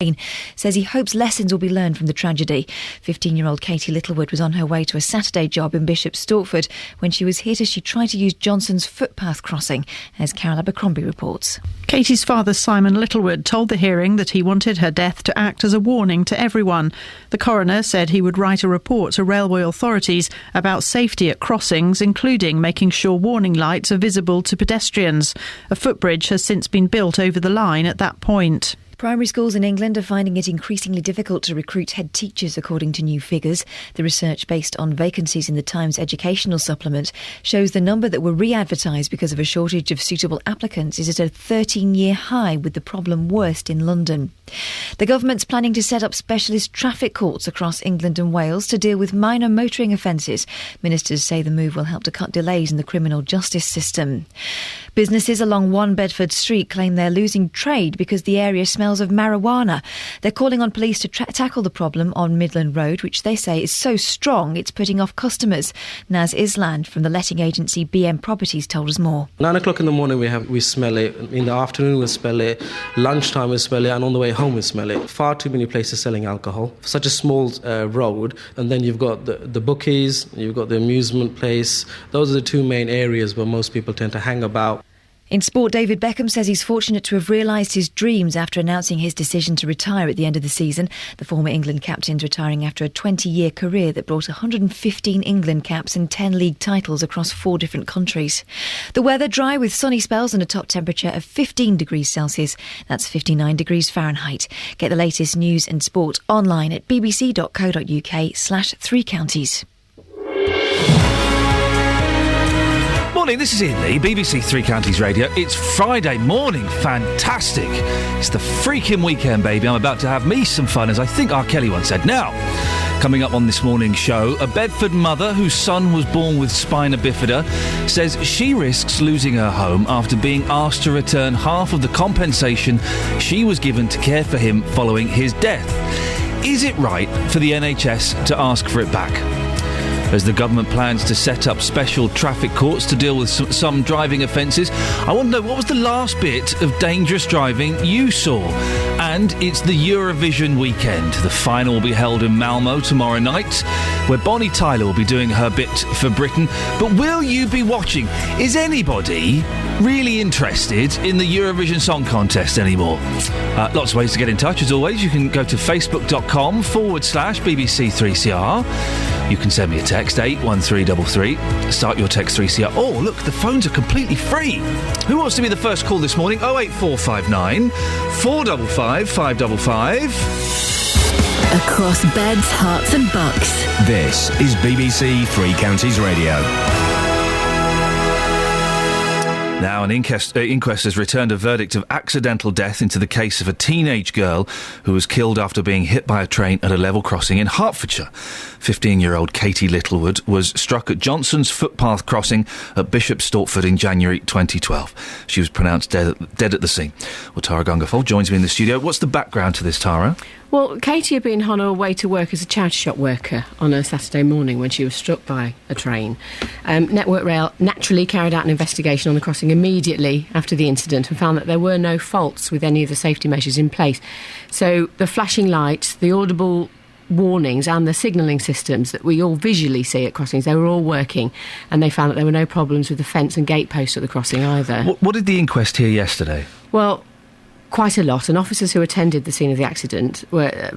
Iain says he hopes lessons will be learned from the tragedy. 15-year-old Katie Littlewood was on her way to a Saturday job in Bishop Stortford when she was hit as she tried to use Johnson's footpath crossing, as Carol Abercrombie reports. Katie's father, Simon Littlewood, told the hearing that he wanted her death to act as a warning to everyone. The coroner said he would write a report to railway authorities about safety at crossings, including making sure warning lights are visible to pedestrians. A footbridge has since been built over the line at that point. Primary schools in England are finding it increasingly difficult to recruit head teachers, according to new figures. The research, based on vacancies in the Times educational supplement, shows the number that were re-advertised because of a shortage of suitable applicants is at a 13-year high, with the problem worst in London. The government's planning to set up specialist traffic courts across England and Wales to deal with minor motoring offences. Ministers say the move will help to cut delays in the criminal justice system. Businesses along 1 Bedford Street claim they're losing trade because the area smells of marijuana. They're calling on police to tackle the problem on Midland Road, which they say is so strong it's putting off customers. Naz Island from the letting agency BM Properties told us more. 9 o'clock in the morning we smell it, in the afternoon we smell it, lunchtime we smell it, and on the way home we smell it. Far too many places selling alcohol. Such a small road, and then you've got the bookies, you've got the amusement place. Those are the two main areas where most people tend to hang about. In sport, David Beckham says he's fortunate to have realised his dreams after announcing his decision to retire at the end of the season. The former England captain's retiring after a 20-year career that brought 115 England caps and 10 league titles across 4 different countries. The weather dry with sunny spells and a top temperature of 15 degrees Celsius. That's 59 degrees Fahrenheit. Get the latest news and sport online at bbc.co.uk/3counties. Morning, this is Iain Lee, BBC Three Counties Radio. It's Friday morning, fantastic. It's the freaking weekend, baby. I'm about to have me some fun, as I think R. Kelly once said. Now, coming up on this morning's show, a Bedford mother whose son was born with spina bifida says she risks losing her home after being asked to return half of the compensation she was given to care for him following his death. Is it right for the NHS to ask for it back? As the government plans to set up special traffic courts to deal with some driving offences, I want to know, what was the last bit of dangerous driving you saw? And it's the Eurovision weekend. The final will be held in Malmo tomorrow night, where Bonnie Tyler will be doing her bit for Britain. But will you be watching? Is anybody really interested in the Eurovision Song Contest anymore? Lots of ways to get in touch, as always. You can go to facebook.com/BBC3CR. You can send me a text, 81333. Start your text 3CR. Oh, look, the phones are completely free. Who wants to be the first call this morning? 08459 455 555. Across beds, hearts and bucks. This is BBC Three Counties Radio. Now, an inquest has returned a verdict of accidental death into the case of a teenage girl who was killed after being hit by a train at a level crossing in Hertfordshire. 15-year-old Katie Littlewood was struck at Johnson's footpath crossing at Bishop Stortford in January 2012. She was pronounced dead at the scene. Well, Tara Gungafol joins me in the studio. What's the background to this, Tara? Well, Katie had been on her way to work as a charity shop worker on a Saturday morning when she was struck by a train. Network Rail naturally carried out an investigation on the crossing immediately after the incident and found that there were no faults with any of the safety measures in place. So the flashing lights, the audible warnings and the signalling systems that we all visually see at crossings, they were all working, and they found that there were no problems with the fence and gate posts at the crossing either. What did the inquest hear yesterday? Well, quite a lot, and officers who attended the scene of the accident were...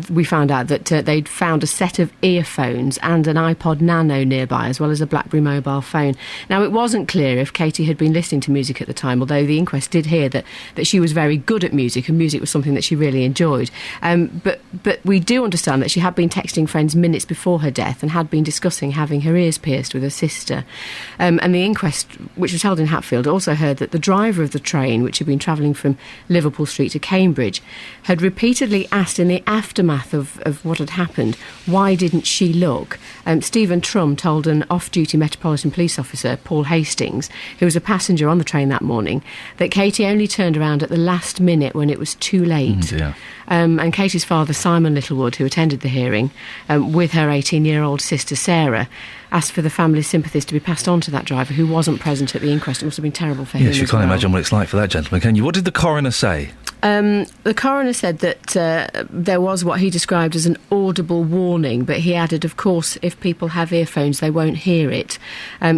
we found out that they'd found a set of earphones and an iPod Nano nearby, as well as a BlackBerry mobile phone. Now, it wasn't clear if Katie had been listening to music at the time, although the inquest did hear that she was very good at music, and music was something that she really enjoyed. But we do understand that she had been texting friends minutes before her death and had been discussing having her ears pierced with her sister. And the inquest, which was held in Hatfield, also heard that the driver of the train, which had been travelling from Liverpool Street to Cambridge, had repeatedly asked in the aftermath of what had happened, why didn't she look? Stephen Trum told an off-duty Metropolitan Police officer, Paul Hastings, who was a passenger on the train that morning, that Katie only turned around at the last minute when it was too late. And Katie's father, Simon Littlewood, who attended the hearing, with her 18-year-old sister, Sarah, asked for the family's sympathies to be passed on to that driver who wasn't present at the inquest. It must have been terrible for him. Yes, you can't imagine what it's like for that gentleman, can you? What did the coroner say? The coroner said that there was what he described as an audible warning, but he added, of course, if people have earphones, they won't hear it.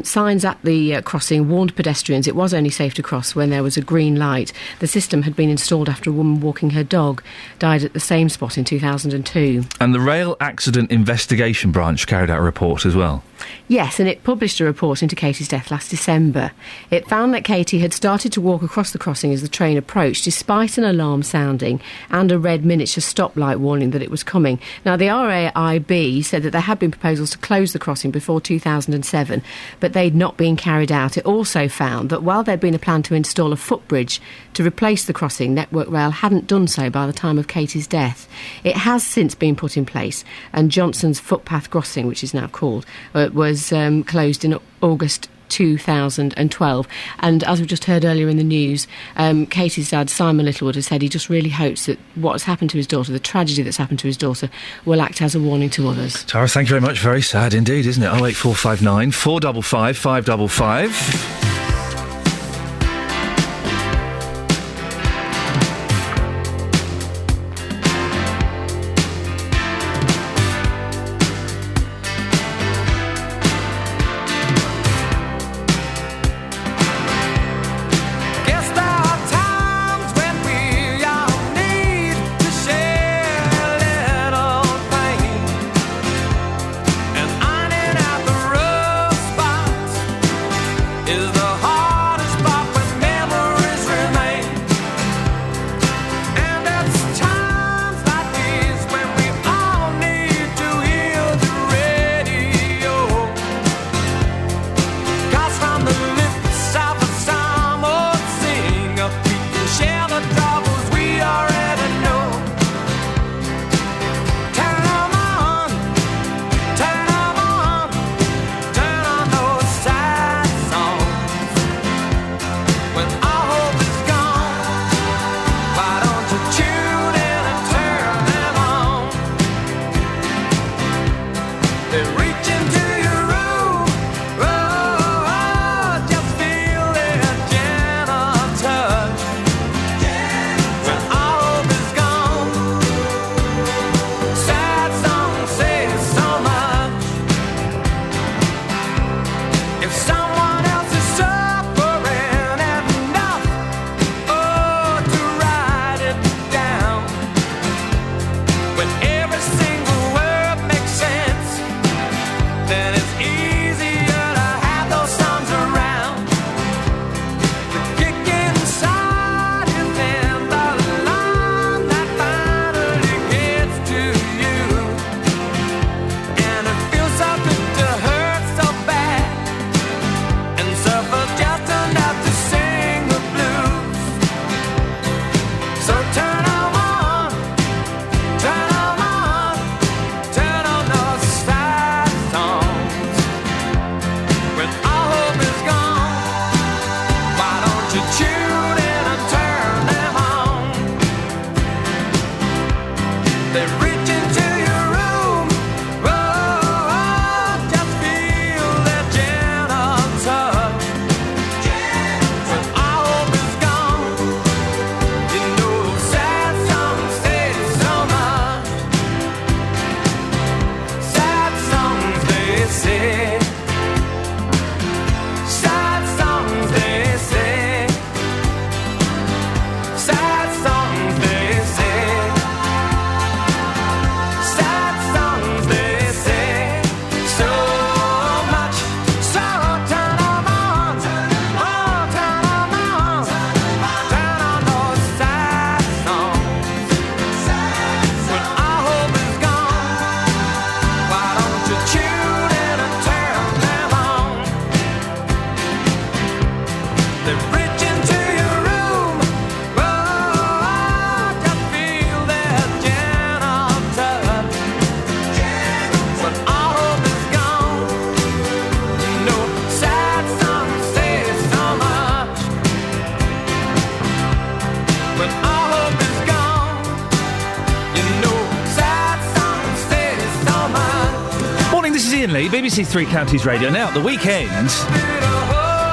Signs at the crossing warned pedestrians it was only safe to cross when there was a green light. The system had been installed after a woman walking her dog died at the same spot in 2002. And the Rail Accident Investigation Branch carried out a report as well. Yes, and it published a report into Katie's death last December. It found that Katie had started to walk across the crossing as the train approached, despite an alarm sounding and a red miniature stoplight warning that it was coming. Now, the RAIB said that there had been proposals to close the crossing before 2007, but they'd not been carried out. It also found that while there'd been a plan to install a footbridge to replace the crossing, Network Rail hadn't done so by the time of Katie's death. It has since been put in place, and Johnson's footpath crossing, which is now called, was closed in August 2012. And as we just heard earlier in the news, Katie's dad, Simon Littlewood, has said he just really hopes that what's happened to his daughter, the tragedy that's happened to his daughter, will act as a warning to others. Tara, thank you very much. Very sad indeed, isn't it? 08459 455 555. Iain Lee, BBC Three Counties Radio. Now, at the weekend...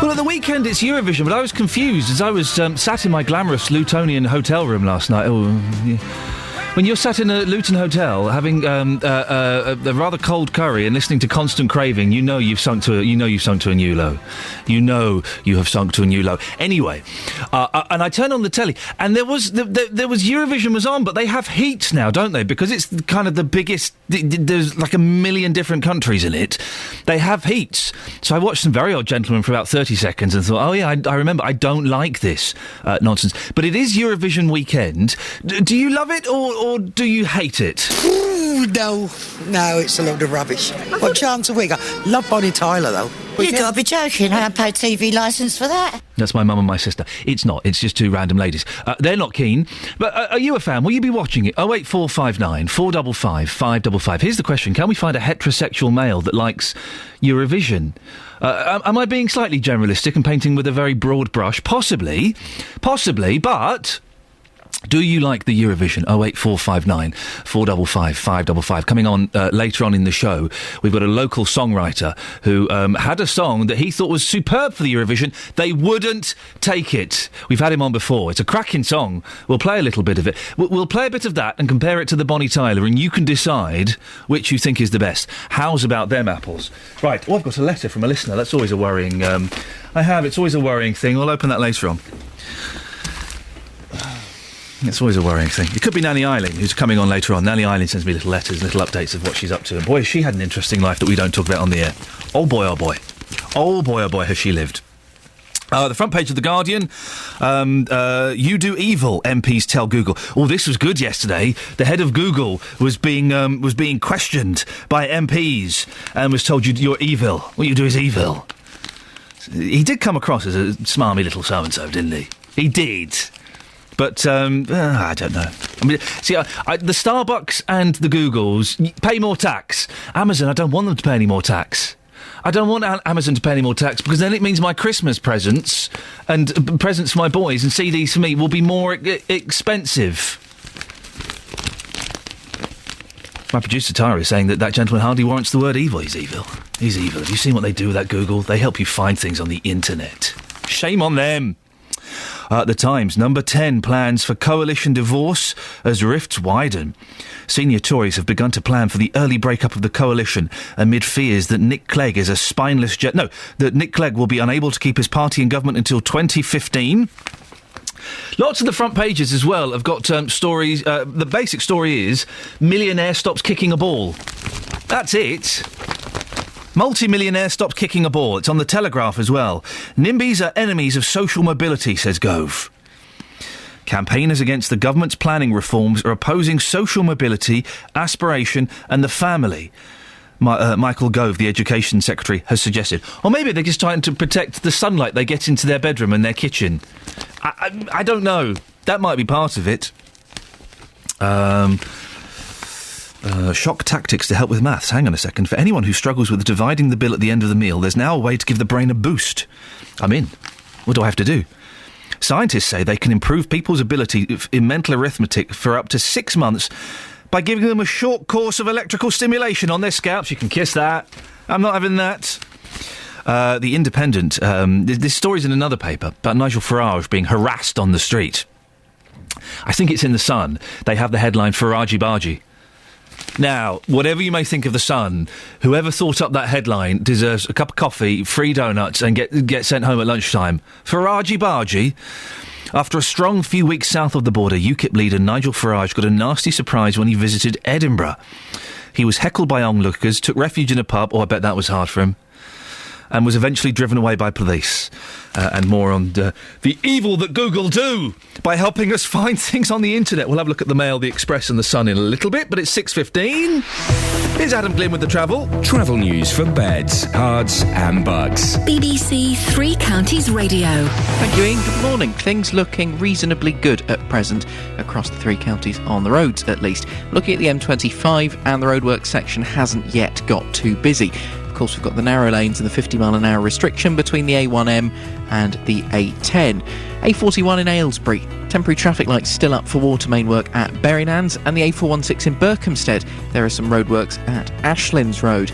Well, at the weekend... weekend it's Eurovision, but I was confused as I was sat in my glamorous Lutonian hotel room last night. Oh, yeah. When you're sat in a Luton hotel having a rather cold curry and listening to Constant Craving, you know you've sunk to a new low. You know you have sunk to a new low. Anyway, and I turned on the telly, and there was Eurovision was on, but they have heats now, don't they? Because it's kind of the biggest. There's like 1 million different countries in it. They have heats. So I watched Some Very Odd Gentlemen for about 30 seconds and thought, oh yeah, I remember. I don't like this nonsense. But it is Eurovision weekend. Do you love it or do you hate it? Ooh, no, it's a load of rubbish. What chance have we got? Love Bonnie Tyler, though. You've got to be joking. I haven't paid TV licence for that. That's my mum and my sister. It's not. It's just two random ladies. They're not keen. But are you a fan? Will you be watching it? 08459 455 555. Here's the question. Can we find a heterosexual male that likes Eurovision? Am I being slightly generalistic and painting with a very broad brush? Possibly, but... do you like the Eurovision? 08459 455 555. Coming on later on in the show, we've got a local songwriter who had a song that he thought was superb for the Eurovision. They wouldn't take it. We've had him on before. It's a cracking song. We'll play a little bit of it. We'll play a bit of that and compare it to the Bonnie Tyler, and you can decide which you think is the best. How's about them apples? Right, I've got a letter from a listener. That's always a worrying... It's always a worrying thing. I'll open that later on. It's always a worrying thing. It could be Nanny Eileen, who's coming on later on. Nanny Eileen sends me little letters, little updates of what she's up to. And boy, has she had an interesting life that we don't talk about on the air. Oh boy, oh boy. Oh boy, oh boy, has she lived. The front page of The Guardian, you do evil, MPs tell Google. Oh, this was good yesterday. The head of Google was being questioned by MPs and was told you're evil. What you do is evil. He did come across as a smarmy little so-and-so, didn't he? He did. But, I don't know. I mean, see, the Starbucks and the Googles pay more tax. Amazon, I don't want them to pay any more tax. I don't want Amazon to pay any more tax because then it means my Christmas presents and presents for my boys and CDs for me will be more expensive. My producer, Tara, is saying that gentleman hardly warrants the word evil. He's evil. He's evil. Have you seen what they do with that Google? They help you find things on the internet. Shame on them. The Times, number 10, plans for coalition divorce as rifts widen. Senior Tories have begun to plan for the early breakup of the coalition amid fears that Nick Clegg is a spineless that Nick Clegg will be unable to keep his party in government until 2015. Lots of the front pages as well have got stories. The basic story is millionaire stops kicking a ball. That's it. Multi-millionaire stopped kicking a ball. It's on the Telegraph as well. NIMBYs are enemies of social mobility, says Gove. Campaigners against the government's planning reforms are opposing social mobility, aspiration and the family. Michael Gove, the Education Secretary, has suggested. Or maybe they're just trying to protect the sunlight they get into their bedroom and their kitchen. I don't know. That might be part of it. Shock tactics to help with maths. Hang on a second. For anyone who struggles with dividing the bill at the end of the meal, there's now a way to give the brain a boost. I'm in. What do I have to do? Scientists say they can improve people's ability in mental arithmetic for up to 6 months by giving them a short course of electrical stimulation on their scalps. You can kiss that. I'm not having that. The Independent. This story's in another paper about Nigel Farage being harassed on the street. I think it's in The Sun. They have the headline, Faragey Bargy. Now, whatever you may think of The Sun, whoever thought up that headline deserves a cup of coffee, free donuts and get sent home at lunchtime. Faragey Bargy. After a strong few weeks south of the border, UKIP leader Nigel Farage got a nasty surprise when he visited Edinburgh. He was heckled by onlookers, took refuge in a pub, I bet that was hard for him, and was eventually driven away by police. And more on the evil that Google do by helping us find things on the internet. We'll have a look at the Mail, the Express and the Sun in a little bit, but it's 6:15. Here's Adam Glynn with the travel. Travel news for beds, cards and bugs. BBC Three Counties Radio. Thank you, Iain. Good morning. Things looking reasonably good at present across the three counties, on the roads at least. Looking at the M25, and the roadwork section hasn't yet got too busy. Of course, we've got the narrow lanes and the 50 mile an hour restriction between the A1M and the A10. A41 in Aylesbury. Temporary traffic lights still up for water main work at Berrynans, and the A416 in Berkhamsted. There are some roadworks at Ashlands Road.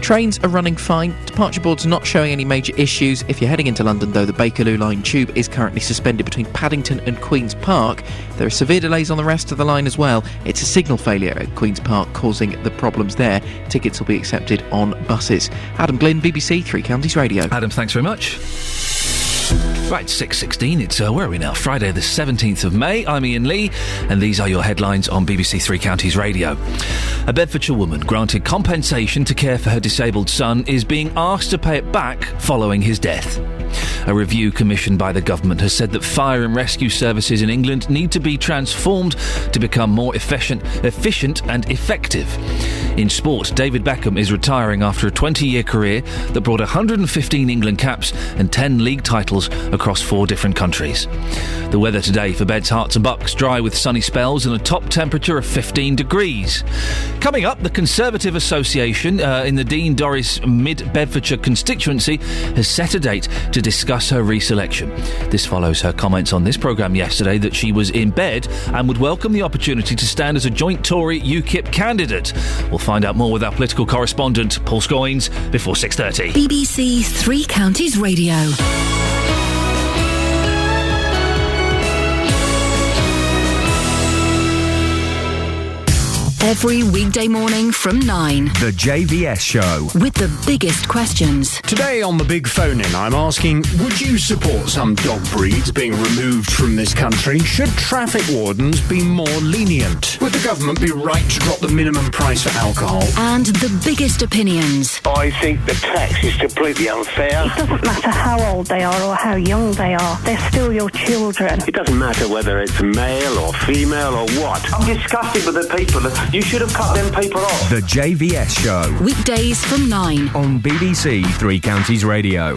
Trains are running fine. Departure boards are not showing any major issues. If you're heading into London, though, the Bakerloo line tube is currently suspended between Paddington and Queen's Park. There are severe delays on the rest of the line as well. It's a signal failure at Queen's Park causing the problems there. Tickets will be accepted on buses. Adam Glynn, BBC Three Counties Radio. Adam, thanks very much. Right, 6:16, it's, where are we now? Friday the 17th of May. I'm Iain Lee, and these are your headlines on BBC Three Counties Radio. A Bedfordshire woman granted compensation to care for her disabled son is being asked to pay it back following his death. A review commissioned by the government has said that fire and rescue services in England need to be transformed to become more efficient and effective. In sport, David Beckham is retiring after a 20-year career that brought 115 England caps and 10 league titles across 4 different countries. The weather today for Beds, Herts and Bucks, dry with sunny spells and a top temperature of 15 degrees. Coming up, the Conservative Association in the Dean Dorries Mid-Bedfordshire constituency has set a date to discuss her re-selection. This follows her comments on this programme yesterday that she was in bed and would welcome the opportunity to stand as a joint Tory UKIP candidate. We'll find out more with our political correspondent, Paul Scoynes, before 6:30. BBC Three Counties Radio. Every weekday morning from 9. The JVS Show. With the biggest questions. Today on the Big Phone In, I'm asking, would you support some dog breeds being removed from this country? Should traffic wardens be more lenient? Would the government be right to drop the minimum price for alcohol? And the biggest opinions. I think the tax is completely unfair. It doesn't matter how old they are or how young they are. They're still your children. It doesn't matter whether it's male or female or what. I'm disgusted with the people. You should have cut them people off. The JVS Show. Weekdays from 9. On BBC Three Counties Radio.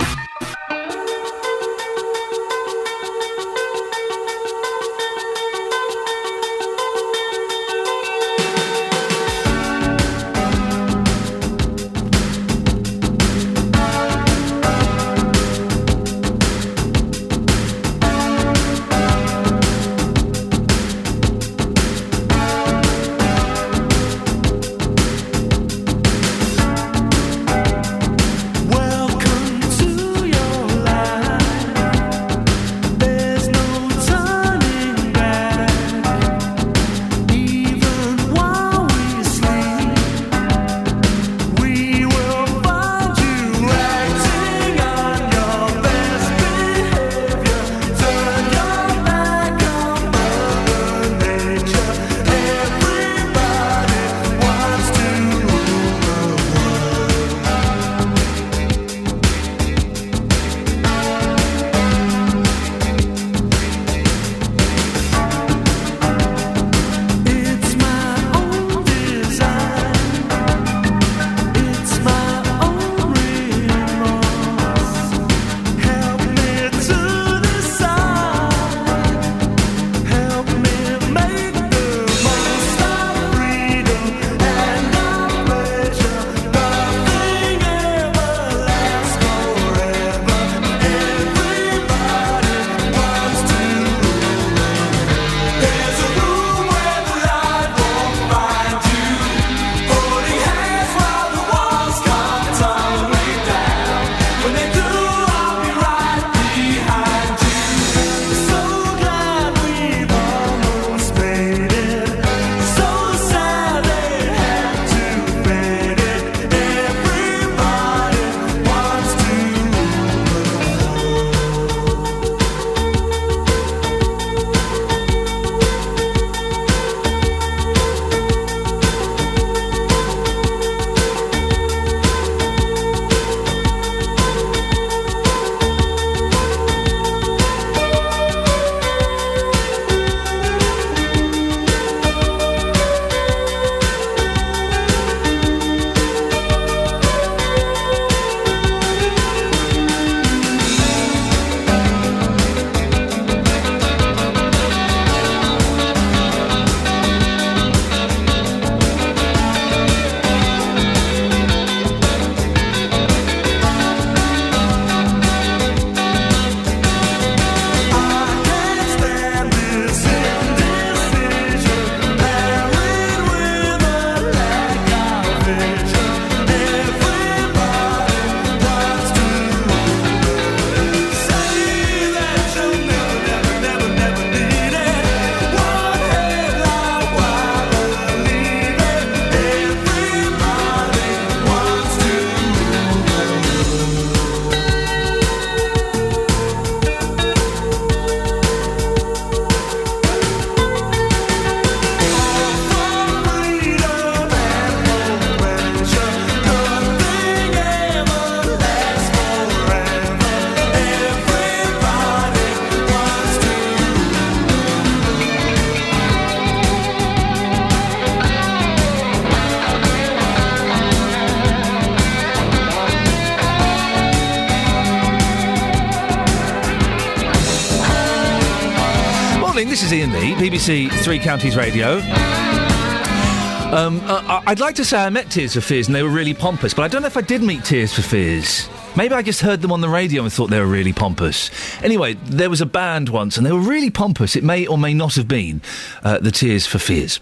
Welcome to your is Iain Lee, BBC Three Counties Radio. I'd like to say I met Tears for Fears and they were really pompous, but I don't know if I did meet Tears for Fears. Maybe I just heard them on the radio and thought they were really pompous. Anyway, there was a band once and they were really pompous. It may or may not have been the Tears for Fears.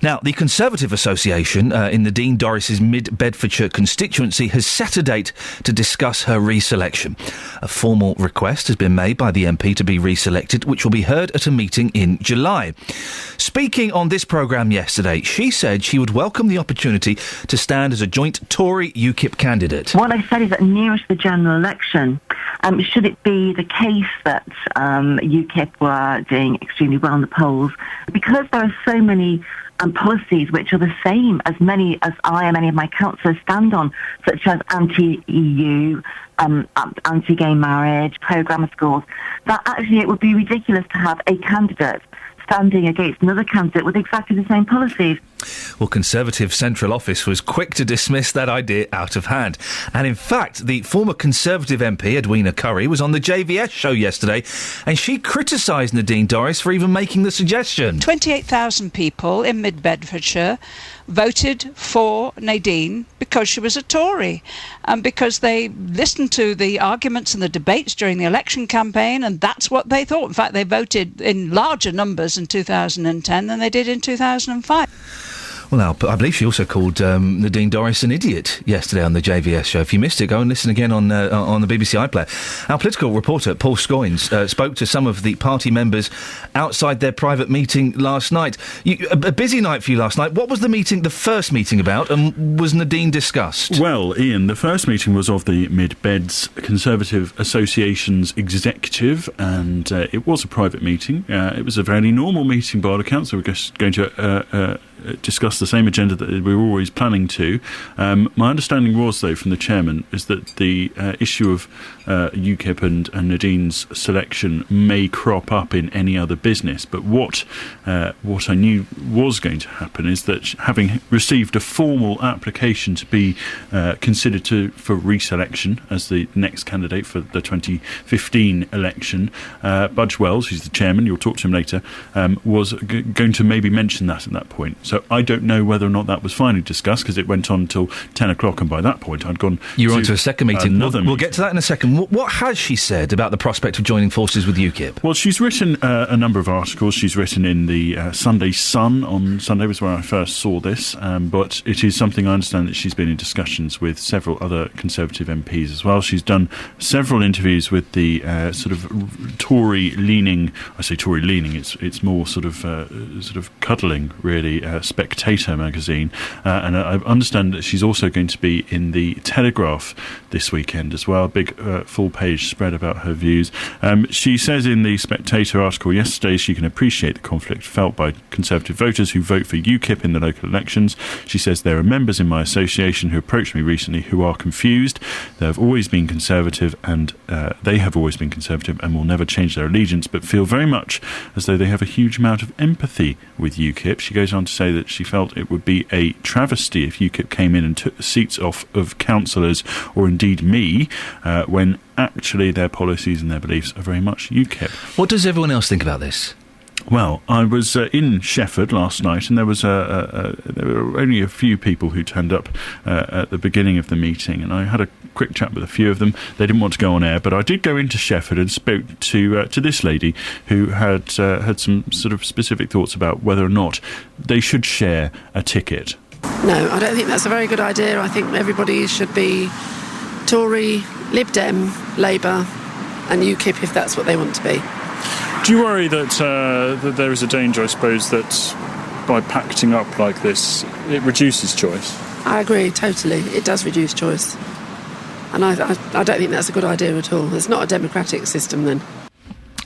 Now, the Conservative Association in Nadine Dorris's Mid-Bedfordshire constituency has set a date to discuss her re-selection. A formal request has been made by the MP to be re-selected, which will be heard at a meeting in July. Speaking on this programme yesterday, she said she would welcome the opportunity to stand as a joint Tory-UKIP candidate. What I said is that nearer to the general election, should it be the case that UKIP were doing extremely well in the polls, because there are so many policies which are the same as many as I and many of my councillors stand on, such as anti-EU, anti-gay marriage, pro-grammar schools, that actually it would be ridiculous to have a candidate standing against another candidate with exactly the same policies. Well, Conservative Central Office was quick to dismiss that idea out of hand. And in fact, the former Conservative MP, Edwina Curry, was on the JVS show yesterday and she criticised Nadine Dorris for even making the suggestion. 28,000 people in Mid-Bedfordshire voted for Nadine because she was a Tory and because they listened to the arguments and the debates during the election campaign, and that's what they thought. In fact, they voted in larger numbers in 2010 than they did in 2005. Well, now, I believe she also called Nadine Dorris an idiot yesterday on the JVS show. If you missed it, go and listen again on the BBC iPlayer. Our political reporter, Paul Scoynes, spoke to some of the party members outside their private meeting last night. A busy night for you last night. What was the first meeting about, and was Nadine discussed? Well, Ian, the first meeting was of the Mid-Beds Conservative Association's executive, and it was a private meeting. It was a very normal meeting by the council. We're just going to discuss the same agenda that we were always planning to. My understanding was, though, from the chairman, is that the issue of UKIP and Nadine's selection may crop up in any other business. But what I knew was going to happen is that, having received a formal application to be considered for reselection as the next candidate for the 2015 election, Budge Wells, who's the chairman, you'll talk to him later, was going to maybe mention that at that point. So I don't know whether or not that was finally discussed, because it went on until 10 o'clock, and by that point I'd gone... You were on to a second meeting. We'll get to that in a second. What has she said about the prospect of joining forces with UKIP? Well, she's written a number of articles. She's written in the Sunday Sun. On Sunday was where I first saw this, but it is something I understand that she's been in discussions with several other Conservative MPs as well. She's done several interviews with the sort of Tory-leaning... I say Tory-leaning, it's more sort of cuddling, really, Spectator magazine, and I understand that she's also going to be in the Telegraph this weekend as well. Big full-page spread about her views. She says in the Spectator article yesterday she can appreciate the conflict felt by Conservative voters who vote for UKIP in the local elections. She says there are members in my association who approached me recently who are confused. They have always been Conservative and will never change their allegiance, but feel very much as though they have a huge amount of empathy with UKIP. She goes on to say that she felt it would be a travesty if UKIP came in and took the seats off of councillors, or indeed me, when actually their policies and their beliefs are very much UKIP. What does everyone else think about this? Well, I was in Shefford last night, and there were only a few people who turned up at the beginning of the meeting, and I had a quick chat with a few of them. They didn't want to go on air, but I did go into Shefford and spoke to this lady who had some sort of specific thoughts about whether or not they should share a ticket. No, I don't think that's a very good idea. I think everybody should be Tory, Lib Dem, Labour and UKIP if that's what they want to be. Do you worry that there is a danger, I suppose, that by pacting up like this, it reduces choice? I agree, totally. It does reduce choice. And I don't think that's a good idea at all. It's not a democratic system then.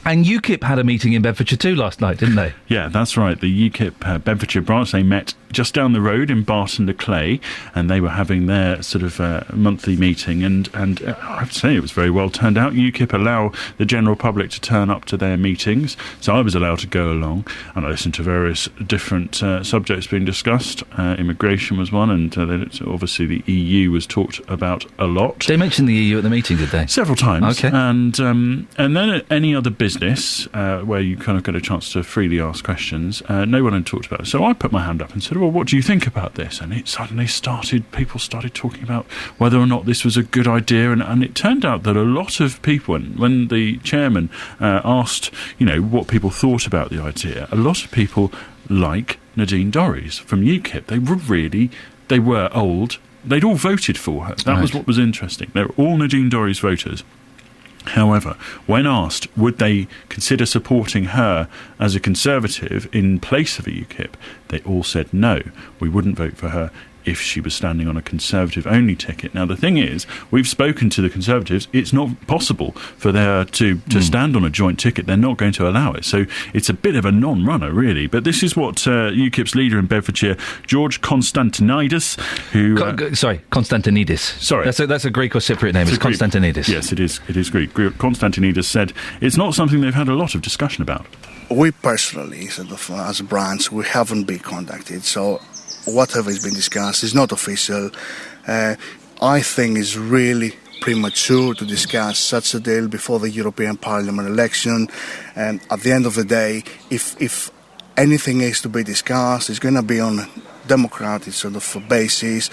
And UKIP had a meeting in Bedfordshire too last night, didn't they? Yeah, that's right. The UKIP Bedfordshire branch, they met just down the road in Barton le Clay, and they were having their sort of monthly meeting, and I have to say it was very well turned out. UKIP allow the general public to turn up to their meetings, so I was allowed to go along, and I listened to various different subjects being discussed. Immigration was one, and obviously the EU was talked about a lot. They mentioned the EU at the meeting, did they? Several times. Okay. And then any other business where you kind of get a chance to freely ask questions, no one had talked about it. So I put my hand up and said, well, what do you think about this? And it suddenly people started talking about whether or not this was a good idea, and it turned out that a lot of people, when the chairman asked, what people thought about the idea, a lot of people like Nadine Dorries from UKIP. They were old. They'd all voted for her. That was what was interesting. They were all Nadine Dorries voters. However, when asked would they consider supporting her as a Conservative in place of a UKIP, they all said no, we wouldn't vote for her if she was standing on a Conservative-only ticket. Now, the thing is, we've spoken to the Conservatives. It's not possible for them to stand on a joint ticket. They're not going to allow it. So it's a bit of a non-runner, really. But this is what UKIP's leader in Bedfordshire, George Constantinidis, who... Constantinidis. Sorry. That's a Greek or Cypriot name. It's Constantinidis. Yes, it is Greek. Constantinidis said it's not something they've had a lot of discussion about. We personally, as a branch, we haven't been contacted, so whatever has been discussed is not official. I think it's really premature to discuss such a deal before the European Parliament election. And at the end of the day, if anything is to be discussed, it's going to be on a democratic sort of basis.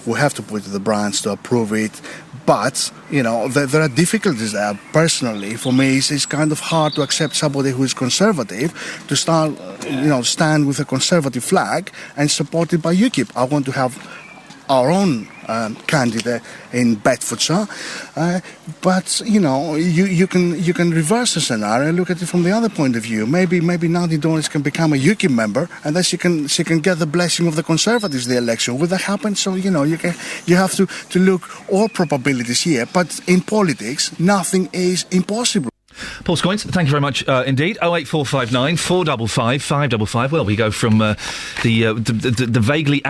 We have to put the branch to approve it. But, there are difficulties there. Personally, for me, it's kind of hard to accept somebody who is conservative to stand with a conservative flag and supported by UKIP. I want to have our own candidate in Bedfordshire, but you can reverse the scenario and look at it from the other point of view. Maybe Nadine Dorries can become a UKIP member, and then she can get the blessing of the Conservatives in the election. Will that happen? So you have to look all probabilities here. But in politics, nothing is impossible. Paul Scoins, thank you very much indeed. 08459 455 555. Well, we go from the vaguely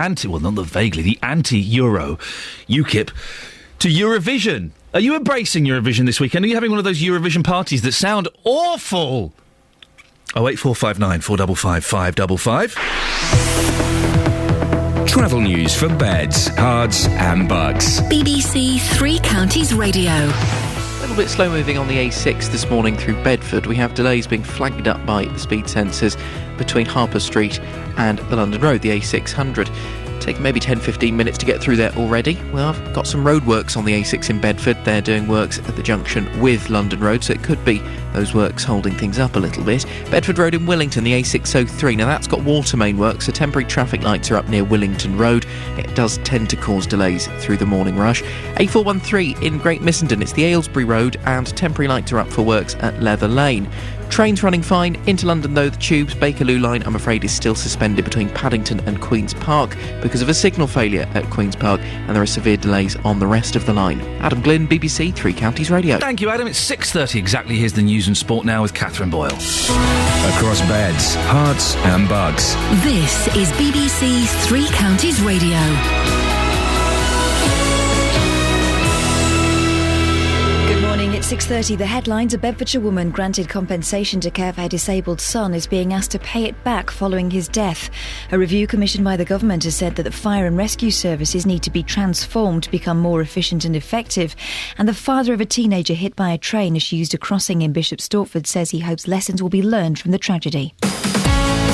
the anti-Euro UKIP to Eurovision. Are you embracing Eurovision this weekend? Are you having one of those Eurovision parties that sound awful? 08459 455 555. Travel news for beds, cards and bugs. BBC Three Counties Radio. A little bit slow moving on the A6 this morning through Bedford. We have delays being flagged up by the speed sensors between Harper Street and the London Road, the A600. Taking maybe 10-15 minutes to get through there already. Well, I've got some roadworks on the A6 in Bedford. They're doing works at the junction with London Road, so it could be those works holding things up a little bit. Bedford Road in Willington, the A603. Now, that's got water main works, so temporary traffic lights are up near Willington Road. It does tend to cause delays through the morning rush. A413 in Great Missenden, it's the Aylesbury Road, and temporary lights are up for works at Leather Lane. Trains running fine into London though. The Tube's Bakerloo line, I'm afraid, is still suspended between Paddington and Queen's Park because of a signal failure at Queen's Park, and there are severe delays on the rest of the line. Adam Glynn, BBC Three Counties Radio. Thank you, Adam. It's 6:30 exactly. Here's the news and sport now with Catherine Boyle. Across beds, hearts and bugs. This is BBC Three Counties Radio. At 6:30, the headlines: a Bedfordshire woman granted compensation to care for her disabled son is being asked to pay it back following his death. A review commissioned by the government has said that the fire and rescue services need to be transformed to become more efficient and effective. And the father of a teenager hit by a train as she used a crossing in Bishop Stortford says he hopes lessons will be learned from the tragedy.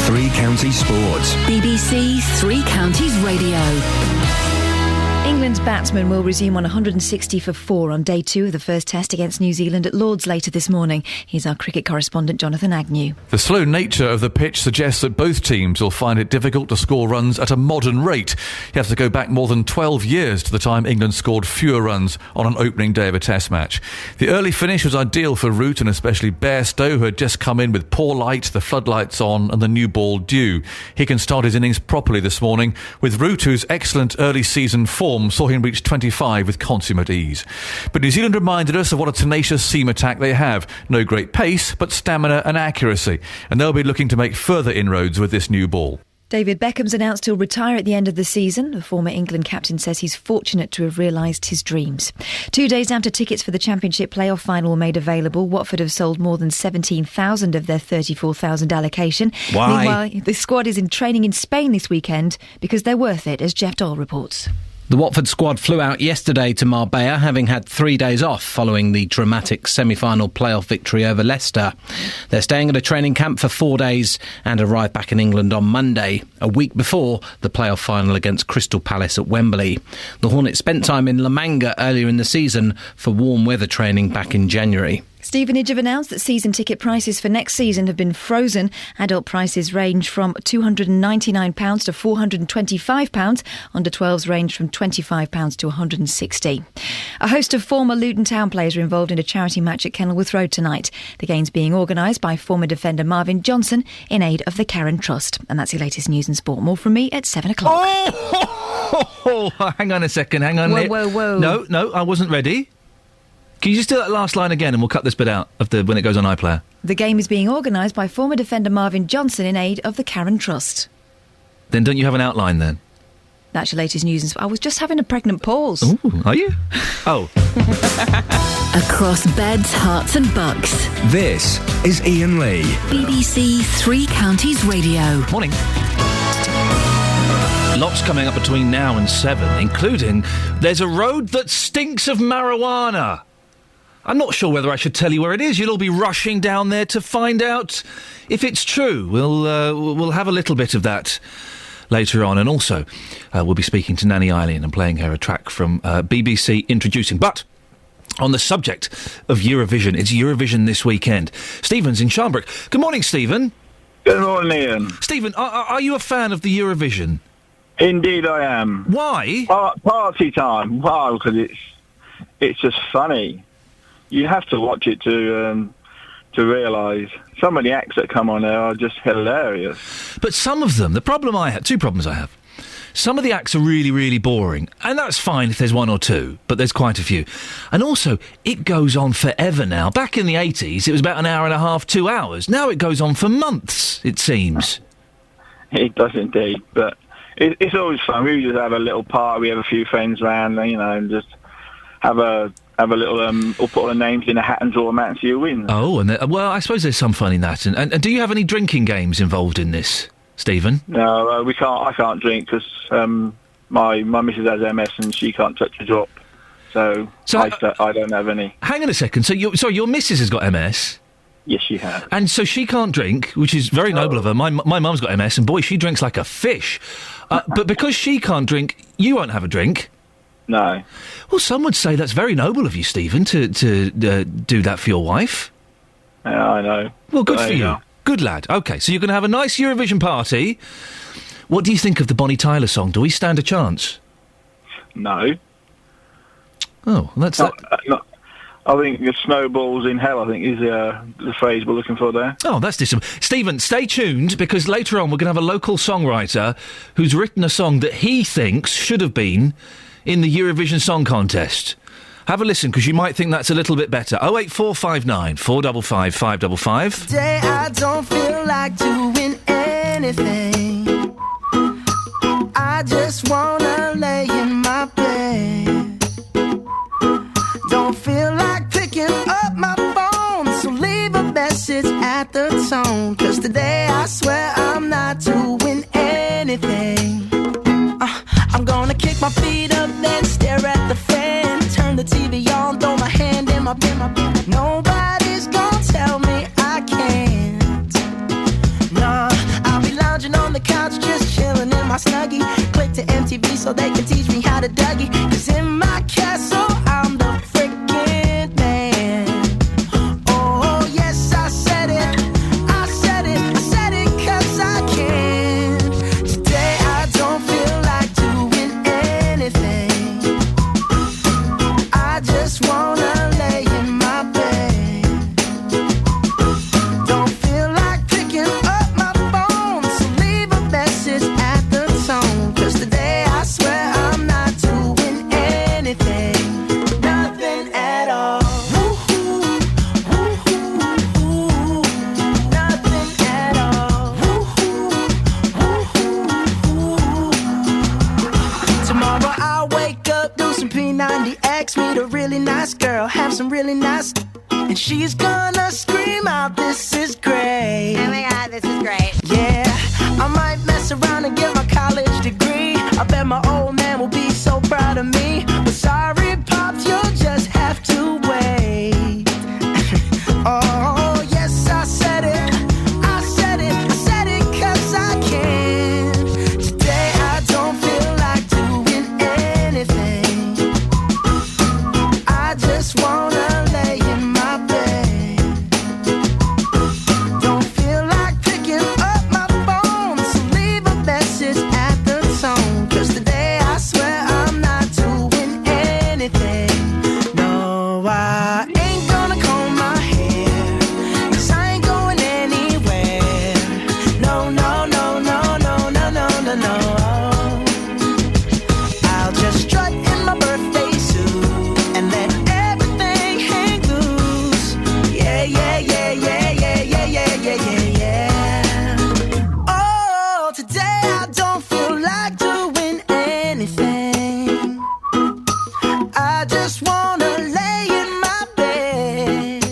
Three Counties Sports. BBC Three Counties Radio. England's batsmen will resume on 160 for 4 on day 2 of the first test against New Zealand at Lord's later this morning. Here's our cricket correspondent Jonathan Agnew. The slow nature of the pitch suggests that both teams will find it difficult to score runs at a modern rate. You have to go back more than 12 years to the time England scored fewer runs on an opening day of a test match. The early finish was ideal for Root and especially Bairstow, who had just come in with poor light, the floodlights on and the new ball due. He can start his innings properly this morning, with Root, whose excellent early season form saw him reach 25 with consummate ease. But New Zealand reminded us of what a tenacious seam attack they have. No great pace, but stamina and accuracy. And they'll be looking to make further inroads with this new ball. David Beckham's announced he'll retire at the end of the season. The former England captain says he's fortunate to have realised his dreams. 2 days after tickets for the Championship playoff final were made available, Watford have sold more than 17,000 of their 34,000 allocation. Why? Meanwhile, the squad is in training in Spain this weekend because they're worth it, as Jeff Doll reports. The Watford squad flew out yesterday to Marbella, having had 3 days off following the dramatic semi-final playoff victory over Leicester. They're staying at a training camp for 4 days and arrive back in England on Monday, a week before the playoff final against Crystal Palace at Wembley. The Hornets spent time in La Manga earlier in the season for warm weather training back in January. Stevenage have announced that season ticket prices for next season have been frozen. Adult prices range from £299 to £425. Under 12s range from £25 to £160. A host of former Luton Town players are involved in a charity match at Kenilworth Road tonight. The game's being organised by former defender Marvin Johnson in aid of the Karen Trust. And that's your latest news and sport. More from me at 7 o'clock. Oh, hang on a second, hang on. Whoa. No, I wasn't ready. Can you just do that last line again and we'll cut this bit out of when it goes on iPlayer? The game is being organised by former defender Marvin Johnson in aid of the Karen Trust. Then don't you have an outline then? That's your latest news and sport. I was just having a pregnant pause. Ooh, are you? Oh. Across beds, hearts and bucks. This is Iain Lee. BBC Three Counties Radio. Morning. Lots coming up between now and 7, including there's a road that stinks of marijuana. I'm not sure whether I should tell you where it is. You'll all be rushing down there to find out if it's true. We'll have a little bit of that later on. And also, we'll be speaking to Nanny Iain and playing her a track from BBC Introducing. But on the subject of Eurovision, it's Eurovision this weekend. Stephen's in Sharnbrook. Good morning, Stephen. Good morning, Ian. Stephen, are you a fan of the Eurovision? Indeed I am. Why? Party time. Wow, because it's just funny. You have to watch it to realise some of the acts that come on there are just hilarious. But some of them, two problems I have. Some of the acts are really, really boring, and that's fine if there's one or two, but there's quite a few. And also, it goes on forever now. Back in the 80s, it was about an hour and a half, 2 hours. Now it goes on for months, it seems. It does indeed, but it's always fun. We just have a little party, we have a few friends around, and just have a little, or put all the names in a hat and draw them out and see who wins. Oh, well, I suppose there's some fun in that. And do you have any drinking games involved in this, Stephen? No, we can't. I can't drink because my missus has MS and she can't touch a drop. So I don't have any. Hang on a second. So your missus has got MS? Yes, she has. And so she can't drink, which is very noble of her. My mum's got MS, and boy, she drinks like a fish. But because she can't drink, you won't have a drink. No. Well, some would say that's very noble of you, Stephen, to do that for your wife. Yeah, I know. Well, good for you. Good lad. OK, so you're going to have a nice Eurovision party. What do you think of the Bonnie Tyler song? Do we stand a chance? No. Oh, that's I think the snowballs in hell, I think, is the phrase we're looking for there. Oh, that's dismal. Stephen, stay tuned, because later on we're going to have a local songwriter who's written a song that he thinks should have been in the Eurovision Song Contest. Have a listen, because you might think that's a little bit better. 08459 455 555. Today I don't feel like doing anything. I just wanna lay in my bed. Don't feel like picking up my phone, so leave a message at the tone. 'Cause today I swear I'm not doing anything. I'm gonna kick my feet up, then stare at the fan. Turn the TV on, throw my hand in my bin. Nobody's gonna tell me I can't. Nah, I'll be lounging on the couch, just chilling in my Snuggie. Click to MTV so they can teach me how to Dougie. 'Cause in my castle, I'm the freaking man. Oh, yes, I said it. I said it. I said it 'cause I can. Today I don't feel like doing anything. I just wanna lay in my bed. Don't feel like picking up my phone, so leave a message at the tone. 'Cause today I swear some really nice, and she's gonna scream out, this is great. Oh my God, this is great. Yeah, I might mess around and get my college degree. I bet my old man will be so proud of me. But sorry, Pops, you'll just have to wait. Oh, yes, I said it. I said it. I said it 'cause I can. Today I don't feel like doing anything. I just wanna lay in my bed. Don't feel like picking up my phone, so leave a message at the tone. 'Cause today I swear I'm not doing anything. No, I ain't gonna comb my hair, 'cause I ain't going anywhere. No, no, no, no, no, no, no, no, no. I'll just strut in my birthday suit and let everything hang loose. Yeah, yeah, yeah, yeah, yeah, yeah, yeah, yeah, yeah, yeah. Oh, today I don't feel like doing anything. I just wanna lay in my bed.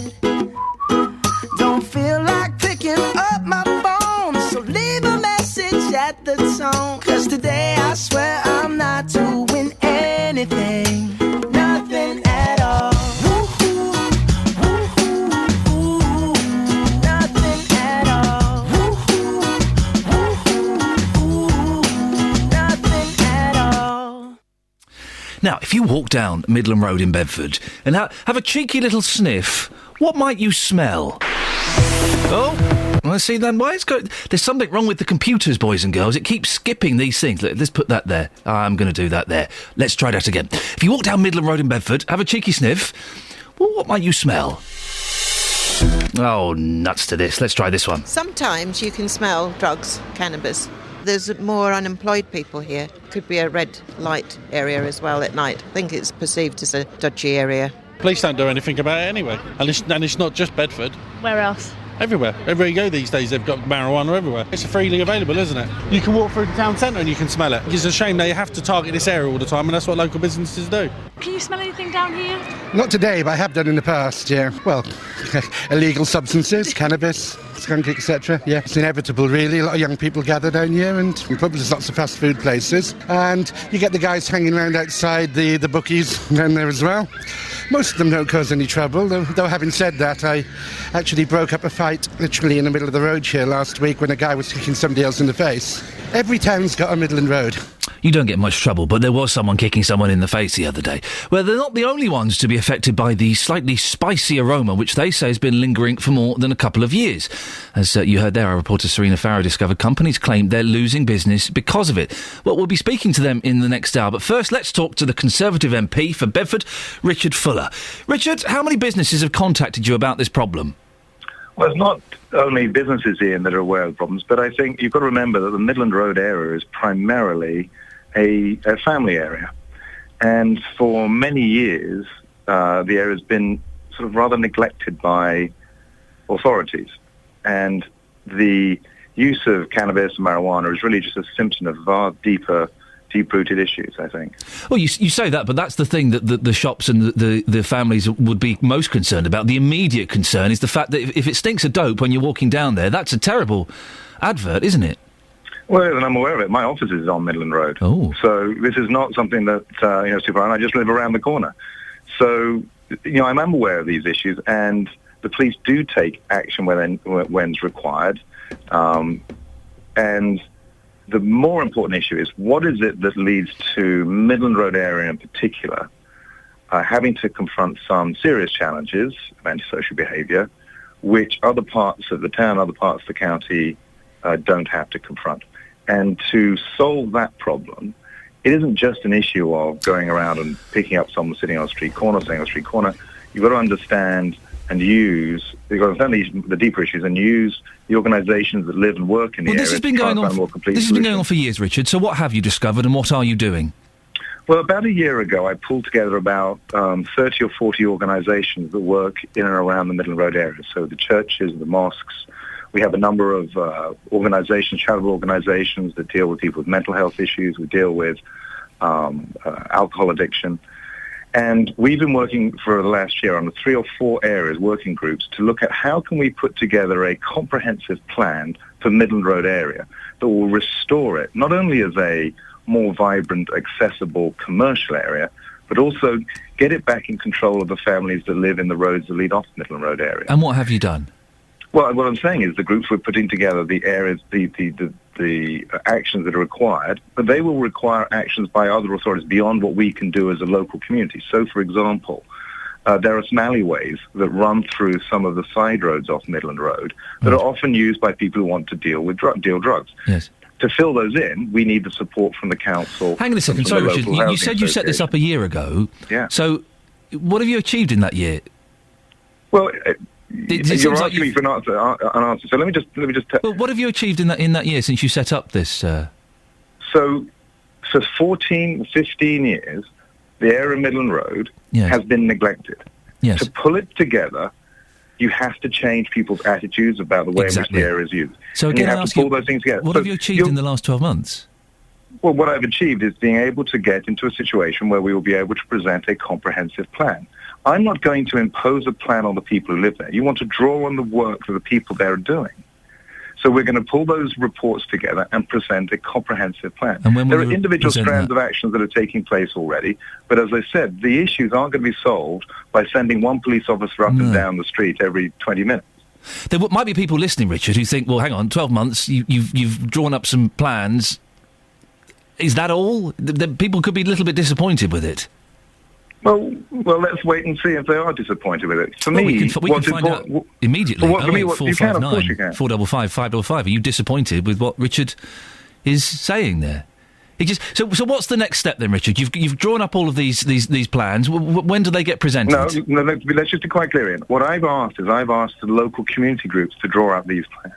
Don't feel like picking up my phone, so leave a message at the tone. 'Cause today I swear I'm not doing anything. Nothing at all. Woo-hoo, woo-hoo, woo-hoo. Nothing at all. Woo-hoo, woo-hoo, woo-hoo. Nothing at all. Now, if you walk down Midland Road in Bedford and have a cheeky little sniff, what might you smell? Oh, I see then. Why there's something wrong with the computers, boys and girls. It keeps skipping these things. Let's put that there. I'm going to do that there. Let's try that again. If you walk down Midland Road in Bedford, have a cheeky sniff, well, what might you smell? Oh, nuts to this. Let's try this one. Sometimes you can smell drugs, cannabis. There's more unemployed people here. Could be a red light area as well at night. I think it's perceived as a dodgy area. Police don't do anything about it anyway. And it's not just Bedford. Where else? Everywhere. Everywhere you go these days, they've got marijuana everywhere. It's freely available, isn't it? You can walk through the town centre and you can smell it. It's a shame they have to target this area all the time, and that's what local businesses do. Can you smell anything down here? Not today, but I have done in the past, yeah. Well, illegal substances, cannabis, skunk, etc. Yeah, it's inevitable, really. A lot of young people gather down here, and probably there's lots of fast food places. And you get the guys hanging around outside the bookies down there as well. Most of them don't cause any trouble, though having said that, I actually broke up a fight literally in the middle of the road here last week when a guy was kicking somebody else in the face. Every town's got a Midland Road. You don't get much trouble, but there was someone kicking someone in the face the other day. Well, they're not the only ones to be affected by the slightly spicy aroma, which they say has been lingering for more than a couple of years. As you heard there, our reporter Serena Farrow discovered companies claim they're losing business because of it. Well, we'll be speaking to them in the next hour, but first let's talk to the Conservative MP for Bedford, Richard Fuller. Richard, how many businesses have contacted you about this problem? Well, it's not only businesses, Ian, that are aware of the problems, but I think you've got to remember that the Midland Road area is primarily a family area. And for many years, the area has been sort of rather neglected by authorities. And the use of cannabis and marijuana is really just a symptom of far deep-rooted issues, I think. Well, you say that, but that's the thing that the shops and the families would be most concerned about. The immediate concern is the fact that if it stinks of dope when you're walking down there, that's a terrible advert, isn't it? Well, and I'm aware of it. My office is on Midland Road. Oh. So this is not something that, super, and I just live around the corner. So, I'm aware of these issues, and the police do take action when's required. And the more important issue is, what is it that leads to Midland Road area in particular having to confront some serious challenges of antisocial behaviour, which other parts of the town, other parts of the county don't have to confront. And to solve that problem, it isn't just an issue of going around and picking up someone sitting on a street corner, saying on a street corner. You've got to understand and use, you've got to understand the deeper issues and use the organisations that live and work in the area. This has been going on for years, Richard. So what have you discovered and what are you doing? Well, about a year ago, I pulled together about 30 or 40 organisations that work in and around the Midland Road area. So the churches, the mosques. We have a number of organisations, charitable organisations that deal with people with mental health issues. We deal with alcohol addiction. And we've been working for the last year on 3 or 4 areas, working groups, to look at how can we put together a comprehensive plan for Midland Road area that will restore it, not only as a more vibrant, accessible commercial area, but also get it back in control of the families that live in the roads that lead off Midland Road area. And what have you done? Well, what I'm saying is the groups we're putting together, the areas, the actions that are required, but they will require actions by other authorities beyond what we can do as a local community. So, for example, there are some alleyways that run through some of the side roads off Midland Road that are often used by people who want to deal drugs. Yes. To fill those in, we need the support from the council. Hang on a second. Sorry, Richard. You said you set this up a year ago. Yeah. So, what have you achieved in that year? Well, you're asking me for an answer. So let me just. Well, what have you achieved in that year since you set up this? So, for 14, 15 years, the area of Midland Road has been neglected. Yes. To pull it together, you have to change people's attitudes about the way in which the area is used. So again, you have to pull those things together. What have you achieved in the last 12 months? Well, what I've achieved is being able to get into a situation where we will be able to present a comprehensive plan. I'm not going to impose a plan on the people who live there. You want to draw on the work that the people there are doing. So we're going to pull those reports together and present a comprehensive plan. And when there are individual strands of actions that are taking place already, but as I said, the issues aren't going to be solved by sending one police officer up and down the street every 20 minutes. There might be people listening, Richard, who think, well, hang on, 12 months, you've drawn up some plans. Is that all? People could be a little bit disappointed with it. Well, let's wait and see if they are disappointed with it. For me, we can find out immediately. For me, you can, of course you can. 455 555. Are you disappointed with what Richard is saying there? So what's the next step then, Richard? You've drawn up all of these plans. When do they get presented? No, let's just be quite clear, Ian. What I've asked the local community groups to draw up these plans.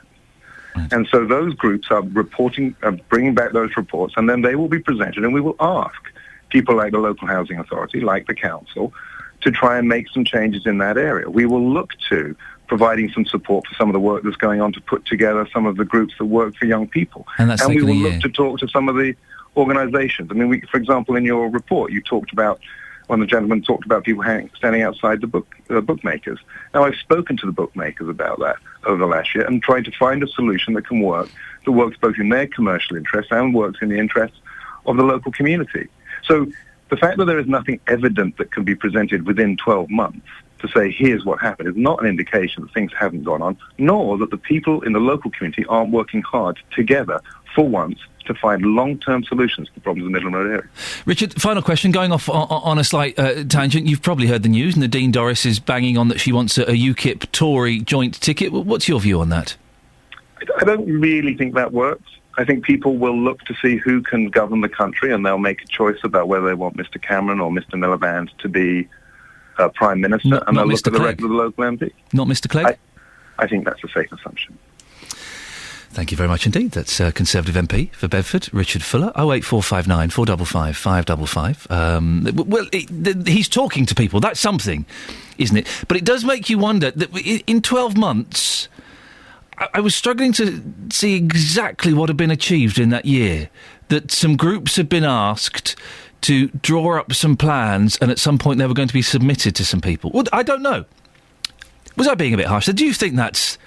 Right. And so those groups are bringing back those reports, and then they will be presented, and we will ask people like the local housing authority, like the council, to try and make some changes in that area. We will look to providing some support for some of the work that's going on to put together some of the groups that work for young people. And we will look to talk to some of the organisations. I mean, for example, in your report, you talked about, one of the gentlemen talked about people standing outside the bookmakers. Now, I've spoken to the bookmakers about that over the last year and tried to find a solution that can work, that works both in their commercial interests and works in the interests of the local community. So the fact that there is nothing evident that can be presented within 12 months to say, here's what happened, is not an indication that things haven't gone on, nor that the people in the local community aren't working hard together for once to find long-term solutions to the problems in the Midland Road area. Richard, final question, going off on a slight tangent. You've probably heard the news. Nadine Dorries is banging on that she wants a UKIP-Tory joint ticket. What's your view on that? I don't really think that works. I think people will look to see who can govern the country, and they'll make a choice about whether they want Mr Cameron or Mr Miliband to be Prime Minister, and they'll look at the rest of the local MP. Not Mr Clegg? I think that's a safe assumption. Thank you very much indeed. That's Conservative MP for Bedford, Richard Fuller, 08459 455 555. Well, he's talking to people. That's something, isn't it? But it does make you wonder that in 12 months... I was struggling to see exactly what had been achieved in that year. That some groups had been asked to draw up some plans, and at some point they were going to be submitted to some people. Well, I don't know. Was I being a bit harsh? Do you think that's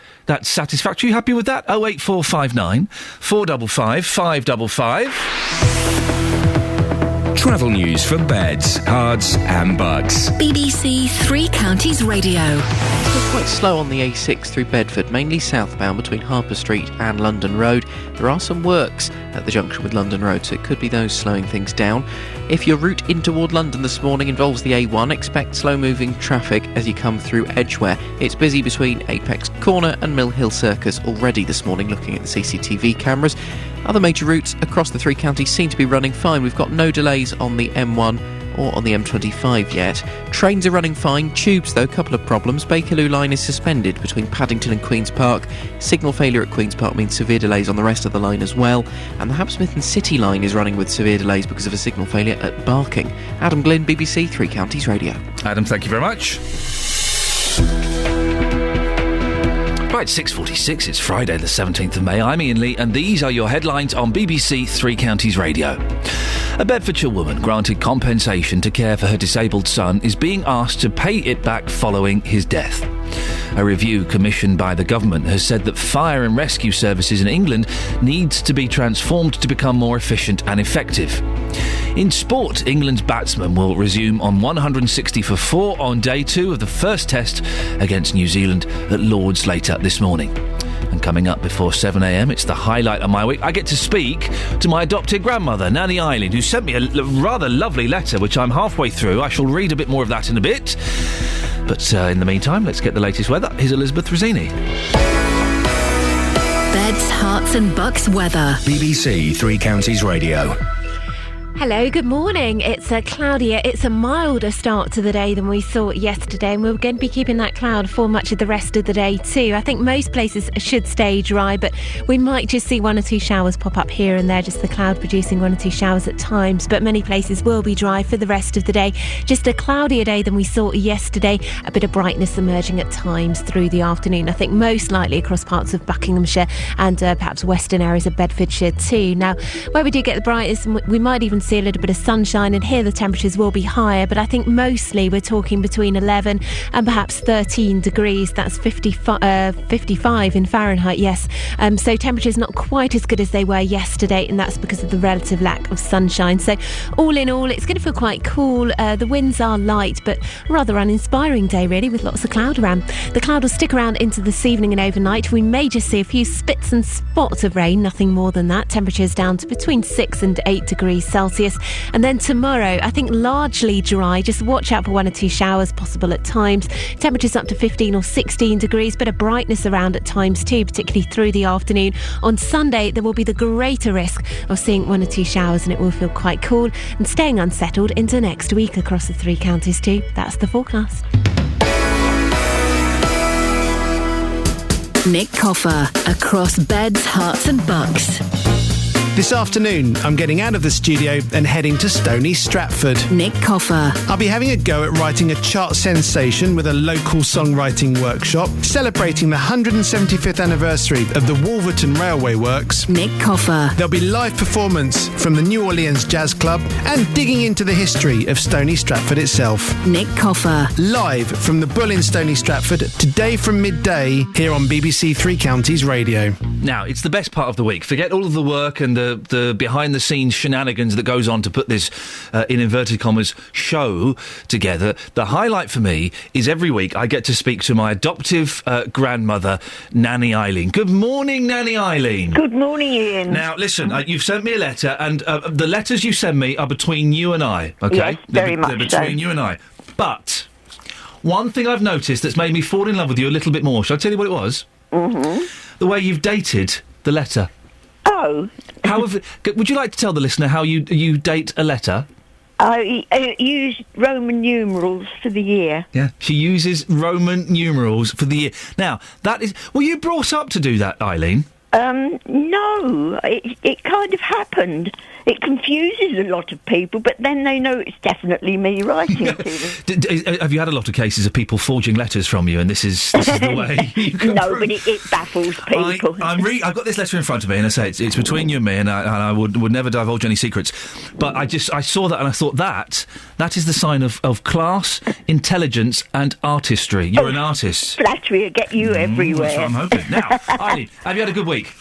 satisfactory? Are you happy with that? 08459 455 555. Travel news for beds, cards and bugs. BBC Three Counties Radio. It's quite slow on the A6 through Bedford, mainly southbound between Harper Street and London Road. There are some works at the junction with London Road, so it could be those slowing things down. If your route in toward London this morning involves the A1, expect slow-moving traffic as you come through Edgware. It's busy between Apex Corner and Mill Hill Circus already this morning, looking at the CCTV cameras. Other major routes across the three counties seem to be running fine. We've got no delays on the M1 or on the M25 yet. Trains are running fine. Tubes, though, a couple of problems. Bakerloo line is suspended between Paddington and Queen's Park. Signal failure at Queen's Park means severe delays on the rest of the line as well. And the Hammersmith and City line is running with severe delays because of a signal failure at Barking. Adam Glynn, BBC Three Counties Radio. Adam, thank you very much. Right, 6:46, it's Friday the 17th of May. I'm Iain Lee, and these are your headlines on BBC Three Counties Radio. A Bedfordshire woman granted compensation to care for her disabled son is being asked to pay it back following his death. A review commissioned by the government has said that fire and rescue services in England needs to be transformed to become more efficient and effective. In sport, England's batsmen will resume on 160 for 4 on day 2 of the first test against New Zealand at Lord's later this morning. And coming up before 7am, it's the highlight of my week. I get to speak to my adopted grandmother, Nanny Iain, who sent me a rather lovely letter, which I'm halfway through. I shall read a bit more of that in a bit. But in the meantime, let's get the latest weather. Here's Elizabeth Rossini. Beds, Hearts and Bucks weather. BBC Three Counties Radio. Hello, good morning. It's a cloudier, it's a milder start to the day than we saw yesterday, and we're going to be keeping that cloud for much of the rest of the day too. I think most places should stay dry, but we might just see 1 or 2 showers pop up here and there, just the cloud producing 1 or 2 showers at times, but many places will be dry for the rest of the day. Just a cloudier day than we saw yesterday, a bit of brightness emerging at times through the afternoon. I think most likely across parts of Buckinghamshire and perhaps western areas of Bedfordshire too. Now, where we do get the brightness, we might even see a little bit of sunshine, and here the temperatures will be higher, but I think mostly we're talking between 11 and perhaps 13 degrees. That's 55 in Fahrenheit, yes. So temperatures not quite as good as they were yesterday, and that's because of the relative lack of sunshine. So all in all, it's going to feel quite cool. The winds are light, but rather uninspiring day really, with lots of cloud around. The cloud will stick around into this evening and overnight. We may just see a few spits and spots of rain, nothing more than that. Temperatures down to between 6 and 8 degrees Celsius. And then tomorrow, I think largely dry. Just watch out for 1 or 2 showers possible at times. Temperatures up to 15 or 16 degrees, bit of brightness around at times too, particularly through the afternoon. On Sunday, there will be the greater risk of seeing 1 or 2 showers, and it will feel quite cool and staying unsettled into next week across the 3 counties too. That's the forecast. Nick Coffer, across Beds, Hearts and Bucks. This afternoon, I'm getting out of the studio and heading to Stony Stratford. Nick Coffer. I'll be having a go at writing a chart sensation with a local songwriting workshop, celebrating the 175th anniversary of the Wolverton Railway Works. Nick Coffer. There'll be live performance from the New Orleans Jazz Club and digging into the history of Stony Stratford itself. Nick Coffer. Live from the Bull in Stony Stratford, today from midday, here on BBC Three Counties Radio. Now, it's the best part of the week. Forget all of the work and the behind-the-scenes shenanigans that goes on to put this, in inverted commas, show together. The highlight for me is every week I get to speak to my adoptive grandmother, Nanny Iain. Good morning, Nanny Iain. Good morning, Ian. Now, listen, you've sent me a letter, and the letters you send me are between you and I, OK? Yes, very much they're between you and I. But one thing I've noticed that's made me fall in love with you a little bit more, shall I tell you what it was? Mm-hmm. The way you've dated the letter. Oh. Would you like to tell the listener how you date a letter? I use Roman numerals for the year. Yeah, she uses Roman numerals for the year. Now, that is... Were you brought up to do that, Iain? No, it kind of happened. It confuses a lot of people, but then they know it's definitely me writing to them. Have you had a lot of cases of people forging letters from you, and this is the way you can No, but it baffles people. I've got this letter in front of me, and I say it's between you and me, and I would never divulge any secrets. But I saw that, and I thought that is the sign of class, intelligence, and artistry. You're an artist. Flattery will get you everywhere. That's what I'm hoping. Now, Iain, have you had a good week?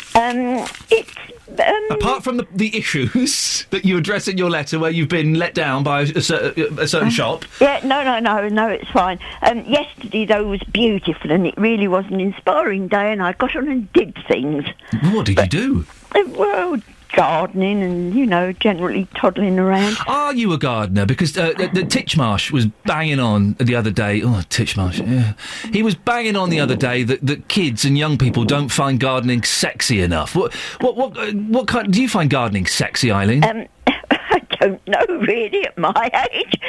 Apart from the issues that you address in your letter, where you've been let down by a certain shop. Yeah, no, it's fine. Yesterday, though, was beautiful, and it really was an inspiring day, and I got on and did things. What did you do? Well, gardening and, generally toddling around. Are you a gardener? Because the Titchmarsh was banging on the other day. Oh, Titchmarsh, yeah. He was banging on the other day that kids and young people don't find gardening sexy enough. What kind... Do you find gardening sexy, Iain? I don't know, really, at my age.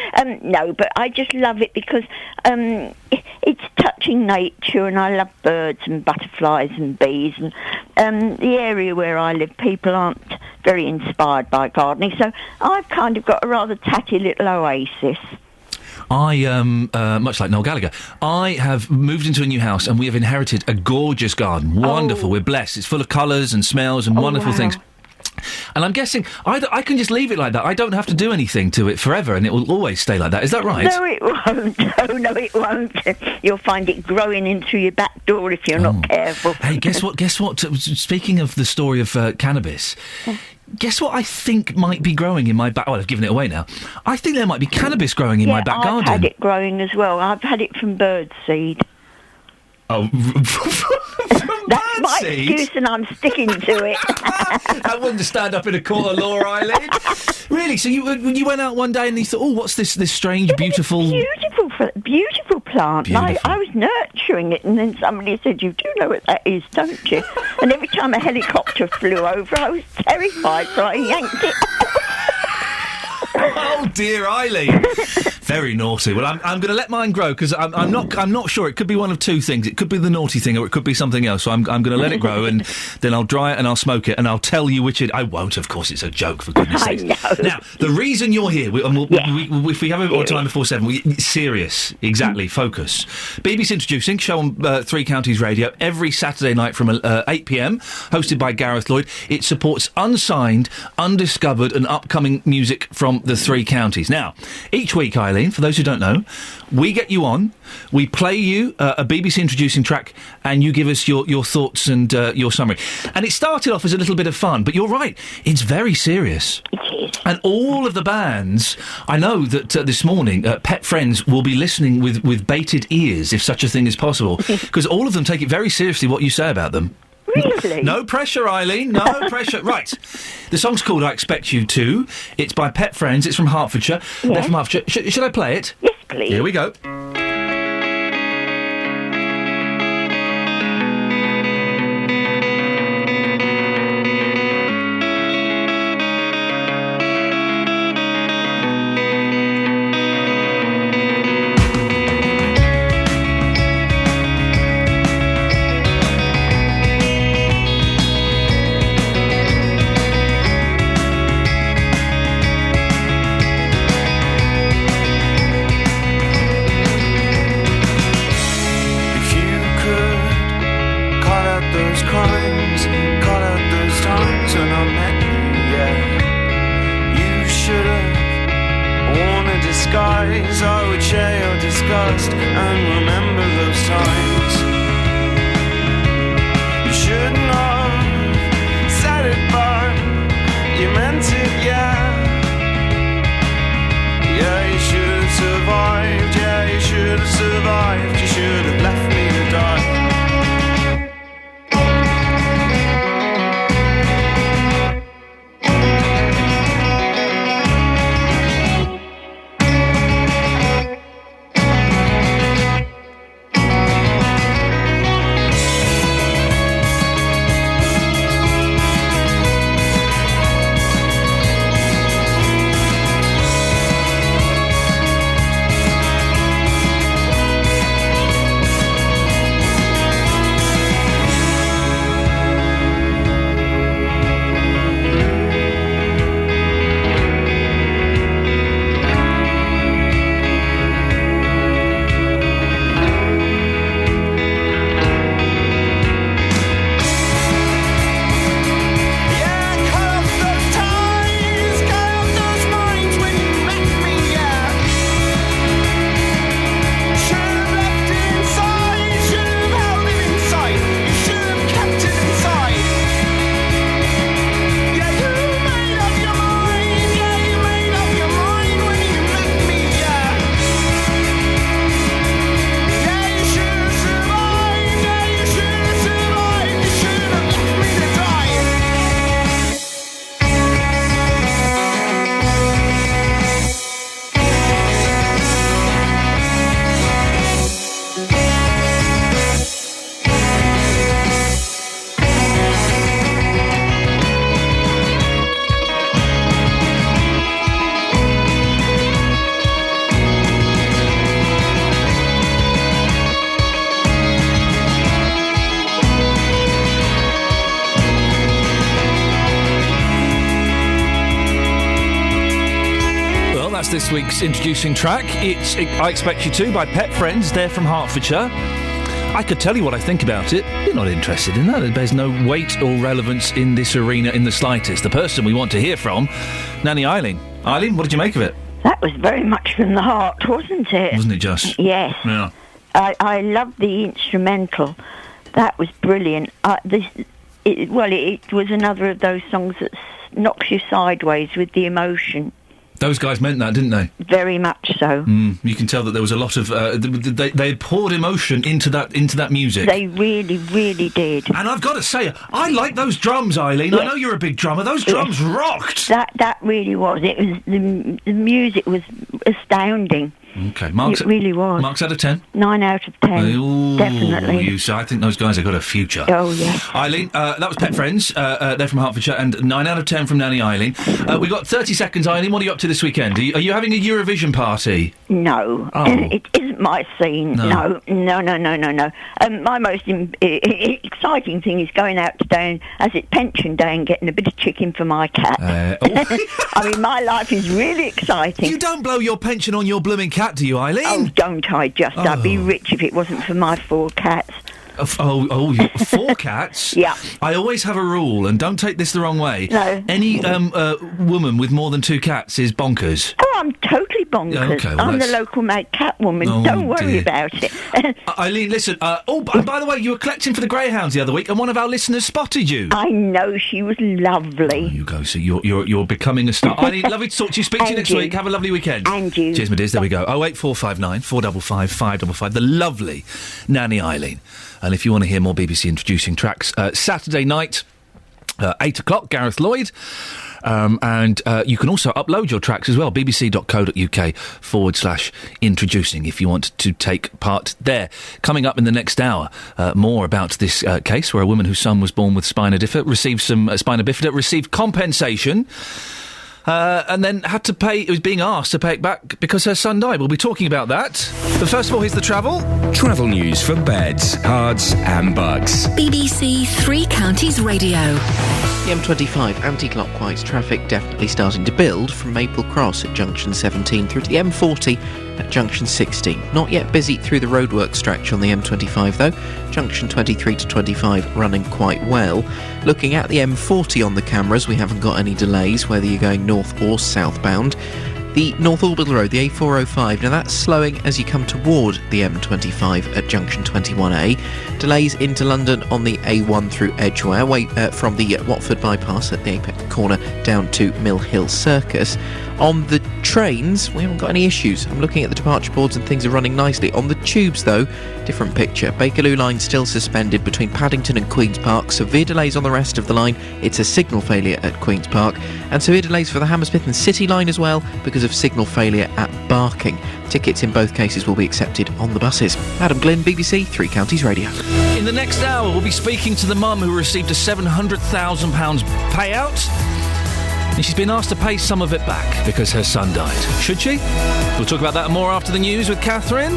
No, but I just love it because it's touching nature, and I love birds and butterflies and bees. And the area where I live, people aren't very inspired by gardening, so I've kind of got a rather tatty little oasis. I, much like Noel Gallagher, I have moved into a new house, and we have inherited a gorgeous garden. Wonderful. We're blessed. It's full of colours and smells and wonderful things. And I'm guessing I can just leave it like that. I don't have to do anything to it forever, and it will always stay like that. Is that right? No, it won't. Oh, no, it won't. You'll find it growing into your back door if you're not careful. Hey, guess what? Speaking of the story of cannabis, guess what I think might be growing in my back... Well, I've given it away now. I think there might be cannabis growing in my back garden. I've had it growing as well. I've had it from birdseed. Oh, that's my excuse, and I'm sticking to it. That wouldn't stand up in a court of law, Eileen. Really? So you went out one day and you thought, oh, what's this strange, beautiful... Beautiful plant. Beautiful. I was nurturing it, and then somebody said, you do know what that is, don't you? And every time a helicopter flew over, I was terrified, so I yanked it. Oh dear, Eileen. Very naughty. Well, I'm going to let mine grow because I'm not sure. It could be one of two things. It could be the naughty thing, or it could be something else. So I'm going to let it grow, and then I'll dry it and I'll smoke it, and I'll tell you which it. I won't, of course. It's a joke, for goodness' sake. Now, the reason you're here, if we have a bit more time before 7, serious, exactly. Focus. BBC Introducing, show on 3 Counties Radio every Saturday night from 8 p.m. Hosted by Gareth Lloyd. It supports unsigned, undiscovered, and upcoming music from the 3 counties. Now, each week, Eileen, for those who don't know, we get you on, we play you a BBC Introducing track, and you give us your thoughts and your summary. And it started off as a little bit of fun, but you're right, it's very serious. It is. And all of the bands, I know that this morning, Pet Friends will be listening with bated ears, if such a thing is possible, because all of them take it very seriously what you say about them. Really? No pressure, Eileen. No pressure. Right. The song's called I Expect You To. It's by Pet Friends. It's from Hertfordshire. Yes. They're from Hertfordshire. Should I play it? Yes, please. Here we go. I would share your disgust and remember those times. You shouldn't have said it, but you meant it, yeah. Yeah, you should have survived, yeah, you should have survived. You should have left me to die. This week's introducing track. It's I Expect You To by Pet Friends. They're from Hertfordshire. I could tell you what I think about it. You're not interested in that. There's no weight or relevance in this arena in the slightest. The person we want to hear from, Nanny Iain. Iain, what did you make of it? That was very much from the heart, wasn't it? Wasn't it just? Yes. Yeah. I loved the instrumental. That was brilliant. It was another of those songs that knocks you sideways with the emotion. Those guys meant that, didn't they? Very much so. You can tell that there was a lot of... they poured emotion into that music. They really, really did. And I've got to say, I like those drums, Iain. Yes. I know you're a big drummer. Those drums rocked. That really was. It was the music was astounding. Okay, it really was. Marks out of 10? 9 out of 10. Ooh, definitely. I think those guys have got a future. Oh, yes. Iain, that was Pet Friends. They're from Hertfordshire, and 9 out of 10 from Nanny Iain. We've got 30 seconds, Iain. What are you up to this weekend? Are you having a Eurovision party? No. Oh. It isn't my scene. No. My most exciting thing is going out today, as it's pension day, and getting a bit of chicken for my cat. I mean, my life is really exciting. You don't blow your pension on your blooming cat, do you, Iain? Oh, don't I just? I'd be rich if it wasn't for my 4 cats. 4 cats? Yeah. I always have a rule, and don't take this the wrong way. No. Any woman with more than 2 cats is bonkers. Oh, I'm totally bonkers. Okay, well, I'm the local made cat woman. Oh, don't worry dear. about it. Eileen, listen. By the way, you were collecting for the greyhounds the other week, and one of our listeners spotted you. I know, she was lovely. You go. So you're becoming a star. Eileen, lovely to talk to you. Speak to you next week. Have a lovely weekend. And you. Cheers, my dears. There we go. 08459 455 555. The lovely Nanny Iain. And if you want to hear more BBC introducing tracks, Saturday night, 8 o'clock, Gareth Lloyd. And you can also upload your tracks as well, bbc.co.uk/introducing if you want to take part there. Coming up in the next hour, more about this case where a woman whose son was born with spina bifida received compensation. And then had to pay, was being asked to pay it back because her son died. We'll be talking about that. But first of all, here's the travel. Travel news for beds, cards and bugs. BBC Three Counties Radio. The M25 anti-clockwise traffic definitely starting to build from Maple Cross at junction 17 through to the M40 at junction 16. Not yet busy through the roadwork stretch on the M25 though. Junction 23 to 25 running quite well. Looking at the M40 on the cameras, we haven't got any delays whether you're going north or southbound. The North Orbital Road, the A405, now that's slowing as you come toward the M25 at junction 21A. Delays into London on the A1 through Edgware, from the Watford bypass at the Apex corner down to Mill Hill Circus. On the trains, we haven't got any issues. I'm looking at the departure boards and things are running nicely. On the tubes, though, different picture. Bakerloo line still suspended between Paddington and Queen's Park. Severe delays on the rest of the line. It's a signal failure at Queen's Park. And severe delays for the Hammersmith and City line as well because of signal failure at Barking. Tickets in both cases will be accepted on the buses. Adam Glynn, BBC Three Counties Radio. In the next hour, we'll be speaking to the mum who received a £700,000 payout. And she's been asked to pay some of it back because her son died. Should she? We'll talk about that and more after the news with Catherine.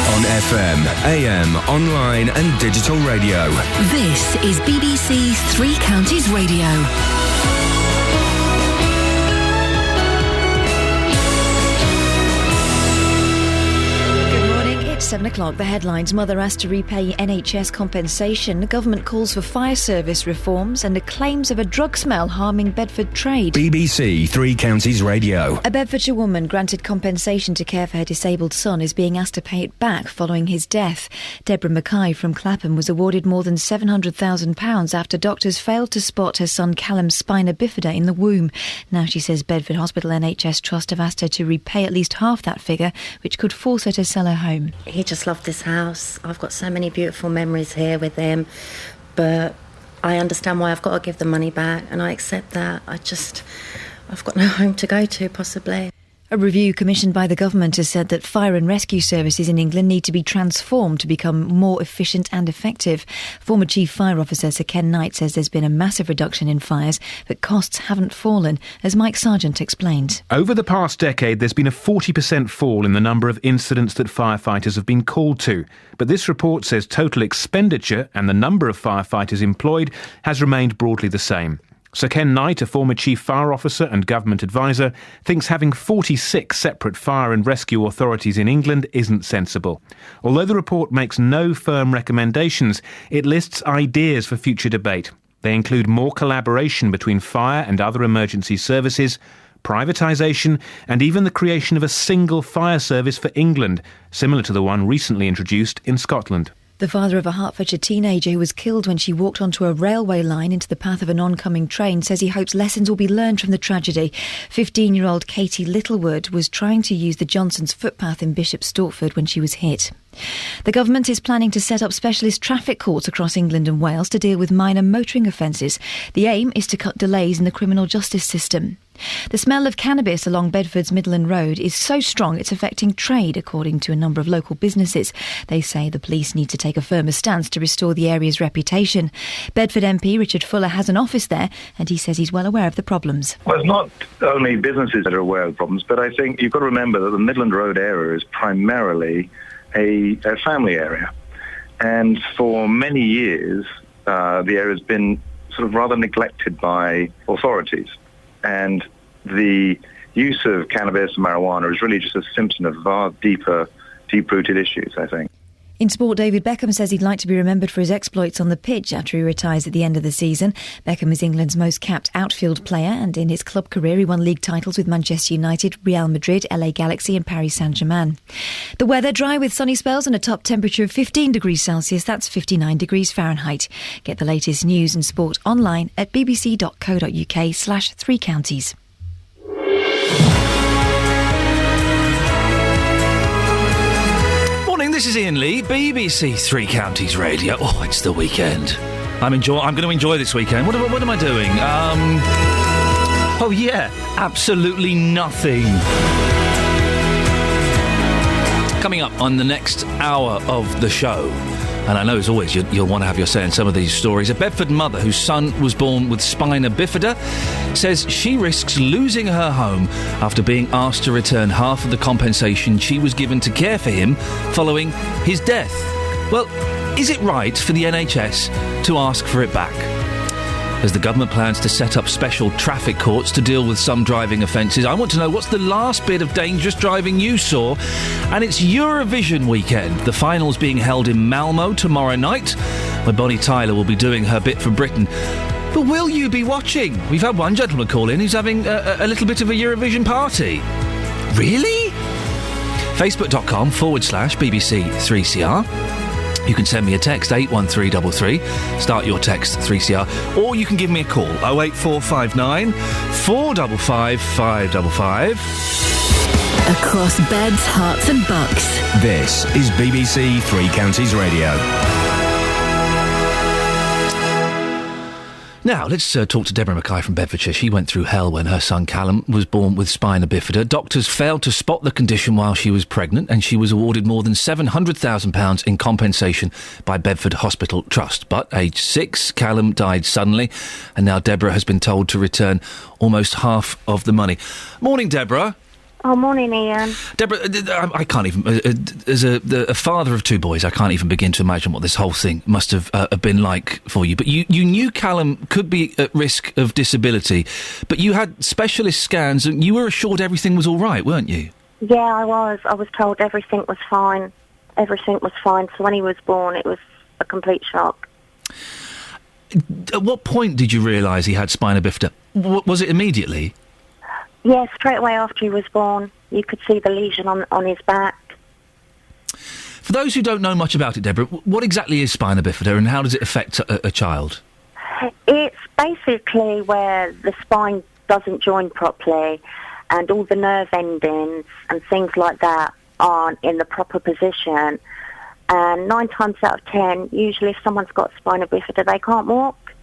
On FM, AM, online and digital radio. This is BBC Three Counties Radio. Good morning. It's 7 o'clock. The headlines. Mother asked to repay NHS compensation. The government calls for fire service reforms and the claims of a drug smell harming Bedford trade. BBC Three Counties Radio. A Bedfordshire woman granted compensation to care for her disabled son is being asked to pay it back following his death. Deborah Mackay from Clapham was awarded more than £700,000 after doctors failed to spot her son Callum's spina bifida in the womb. Now she says Bedford Hospital NHS Trust have asked her to repay at least half that figure, which could force her to sell her home. He just loved this house. I've got so many beautiful memories here with him, but I understand why I've got to give the money back, and I accept that. I've got no home to go to, possibly. A review commissioned by the government has said that fire and rescue services in England need to be transformed to become more efficient and effective. Former Chief Fire Officer Sir Ken Knight says there's been a massive reduction in fires, but costs haven't fallen, as Mike Sargent explained. Over the past decade, there's been a 40% fall in the number of incidents that firefighters have been called to. But this report says total expenditure and the number of firefighters employed has remained broadly the same. Sir Ken Knight, a former chief fire officer and government advisor, thinks having 46 separate fire and rescue authorities in England isn't sensible. Although the report makes no firm recommendations, it lists ideas for future debate. They include more collaboration between fire and other emergency services, privatisation, and even the creation of a single fire service for England, similar to the one recently introduced in Scotland. The father of a Hertfordshire teenager who was killed when she walked onto a railway line into the path of an oncoming train says he hopes lessons will be learned from the tragedy. 15-year-old Katie Littlewood was trying to use the Johnsons' footpath in Bishop Stortford when she was hit. The government is planning to set up specialist traffic courts across England and Wales to deal with minor motoring offences. The aim is to cut delays in the criminal justice system. The smell of cannabis along Bedford's Midland Road is so strong it's affecting trade, according to a number of local businesses. They say the police need to take a firmer stance to restore the area's reputation. Bedford MP Richard Fuller has an office there, and he says he's well aware of the problems. Well, it's not only businesses that are aware of problems, but I think you've got to remember that the Midland Road area is primarily a family area. And for many years, the area has been sort of rather neglected by authorities. And the use of cannabis and marijuana is really just a symptom of far deeper, deep-rooted issues, I think. In sport, David Beckham says he'd like to be remembered for his exploits on the pitch after he retires at the end of the season. Beckham is England's most capped outfield player, and in his club career he won league titles with Manchester United, Real Madrid, LA Galaxy and Paris Saint-Germain. The weather dry with sunny spells and a top temperature of 15 degrees Celsius, that's 59 degrees Fahrenheit. Get the latest news and sport online at bbc.co.uk/3counties. This is Iain Lee, BBC Three Counties Radio. Oh, it's the weekend. I'm going to enjoy this weekend. What am I doing? Oh yeah, absolutely nothing. Coming up on the next hour of the show, and I know as always you'll want to have your say in some of these stories. A Bedford mother whose son was born with spina bifida says she risks losing her home after being asked to return half of the compensation she was given to care for him following his death. Well, is it right for the NHS to ask for it back? As the government plans to set up special traffic courts to deal with some driving offences, I want to know what's the last bit of dangerous driving you saw. And it's Eurovision weekend. The finals being held in Malmo tomorrow night, where Bonnie Tyler will be doing her bit for Britain. But will you be watching? We've had one gentleman call in who's having a little bit of a Eurovision party. Really? Facebook.com/BBC3CR. You can send me a text, 81333, start your text 3CR, or you can give me a call, 08459 455 555. Across beds, hearts and bucks. This is BBC Three Counties Radio. Now, let's talk to Deborah Mackay from Bedfordshire. She went through hell when her son Callum was born with spina bifida. Doctors failed to spot the condition while she was pregnant, and she was awarded more than £700,000 in compensation by Bedford Hospital Trust. But, aged 6, Callum died suddenly, and now Deborah has been told to return almost half of the money. Morning, Deborah. Oh, morning, Ian. Deborah, I can't even... as a father of two boys, I can't even begin to imagine what this whole thing must have been like for you. But you knew Callum could be at risk of disability, but you had specialist scans and you were assured everything was all right, weren't you? Yeah, I was. I was told everything was fine. Everything was fine. So when he was born, it was a complete shock. At what point did you realise he had spina bifida? Was it immediately? Yeah, straight away after he was born. You could see the lesion on his back. For those who don't know much about it, Deborah, what exactly is spina bifida and how does it affect a child? It's basically where the spine doesn't join properly and all the nerve endings and things like that aren't in the proper position. And 9 times out of 10, usually if someone's got spina bifida, they can't walk.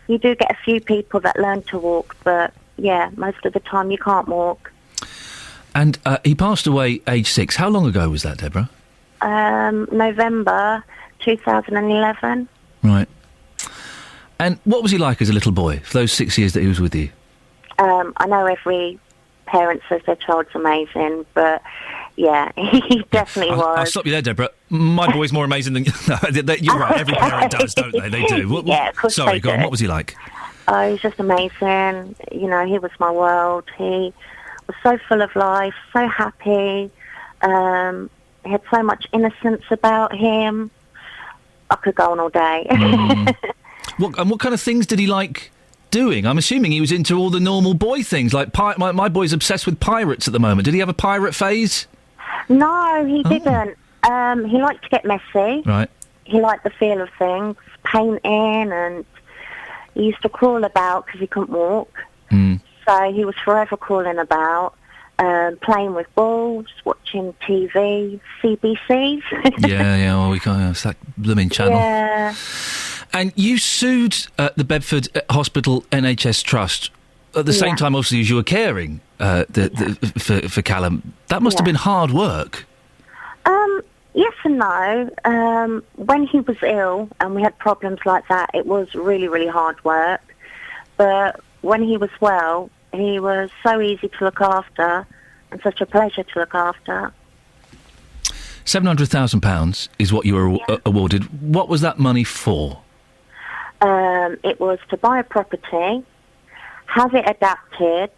You do get a few people that learn to walk, but... yeah, most of the time you can't walk. And he passed away aged 6. How long ago was that, Deborah? November 2011. Right. And what was he like as a little boy for those 6 years that he was with you? I know every parent says their child's amazing, but yeah, he definitely was. I'll stop you there, Deborah. My boy's more amazing than... No, you're right, every parent does, don't they? They do. Yeah, of course Sorry, they go do. on, what was he like? Oh, he's just amazing. You know, he was my world. He was so full of life, so happy. He had so much innocence about him. I could go on all day. What kind of things did he like doing? I'm assuming he was into all the normal boy things, like my boy's obsessed with pirates at the moment. Did he have a pirate phase? No, he didn't. He liked to get messy. Right. He liked the feel of things, painting, and he used to crawl about because he couldn't walk. So he was forever crawling about, playing with balls, watching TV, CBCs. yeah, well, we can't. It's that blooming channel. Yeah. And you sued the Bedford Hospital NHS Trust at the same time, obviously, as you were caring for Callum. That must have been hard work. Yes and no. When he was ill and we had problems like that, it was really, really hard work. But when he was well, he was so easy to look after and such a pleasure to look after. £700,000 is what you were awarded. What was that money for? It was to buy a property, have it adapted,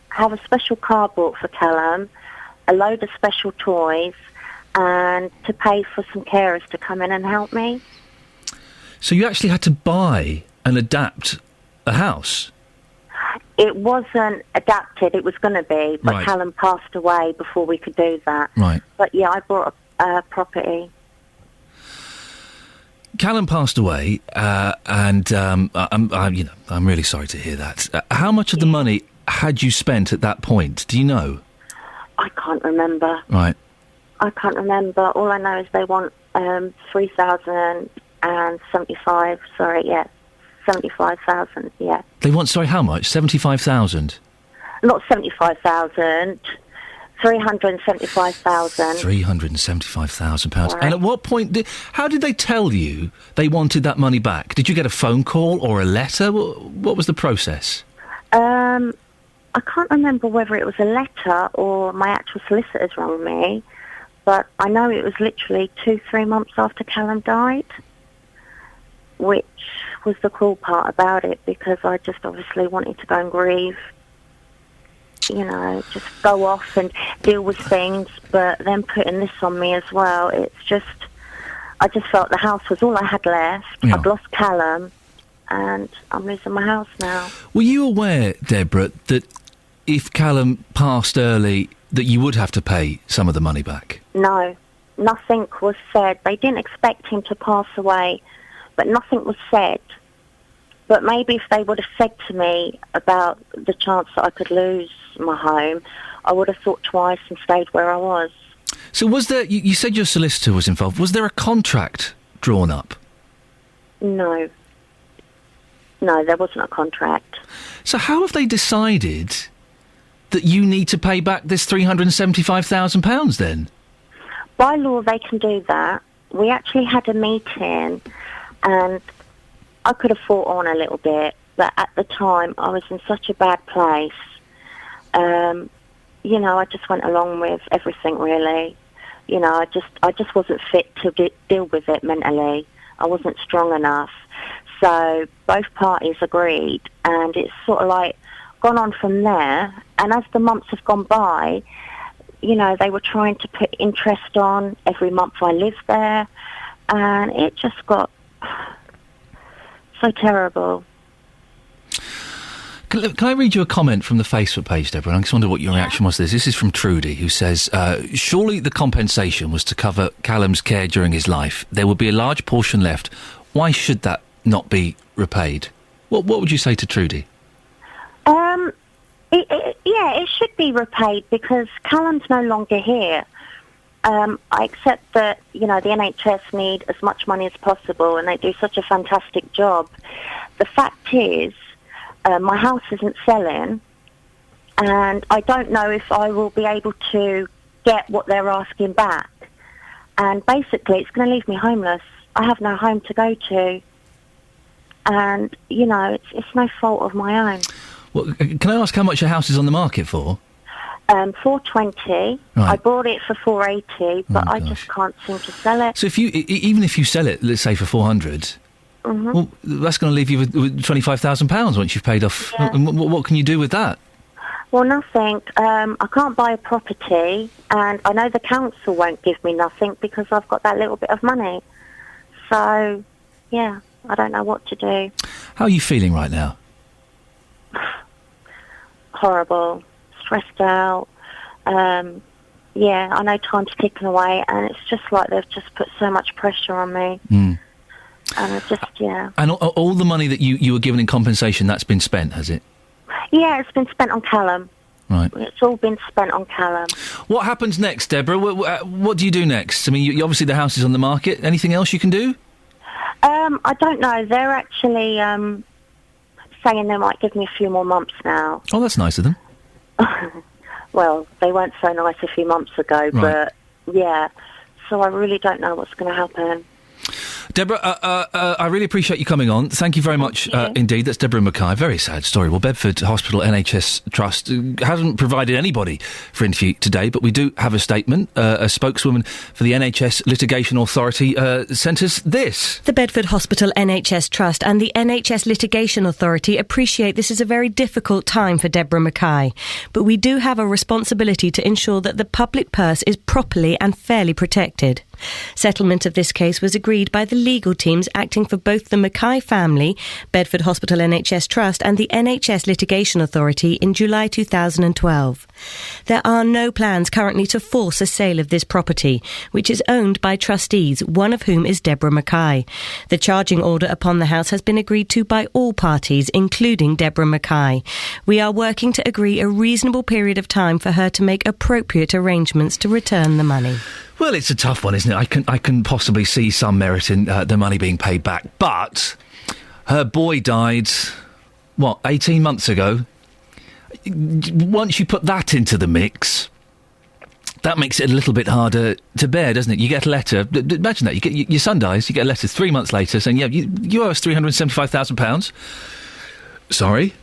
have a special car bought for Callum, a load of special toys, and to pay for some carers to come in and help me. So you actually had to buy and adapt a house? It wasn't adapted, it was going to be, but Right. Callum passed away before we could do that. Right. But yeah, I bought a property. Callum passed away, and I'm really sorry to hear that. How much of the money had you spent at that point? Do you know? I can't remember. Right. I can't remember. All I know is they want 3,075. Sorry, yeah, 75,000. Yeah. They want, sorry, how much? 75,000. Not 75,000. 375,000. £375,000. Right. And at what point how did they tell you they wanted that money back? Did you get a phone call or a letter? What was the process? I can't remember whether it was a letter or my actual solicitors rang me, but I know it was literally 2-3 months after Callum died, which was the cool part about it, because I just obviously wanted to go and grieve. You know, just go off and deal with things, but then putting this on me as well, it's just, I just felt the house was all I had left. Yeah. I've lost Callum, and I'm losing my house now. Were you aware, Deborah, that if Callum passed early, that you would have to pay some of the money back? No, nothing was said. They didn't expect him to pass away, but nothing was said. But maybe if they would have said to me about the chance that I could lose my home, I would have thought twice and stayed where I was. So was there, you said your solicitor was involved, was there a contract drawn up? No. No, there wasn't a contract. So how have they decided that you need to pay back this £375,000 then? By law, they can do that. We actually had a meeting, and I could have fought on a little bit, but at the time I was in such a bad place. You know, I just went along with everything, really. You know, I just wasn't fit to deal with it mentally. I wasn't strong enough. So both parties agreed, and it's sort of like gone on from there. And as the months have gone by, you know, they were trying to put interest on every month I lived there, and it just got so terrible. Can I read you a comment from the Facebook page, Deborah? I just wonder what your reaction was to this. This is from Trudy, who says, surely the compensation was to cover Callum's care during his life. There would be a large portion left. Why should that not be repaid? What would you say to Trudy? It should be repaid because Callum's no longer here. I accept that, you know, the NHS need as much money as possible, and they do such a fantastic job. The fact is, my house isn't selling, and I don't know if I will be able to get what they're asking back. And basically, it's going to leave me homeless. I have no home to go to. And, you know, it's no fault of my own. Well, can I ask how much your house is on the market for? 420. Right. I bought it for 480, but I just can't seem to sell it. So if you, even if you sell it, let's say for 400, Mm-hmm. Well, that's going to leave you with £25,000 once you've paid off. Yeah. And what can you do with that? Well, nothing. I can't buy a property, and I know the council won't give me nothing because I've got that little bit of money. So, yeah, I don't know what to do. How are you feeling right now? Horrible, stressed out. Yeah, I know time's ticking away, and it's just like they've just put so much pressure on me. Mm. And I just, yeah. And all the money that you were given in compensation, that's been spent, has it? Yeah, it's been spent on Callum. Right. It's all been spent on Callum. What happens next, Deborah? What do you do next? I mean, you obviously the house is on the market. Anything else you can do? I don't know. They're actually saying they might give me a few more months now. Oh, that's nice of them. Well, they weren't so nice a few months ago, Right. but yeah. So I really don't know what's going to happen. Deborah, I really appreciate you coming on. Thank you very much indeed. That's Deborah Mackay. Very sad story. Well, Bedford Hospital NHS Trust hasn't provided anybody for interview today, but we do have a statement. A spokeswoman for the NHS Litigation Authority sent us this. The Bedford Hospital NHS Trust and the NHS Litigation Authority appreciate this is a very difficult time for Deborah Mackay, but we do have a responsibility to ensure that the public purse is properly and fairly protected. Settlement of this case was agreed by the legal teams acting for both the Mackay family, Bedford Hospital NHS Trust and the NHS Litigation Authority in July 2012. There are no plans currently to force a sale of this property, which is owned by trustees, one of whom is Deborah Mackay. The charging order upon the house has been agreed to by all parties, including Deborah Mackay. We are working to agree a reasonable period of time for her to make appropriate arrangements to return the money. Well, it's a tough one, isn't it? I can possibly see some merit in the money being paid back, but her boy died, 18 months ago? Once you put that into the mix, that makes it a little bit harder to bear, doesn't it? You get a letter, imagine that, your son dies, you get a letter 3 months later saying, yeah, you owe us £375,000. Sorry.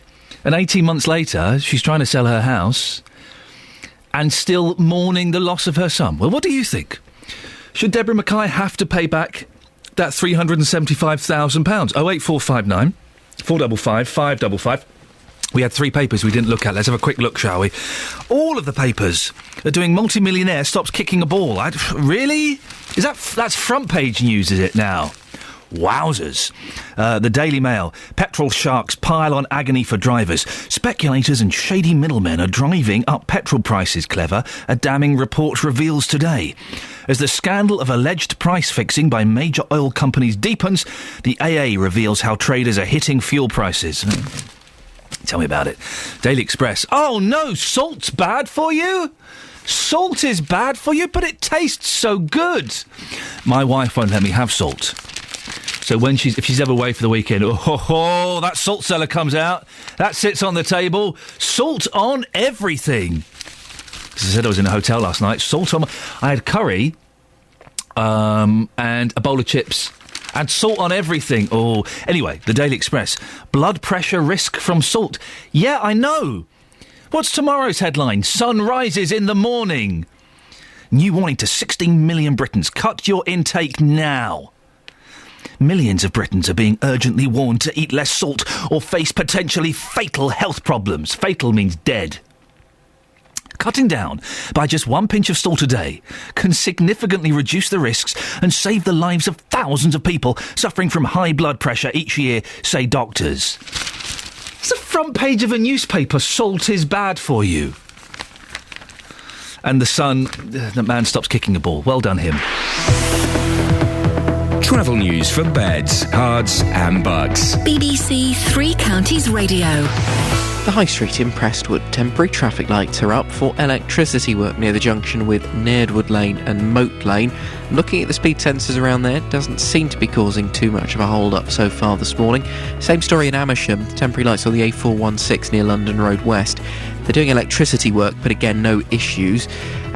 And 18 months later, she's trying to sell her house and still mourning the loss of her son. Well, what do you think? Should Deborah Mackay have to pay back that £375,000? 08459 455 555. We had 3 papers we didn't look at. Let's have a quick look, shall we? All of the papers are doing multi-millionaire stops kicking a ball. Really? That's front page news, is it now? Wowzers. The Daily Mail. Petrol sharks pile on agony for drivers. Speculators and shady middlemen are driving up petrol prices. Clever, a damning report reveals today. As the scandal of alleged price fixing by major oil companies deepens, the AA reveals how traders are hitting fuel prices. Tell me about it. Daily Express. Oh no, salt's bad for you? Salt is bad for you, but it tastes so good. My wife won't let me have salt. So if she's ever away for the weekend, that salt cellar comes out, that sits on the table, salt on everything. As I said, I was in a hotel last night, I had curry, and a bowl of chips, and salt on everything. Oh, anyway, the Daily Express. Blood pressure risk from salt. Yeah, I know. What's tomorrow's headline? Sun rises in the morning. New warning to 16 million Britons. Cut your intake now. Millions of Britons are being urgently warned to eat less salt or face potentially fatal health problems. Fatal means dead. Cutting down by just 1 pinch of salt a day can significantly reduce the risks and save the lives of thousands of people suffering from high blood pressure each year, say doctors. It's the front page of a newspaper. Salt is bad for you. And the man stops kicking a ball. Well done, him. Travel news for beds, cards and bugs. BBC Three Counties Radio. The High Street in Prestwood. Temporary traffic lights are up for electricity work near the junction with Nairdwood Lane and Moat Lane. Looking at the speed sensors around there, doesn't seem to be causing too much of a hold-up so far this morning. Same story in Amersham. Temporary lights on the A416 near London Road West. They're doing electricity work, but again, no issues.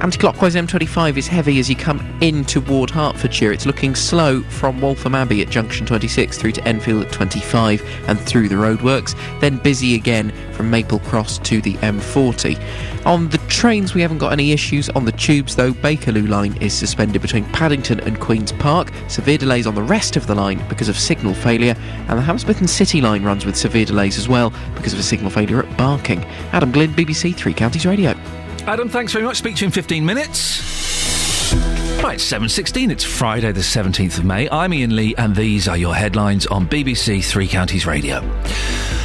Anti-clockwise M25 is heavy as you come in toward Hertfordshire. It's looking slow from Waltham Abbey at junction 26 through to Enfield at 25 and through the roadworks. Then busy again from Maple Cross to the M40. On the trains, we haven't got any issues. On the tubes, though, Bakerloo line is suspended between Paddington and Queen's Park. Severe delays on the rest of the line because of signal failure. And the Hammersmith and City line runs with severe delays as well because of a signal failure at Barking. Adam Glynn, BBC Three Counties Radio. Adam, thanks very much. Speak to you in 15 minutes. Right, 7:16. It's Friday the 17th of May. I'm Iain Lee and these are your headlines on BBC Three Counties Radio.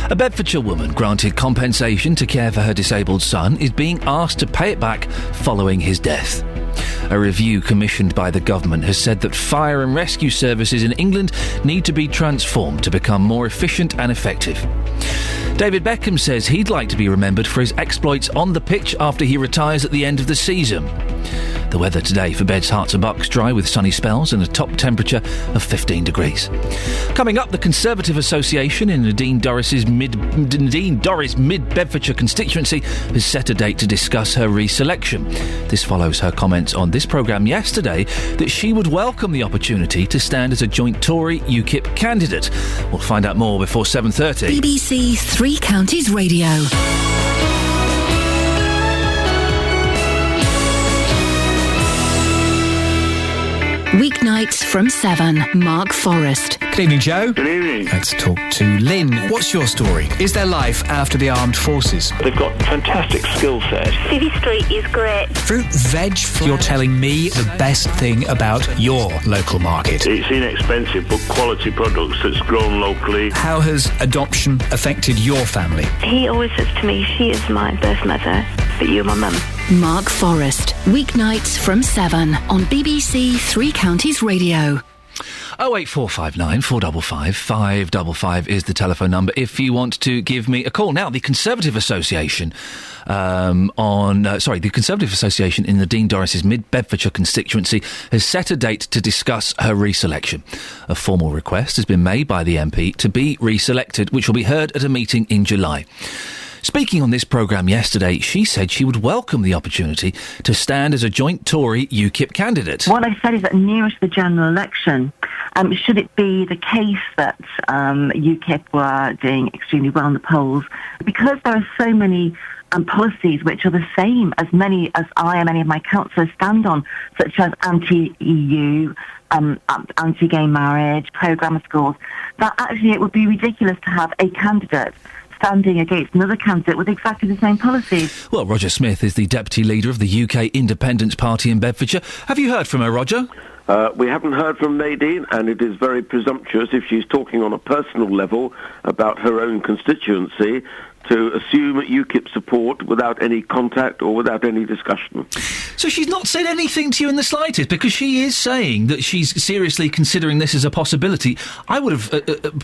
A Bedfordshire woman granted compensation to care for her disabled son is being asked to pay it back following his death. A review commissioned by the government has said that fire and rescue services in England need to be transformed to become more efficient and effective. David Beckham says he'd like to be remembered for his exploits on the pitch after he retires at the end of the season. The weather today for Beds, Herts and Bucks, dry with sunny spells and a top temperature of 15 degrees. Coming up, the Conservative Association in Nadine Dorris's mid-Bedfordshire constituency has set a date to discuss her re-selection. This follows her comments on this programme yesterday that she would welcome the opportunity to stand as a joint Tory UKIP candidate. We'll find out more before 7:30. BBC Three Counties Radio. Weeknights from 7, Mark Forrest. Good evening, Joe. Good evening. Let's talk to Lynn. What's your story? Is there life after the armed forces? They've got fantastic skill set. City Street is great. Fruit, veg, you're telling me the best thing about your local market. It's inexpensive but quality products that's grown locally. How has adoption affected your family? He always says to me, she is my birth mother, but you're my mum. Mark Forrest. Weeknights from 7 on BBC Three Counties Radio. 08459 455 555 is the telephone number if you want to give me a call. Now, the Conservative Association the Conservative Association in the Dean Dorris's mid-Bedfordshire constituency has set a date to discuss her re-selection. A formal request has been made by the MP to be re-selected, which will be heard at a meeting in July. Speaking on this programme yesterday, she said she would welcome the opportunity to stand as a joint Tory UKIP candidate. What I said is that nearest the general election, should it be the case that UKIP were doing extremely well in the polls, because there are so many policies which are the same as many as I and many of my councillors stand on, such as anti-EU, anti-gay marriage, pro-grammar schools, that actually it would be ridiculous to have a candidate standing against another candidate with exactly the same policies. Well, Roger Smith is the deputy leader of the UK Independence Party in Bedfordshire. Have you heard from her, Roger? We haven't heard from Nadine, and it is very presumptuous if she's talking on a personal level about her own constituency to assume UKIP support without any contact or without any discussion. So she's not said anything to you in the slightest, because she is saying that she's seriously considering this as a possibility. I would have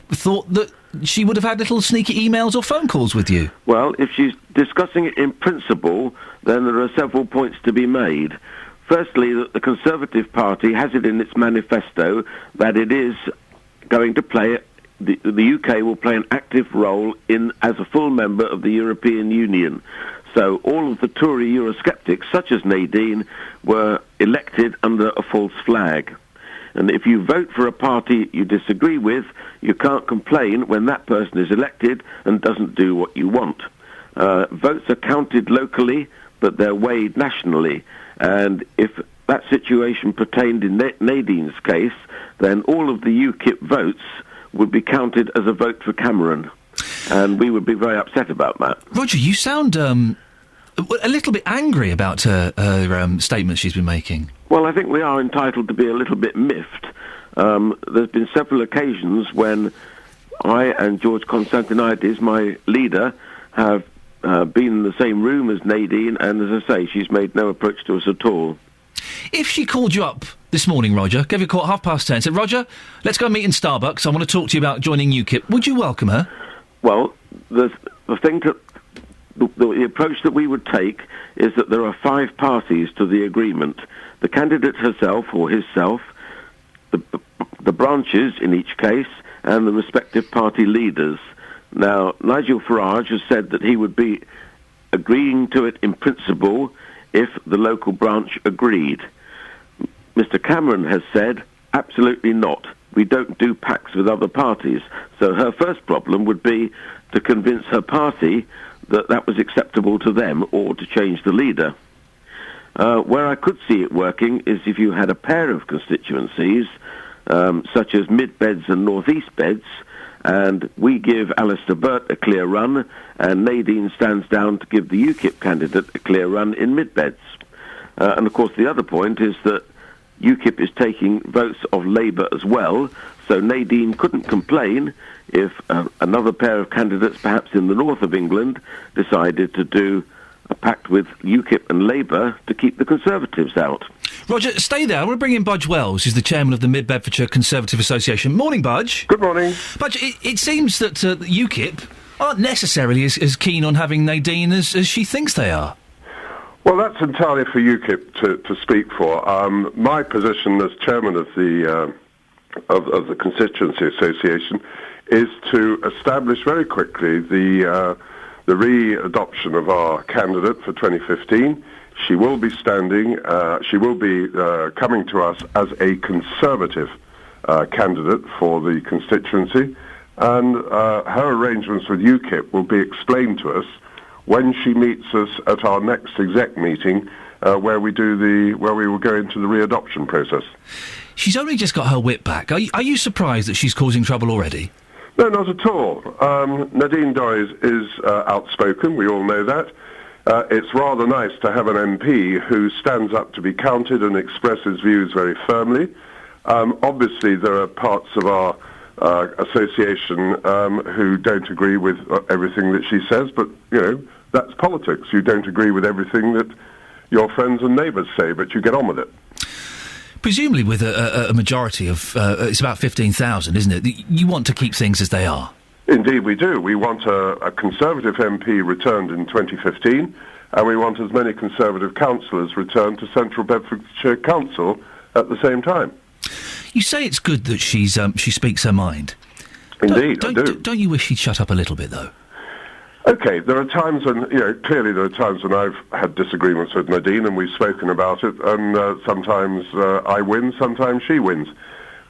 thought that she would have had little sneaky emails or phone calls with you. Well, if she's discussing it in principle, then there are several points to be made. Firstly, that the Conservative Party has it in its manifesto that it is going to play the UK will play an active role as a full member of the European Union. So all of the Tory Eurosceptics, such as Nadine, were elected under a false flag. And if you vote for a party you disagree with, you can't complain when that person is elected and doesn't do what you want. Votes are counted locally, but they're weighed nationally. And if that situation pertained in Nadine's case, then all of the UKIP votes would be counted as a vote for Cameron. And we would be very upset about that. Roger, you sound a little bit angry about her statements she's been making. Well, I think we are entitled to be a little bit miffed. There's been several occasions when I and George Constantinides, my leader, have been in the same room as Nadine, and as I say, she's made no approach to us at all. If she called you up this morning, Roger, gave you a call at 10:30 and said, Roger, let's go meet in Starbucks, I want to talk to you about joining UKIP, would you welcome her? Well, the approach that we would take is that there are 5 parties to the agreement. The candidate herself or himself, the branches in each case, and the respective party leaders. Now, Nigel Farage has said that he would be agreeing to it in principle if the local branch agreed. Mr. Cameron has said, absolutely not. We don't do pacts with other parties. So her first problem would be to convince her party that that was acceptable to them or to change the leader. Where I could see it working is if you had a pair of constituencies, such as Mid Beds and North East Beds, and we give Alistair Burt a clear run, and Nadine stands down to give the UKIP candidate a clear run in Mid Beds. And of course the other point is that UKIP is taking votes of Labour as well, so Nadine couldn't complain if another pair of candidates, perhaps in the north of England, decided to do a pact with UKIP and Labour to keep the Conservatives out. Roger, stay there. I want to bring in Budge Wells, who's the chairman of the Mid-Bedfordshire Conservative Association. Morning, Budge. Good morning. Budge, it seems that UKIP aren't necessarily as keen on having Nadine as she thinks they are. Well, that's entirely for UKIP to speak for. My position as chairman of the Constituency Association is to establish very quickly the re-adoption of our candidate for 2015. She will be standing, she will be coming to us as a Conservative candidate for the constituency, and her arrangements with UKIP will be explained to us when she meets us at our next exec meeting, where we will go into the re-adoption process. She's only just got her whip back. Are you surprised that she's causing trouble already? No, not at all. Nadine Doyle is outspoken, we all know that. It's rather nice to have an MP who stands up to be counted and expresses views very firmly. Obviously, there are parts of our association who don't agree with everything that she says, but, you know, that's politics. You don't agree with everything that your friends and neighbours say, but you get on with it. Presumably with a majority of, it's about 15,000, isn't it? You want to keep things as they are. Indeed we do. We want a Conservative MP returned in 2015, and we want as many Conservative councillors returned to Central Bedfordshire Council at the same time. You say it's good that she speaks her mind. Indeed, I do. Don't you wish she'd shut up a little bit, though? Okay, there are times when, clearly there are times when I've had disagreements with Nadine and we've spoken about it, and sometimes I win, sometimes she wins.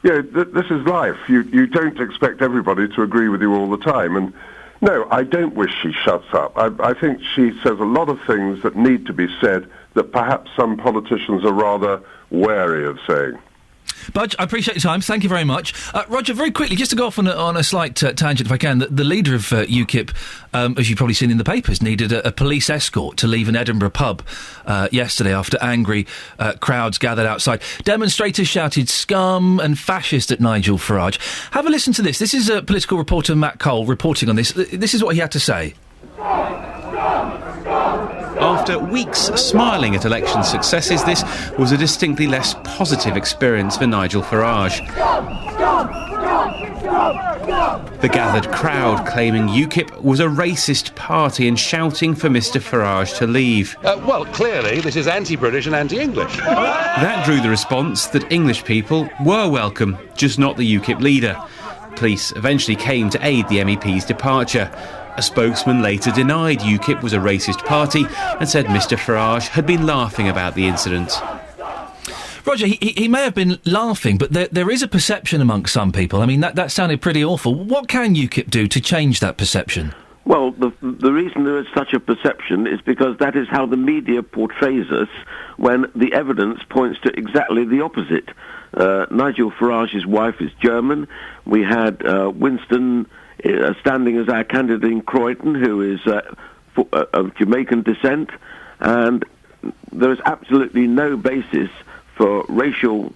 This is life. You don't expect everybody to agree with you all the time, and no, I don't wish she shuts up. I think she says a lot of things that need to be said that perhaps some politicians are rather wary of saying. Budge, I appreciate your time. Thank you very much. Roger, very quickly, just to go off on a slight tangent, if I can, the leader of UKIP, as you've probably seen in the papers, needed a police escort to leave an Edinburgh pub yesterday after angry crowds gathered outside. Demonstrators shouted scum and fascist at Nigel Farage. Have a listen to this. This is political reporter Matt Cole reporting on this. This is what he had to say. After weeks smiling at election successes, this was a distinctly less positive experience for Nigel Farage. The gathered crowd claiming UKIP was a racist party and shouting for Mr Farage to leave. Well, clearly this is anti-British and anti-English. That drew the response that English people were welcome, just not the UKIP leader. Police eventually came to aid the MEP's departure. A spokesman later denied UKIP was a racist party and said Mr Farage had been laughing about the incident. Roger, he may have been laughing, but there is a perception amongst some people. I mean, that sounded pretty awful. What can UKIP do to change that perception? Well, the reason there is such a perception is because that is how the media portrays us when the evidence points to exactly the opposite. Nigel Farage's wife is German. We had Winston standing as our candidate in Croydon, who is of Jamaican descent, and there is absolutely no basis for racial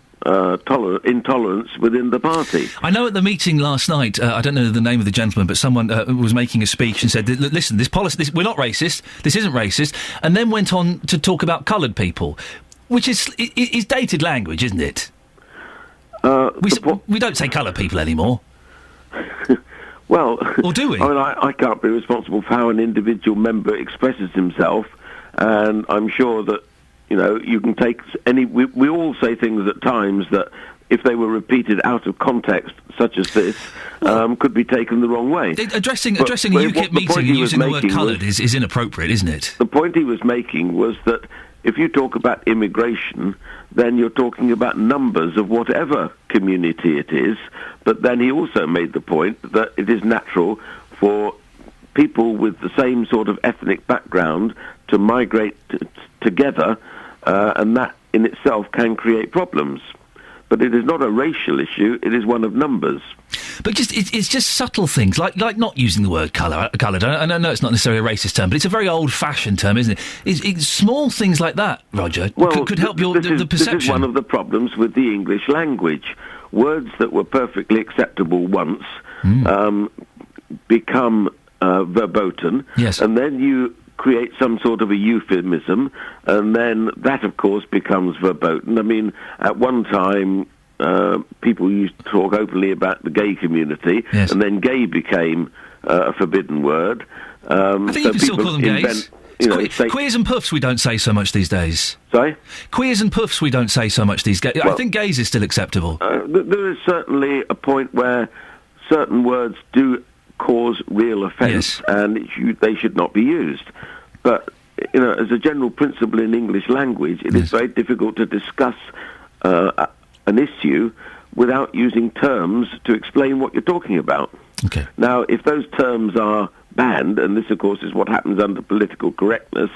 intolerance within the party. I know at the meeting last night, I don't know the name of the gentleman, but someone was making a speech and said, listen, this policy, we're not racist, this isn't racist, and then went on to talk about coloured people, which is dated language, isn't it? We don't say coloured people anymore. Well, or do we? I mean, I can't be responsible for how an individual member expresses himself, and I'm sure that, you can take any... We all say things at times that, if they were repeated out of context, such as this, could be taken the wrong way. Addressing a UKIP meeting using the word coloured is inappropriate, isn't it? The point he was making was that if you talk about immigration, then you're talking about numbers of whatever community it is. But then he also made the point that it is natural for people with the same sort of ethnic background to migrate together, and that in itself can create problems. But it is not a racial issue, it is one of numbers. But it's just subtle things, like not using the word coloured. I know it's not necessarily a racist term, but it's a very old-fashioned term, isn't it? It's small things like that, Roger, could help the perception. This is one of the problems with the English language. Words that were perfectly acceptable once become verboten, yes. And then you create some sort of a euphemism, and then that, of course, becomes verboten. I mean, at one time, people used to talk openly about the gay community, yes. And then gay became a forbidden word. I think you can still call them gays. Queers and puffs we don't say so much these days. Sorry? Queers and puffs we don't say so much these days. I think gays is still acceptable. There is certainly a point where certain words do cause real offence, and they should not be used. But, as a general principle in English language, it is very difficult to discuss an issue without using terms to explain what you're talking about. Okay. Now, if those terms are banned, and this, of course, is what happens under political correctness,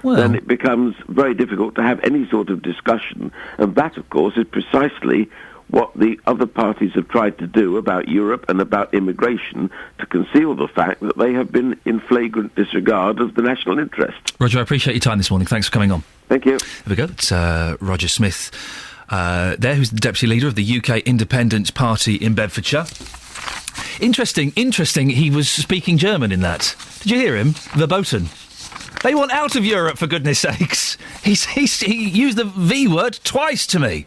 then it becomes very difficult to have any sort of discussion. And that, of course, is precisely what the other parties have tried to do about Europe and about immigration, to conceal the fact that they have been in flagrant disregard of the national interest. Roger, I appreciate your time this morning. Thanks for coming on. Thank you. There we go. It's Roger Smith there, who's the Deputy Leader of the UK Independence Party in Bedfordshire. Interesting, he was speaking German in that. Did you hear him? Verboten. They want out of Europe, for goodness sakes. He used the V word twice to me.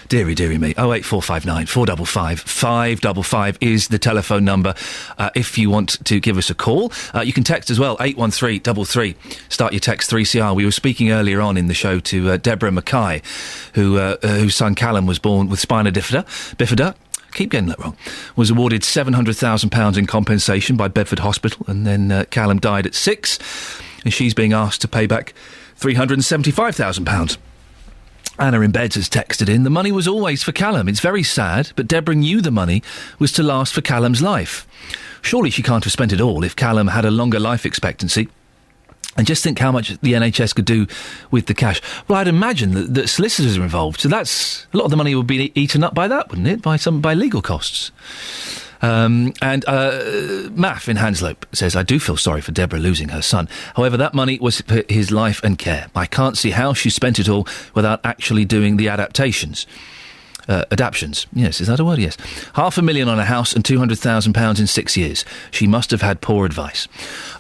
Deary me. 08459 455 555 is the telephone number if you want to give us a call. You can text as well, 81333. Start your text 3CR. We were speaking earlier on in the show to Deborah Mackay, whose son Callum was born with spina bifida. Keep getting that wrong. Was awarded £700,000 in compensation by Bedford Hospital, and then Callum died at 6, and she's being asked to pay back £375,000. Anna in Beds has texted in, the money was always for Callum. It's very sad, but Deborah knew the money was to last for Callum's life. Surely she can't have spent it all if Callum had a longer life expectancy. And just think how much the NHS could do with the cash. Well, I'd imagine that solicitors are involved, so that's a lot of the money would be eaten up by that, wouldn't it? By legal costs. And Maff in Hanslope says, I do feel sorry for Deborah losing her son. However, that money was for his life and care. I can't see how she spent it all without actually doing the adaptations. Adaptions. Yes, is that a word? Yes. $500,000 on a house and £200,000 in 6 years. She must have had poor advice.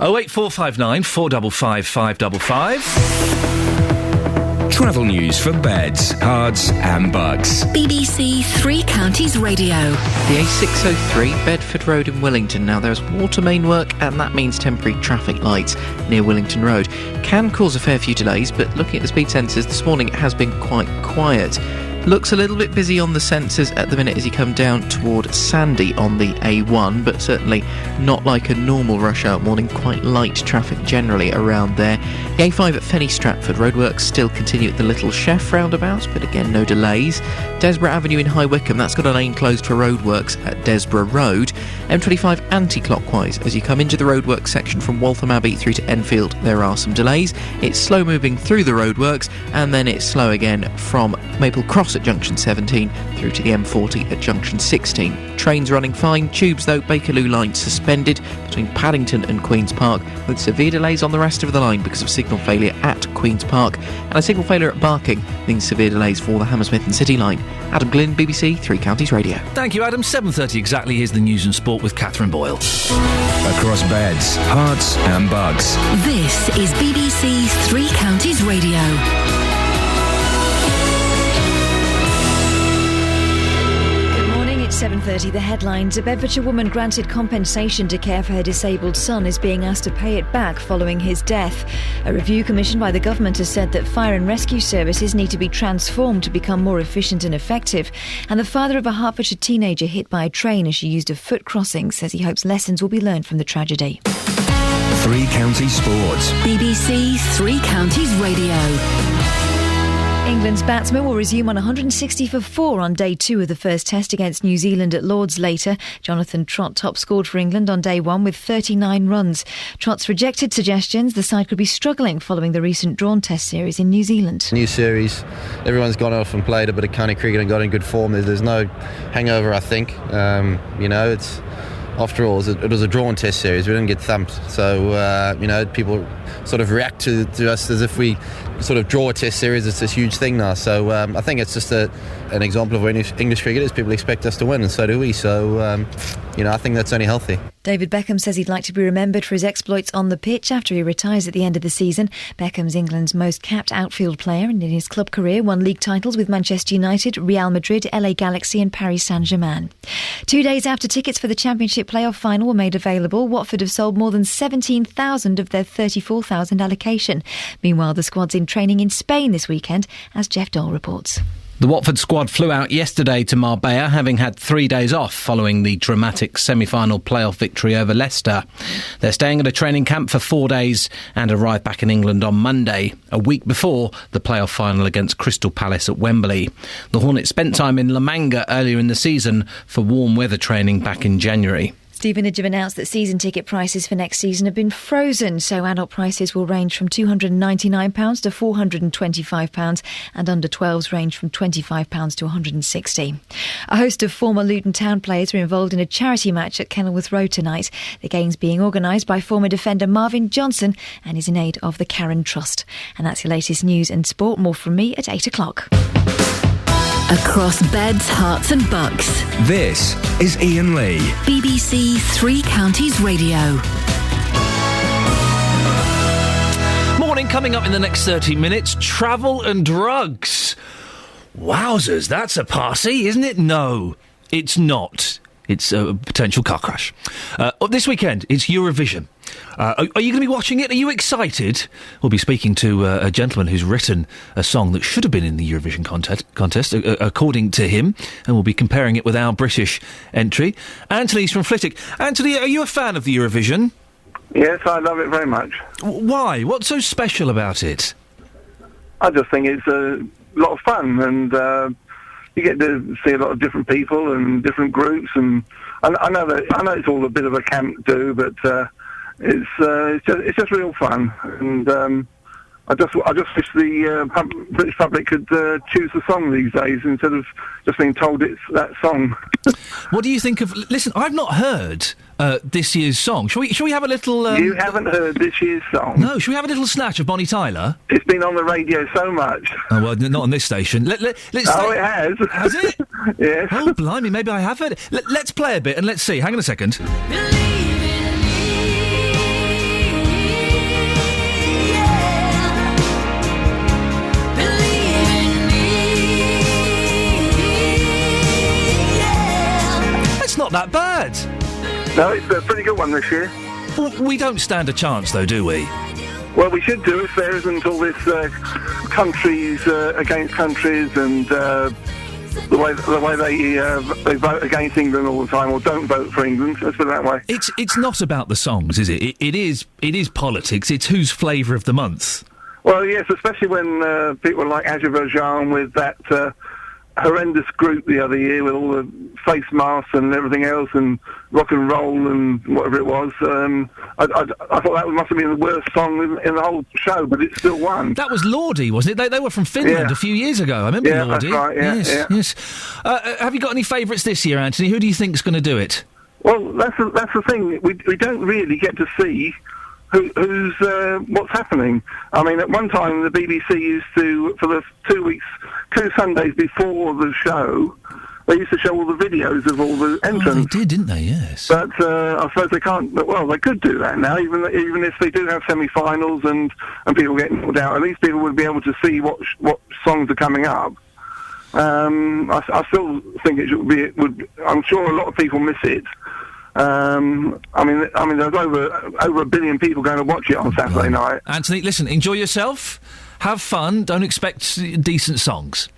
08459 455 555. Travel news for beds, cards and bugs. BBC Three Counties Radio. The A603 Bedford Road in Wellington. Now there's water main work, and that means temporary traffic lights near Wellington Road. Can cause a fair few delays, but looking at the speed sensors this morning, it has been quite quiet. Looks a little bit busy on the sensors at the minute as you come down toward Sandy on the A1, but certainly not like a normal rush hour morning. Quite light traffic generally around there. The A5 at Fenny Stratford. Roadworks still continue at the Little Chef roundabout, but again no delays. Desborough Avenue in High Wycombe, that's got a lane closed for roadworks at Desborough Road. M25 anti-clockwise as you come into the roadworks section from Waltham Abbey through to Enfield. There are some delays. It's slow moving through the roadworks, and then it's slow again from Maple Cross at Junction 17 through to the M40 at Junction 16. Trains running fine. Tubes though, Bakerloo line suspended between Paddington and Queen's Park, with severe delays on the rest of the line because of signal failure at Queen's Park, and a signal failure at Barking means severe delays for the Hammersmith and City line. Adam Glynn, BBC Three Counties Radio. Thank you, Adam. 7:30 exactly. Here's the news and sport with Catherine Boyle. Across beds, hearts and bugs. This is BBC Three Counties Radio. It's 7:30. The headlines. A Bedfordshire woman granted compensation to care for her disabled son is being asked to pay it back following his death. A review commissioned by the government has said that fire and rescue services need to be transformed to become more efficient and effective. And the father of a Hertfordshire teenager hit by a train as she used a foot crossing says he hopes lessons will be learned from the tragedy. Three Counties Sports. BBC Three Counties Radio. England's batsmen will resume on 160 for 4 on day 2 of the first test against New Zealand at Lord's later. Jonathan Trott top scored for England on day 1 with 39 runs. Trott's rejected suggestions the side could be struggling following the recent drawn test series in New Zealand. New series, everyone's gone off and played a bit of county cricket and got in good form. There's no hangover, I think. It's... After all, it was a drawn test series. We didn't get thumped. So, people sort of react to us as if we sort of draw a test series. It's this huge thing now. So I think it's just an example of when English cricket is. People expect us to win, and so do we. So, I think that's only healthy. David Beckham says he'd like to be remembered for his exploits on the pitch after he retires at the end of the season. Beckham's England's most capped outfield player, and in his club career won league titles with Manchester United, Real Madrid, LA Galaxy and Paris Saint-Germain. 2 days after tickets for the Championship playoff final were made available, Watford have sold more than 17,000 of their 34,000 allocation. Meanwhile, the squad's in training in Spain this weekend, as Jeff Dole reports. The Watford squad flew out yesterday to Marbella, having had 3 days off following the dramatic semi-final playoff victory over Leicester. They're staying at a training camp for 4 days and arrive back in England on Monday, a week before the playoff final against Crystal Palace at Wembley. The Hornets spent time in La Manga earlier in the season for warm weather training back in January. Stevenage have announced that season ticket prices for next season have been frozen, so adult prices will range from £299 to £425 and under 12s range from £25 to £160. A host of former Luton Town players were involved in a charity match at Kenilworth Road tonight. The game's being organised by former defender Marvin Johnson and is in aid of the Karen Trust. And that's your latest news and sport. More from me at 8 o'clock. Across beds, hearts and bucks. This is Iain Lee. BBC Three Counties Radio. Morning, coming up in the next 30 minutes, travel and drugs. Wowzers, that's a party, isn't it? No, it's not. It's a potential car crash. This weekend, it's Eurovision. Are you going to be watching it? Are you excited? We'll be speaking to a gentleman who's written a song that should have been in the Eurovision contest, according to him, and we'll be comparing it with our British entry. Anthony's from Flitwick. Anthony, are you a fan of the Eurovision? Yes, I love it very much. Why? What's so special about it? I just think it's a lot of fun, and you get to see a lot of different people and different groups, and I know it's all a bit of a camp do, but it's just real fun, and I just wish the British public could choose the song these days instead of just being told it's that song. What do you think of? Listen, I've not heard this year's song. Shall we have a little? You haven't heard this year's song? No. Shall we have a little snatch of Bonnie Tyler? It's been on the radio so much. Oh well, not on this station. Let's it has. Has it? Yes. Oh blimey, maybe I have heard it. Let's play a bit and let's see. Hang on a second. Not that bad. No, it's a pretty good one this year. Well, we don't stand a chance, though, do we? Well, we should do if there isn't all this countries against countries and the way they vote against England all the time, or don't vote for England. Let's put it that way. It's not about the songs, is it? It is politics. It's who's flavour of the month. Well, yes, especially when people like Azerbaijan with that horrendous group the other year with all the face masks and everything else and rock and roll and whatever it was. I thought that must have been the worst song in the whole show, but it still won. That was Lordi, wasn't it? They were from Finland a few years ago. I remember Lordi. That's right, yes. Have you got any favourites this year, Anthony? Who do you think's going to do it? Well, that's the thing. We don't really get to see who's what's happening. I mean, at one time the BBC used to, for the 2 weeks, 2 Sundays before the show, they used to show all the videos of all the entrants. Oh, they did, didn't they? Yes. But I suppose they can't. Well, they could do that now, even if they do have semi-finals and people get knocked out. At least people would be able to see what songs are coming up. I still think it should be. I'm sure a lot of people miss it. I mean, there's over 1 billion people going to watch it on Saturday night. Anthony, listen, enjoy yourself, have fun, don't expect decent songs.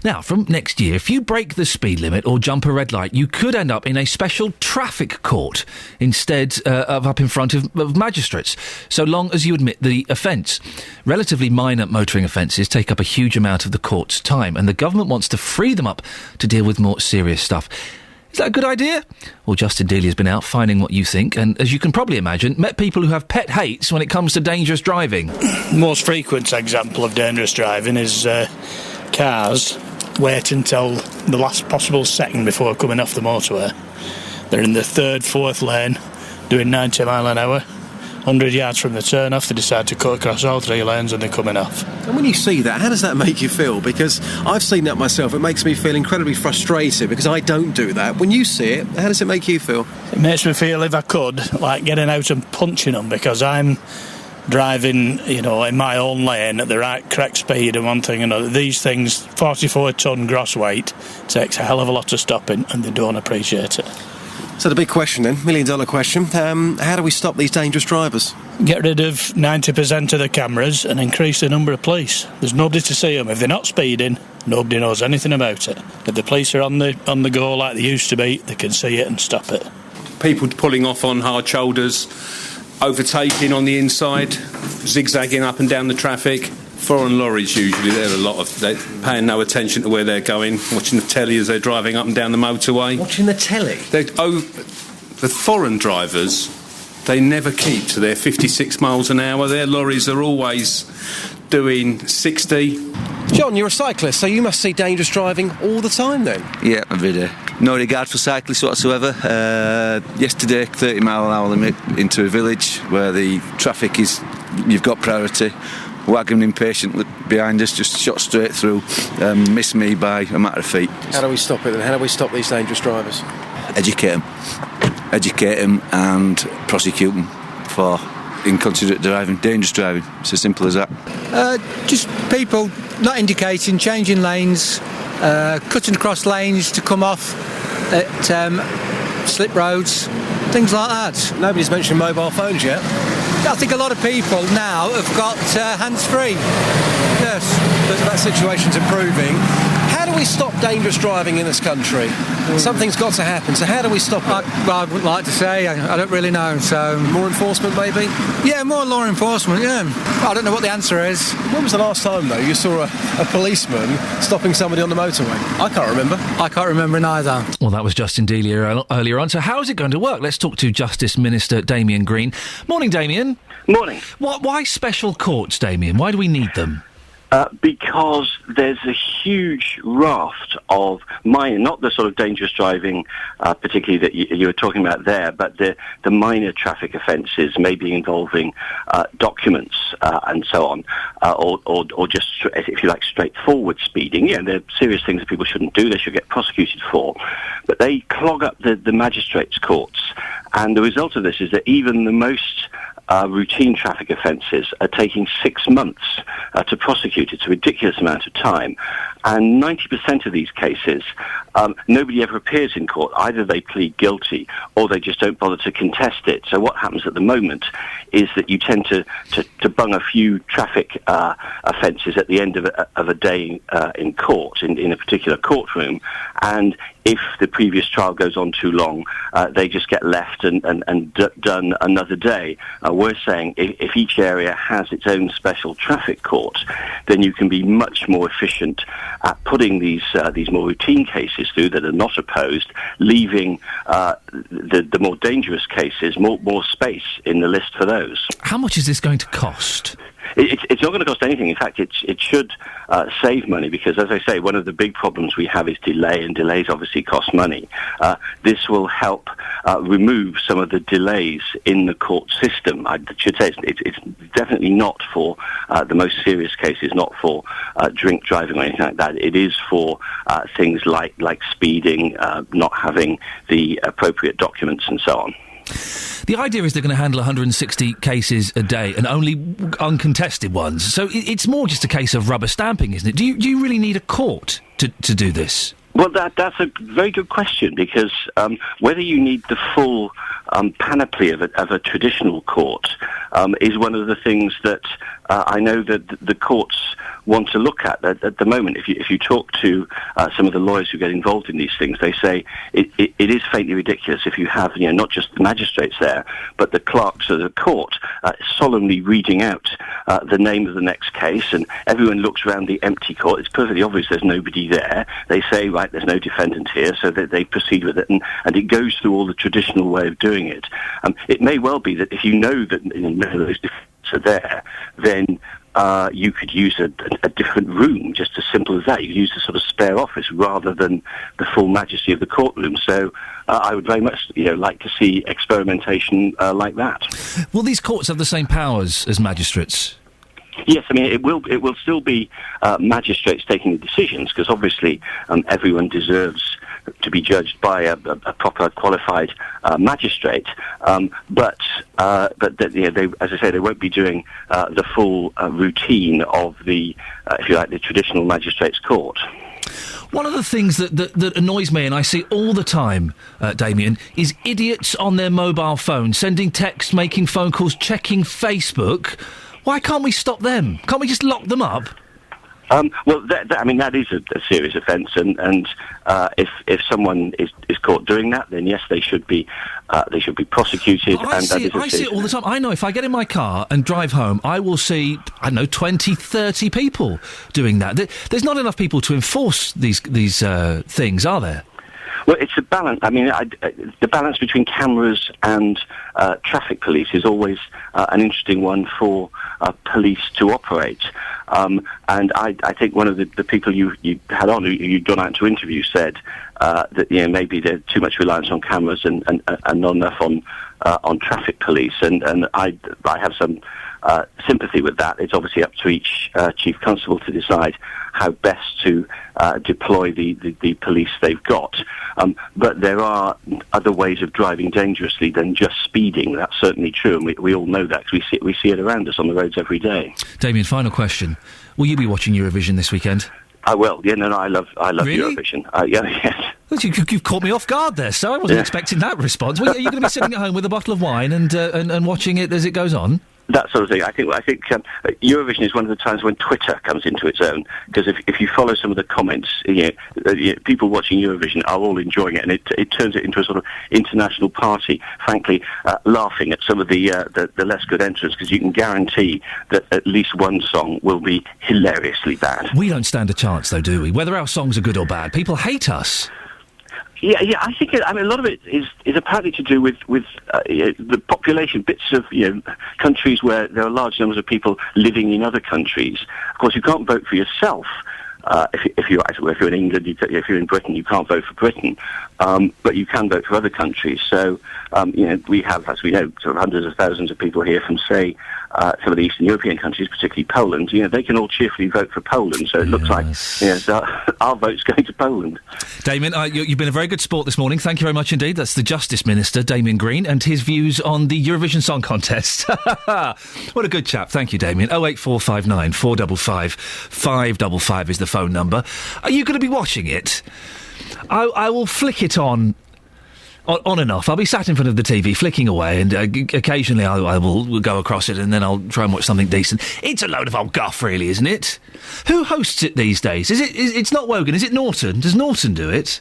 Now, from next year, if you break the speed limit or jump a red light, you could end up in a special traffic court instead of up in front of magistrates, so long as you admit the offence. Relatively minor motoring offences take up a huge amount of the court's time, and the government wants to free them up to deal with more serious stuff. Is that a good idea? Well, Justin Dealey's been out finding what you think, and as you can probably imagine, met people who have pet hates when it comes to dangerous driving. Most frequent example of dangerous driving is cars wait until the last possible second before coming off the motorway. They're in the third, fourth lane, doing 90 mile an hour. 100 yards from the turn-off, they decide to cut across all three lanes and they're coming off. And when you see that, how does that make you feel? Because I've seen that myself. It makes me feel incredibly frustrated because I don't do that. When you see it, how does it make you feel? It makes me feel, if I could, like getting out and punching them, because I'm driving, in my own lane at the correct speed and one thing and another. These things, 44-tonne gross weight, takes a hell of a lot of stopping and they don't appreciate it. So the big question then, $1 million question, how do we stop these dangerous drivers? Get rid of 90% of the cameras and increase the number of police. There's nobody to see them. If they're not speeding, nobody knows anything about it. If the police are on the go like they used to be, they can see it and stop it. People pulling off on hard shoulders, overtaking on the inside, zigzagging up and down the traffic. Foreign lorries usually, they're paying no attention to where they're going, watching the telly as they're driving up and down the motorway. Watching the telly? The foreign drivers, they never keep to their 56 miles an hour. Their lorries are always doing 60. John, you're a cyclist, so you must see dangerous driving all the time then? Yeah, every day. No regard for cyclists whatsoever. Yesterday, 30 mile an hour limit into a village where the traffic is, you've got priority. Wagon impatient behind us, just shot straight through, missed me by a matter of feet. How do we stop it then? How do we stop these dangerous drivers? Educate them and prosecute them for inconsiderate driving, dangerous driving. It's as simple as that. Just people not indicating, changing lanes, cutting across lanes to come off at slip roads, things like that. Nobody's mentioned mobile phones yet. I think a lot of people now have got hands-free. Yes. But that situation's improving. How do we stop dangerous driving in this country? Something's got to happen, so how do we stop it? I would like to say, I don't really know, so... More enforcement, maybe? Yeah, more law enforcement, yeah. I don't know what the answer is. When was the last time, though, you saw a policeman stopping somebody on the motorway? I can't remember. I can't remember neither. Well, that was Justin Dealey earlier on. So how is it going to work? Let's talk to Justice Minister Damien Green. Morning, Damien. Morning. Why special courts, Damien? Why do we need them? Because there's a huge raft of minor, not the sort of dangerous driving, particularly that you were talking about there, but the minor traffic offences, maybe involving documents and so on, or just, if you like, straightforward speeding. Yeah, they're serious things that people shouldn't do, they should get prosecuted for. But they clog up the magistrates' courts, and the result of this is that even the most routine traffic offences are taking 6 months to prosecute. It's a ridiculous amount of time. And 90% of these cases, nobody ever appears in court. Either they plead guilty or they just don't bother to contest it. So what happens at the moment is that you tend to bung a few traffic offences at the end of a day in court, in a particular courtroom, and if the previous trial goes on too long, they just get left and done another day. We're saying if each area has its own special traffic court, then you can be much more efficient at putting these more routine cases through that are not opposed, leaving the more dangerous cases more space in the list for those. How much is this going to cost? It's not going to cost anything. In fact, it should save money because, as I say, one of the big problems we have is delay, and delays obviously cost money. This will help remove some of the delays in the court system. I should say it's definitely not for the most serious cases, not for drink driving or anything like that. It is for things like speeding, not having the appropriate documents and so on. The idea is they're going to handle 160 cases a day and only uncontested ones. So it's more just a case of rubber stamping, isn't it? Do you really need a court to do this? Well, that's a very good question because whether you need the full panoply of a traditional court is one of the things that I know that the courts one to look at. At the moment, if you talk to some of the lawyers who get involved in these things, they say it is faintly ridiculous if you have, not just the magistrates there, but the clerks of the court solemnly reading out the name of the next case, and everyone looks around the empty court. It's perfectly obvious there's nobody there. They say, right, there's no defendant here, so that they proceed with it, and it goes through all the traditional way of doing it. It may well be that if you know that none of those defendants are there, then you could use a different room, just as simple as that. You could use a sort of spare office rather than the full majesty of the courtroom. So I would very much like to see experimentation like that. Will these courts have the same powers as magistrates? Yes, I mean, it will still be magistrates taking the decisions, because obviously everyone deserves to be judged by a proper qualified magistrate. But they, as I say, they won't be doing the full routine of the, if you like, the traditional magistrates' court. One of the things that annoys me, and I see all the time, Damien, is idiots on their mobile phone, sending texts, making phone calls, checking Facebook. Why can't we stop them? Can't we just lock them up? Well, that is a serious offence, and if someone is caught doing that, then yes, they should be prosecuted. I see it all the time. I know if I get in my car and drive home, I will see 20, 30 people doing that. There's not enough people to enforce these things, are there? Well, it's a balance. I mean, the balance between cameras and traffic police is always an interesting one for police to operate. And I think one of the people you had on, who you'd gone out to interview, said that maybe there's too much reliance on cameras and not enough on traffic police. And I have some sympathy with that. It's obviously up to each chief constable to decide how best to deploy the police they've got. But there are other ways of driving dangerously than just speeding. That's certainly true, and we all know that, because we see it around us on the roads every day. Damien, final question. Will you be watching Eurovision this weekend? I will. Yeah, no, I love Really? Eurovision. Yes. Well, you've caught me off guard there, so I wasn't expecting that response. Well, are you going to be sitting at home with a bottle of wine and watching it as it goes on? That sort of thing. I think Eurovision is one of the times when Twitter comes into its own, because if you follow some of the comments, people watching Eurovision are all enjoying it, and it turns it into a sort of international party. Frankly, laughing at some of the less good entrants, because you can guarantee that at least one song will be hilariously bad. We don't stand a chance, though, do we? Whether our songs are good or bad, people hate us. Yeah. I think a lot of it is apparently to do with the population, bits of countries where there are large numbers of people living in other countries. Of course, you can't vote for yourself. If you're in England, if you're in Britain, you can't vote for Britain, but you can vote for other countries. So we have, as we know, sort of hundreds of thousands of people here from, say, some of the Eastern European countries, particularly Poland. They can all cheerfully vote for Poland. So it looks like our vote's going to Poland. Damien, you've been a very good sport this morning. Thank you very much indeed. That's the Justice Minister, Damien Green, and his views on the Eurovision Song Contest. What a good chap. Thank you, Damien. 08459 455 555 is the phone number. Are you going to be watching it? I will flick it on and off. I'll be sat in front of the TV flicking away, and occasionally I will go across it, and then I'll try and watch something decent. It's a load of old guff, really, isn't it? Who hosts it these days? It's not Wogan, is it Norton? Does Norton do it?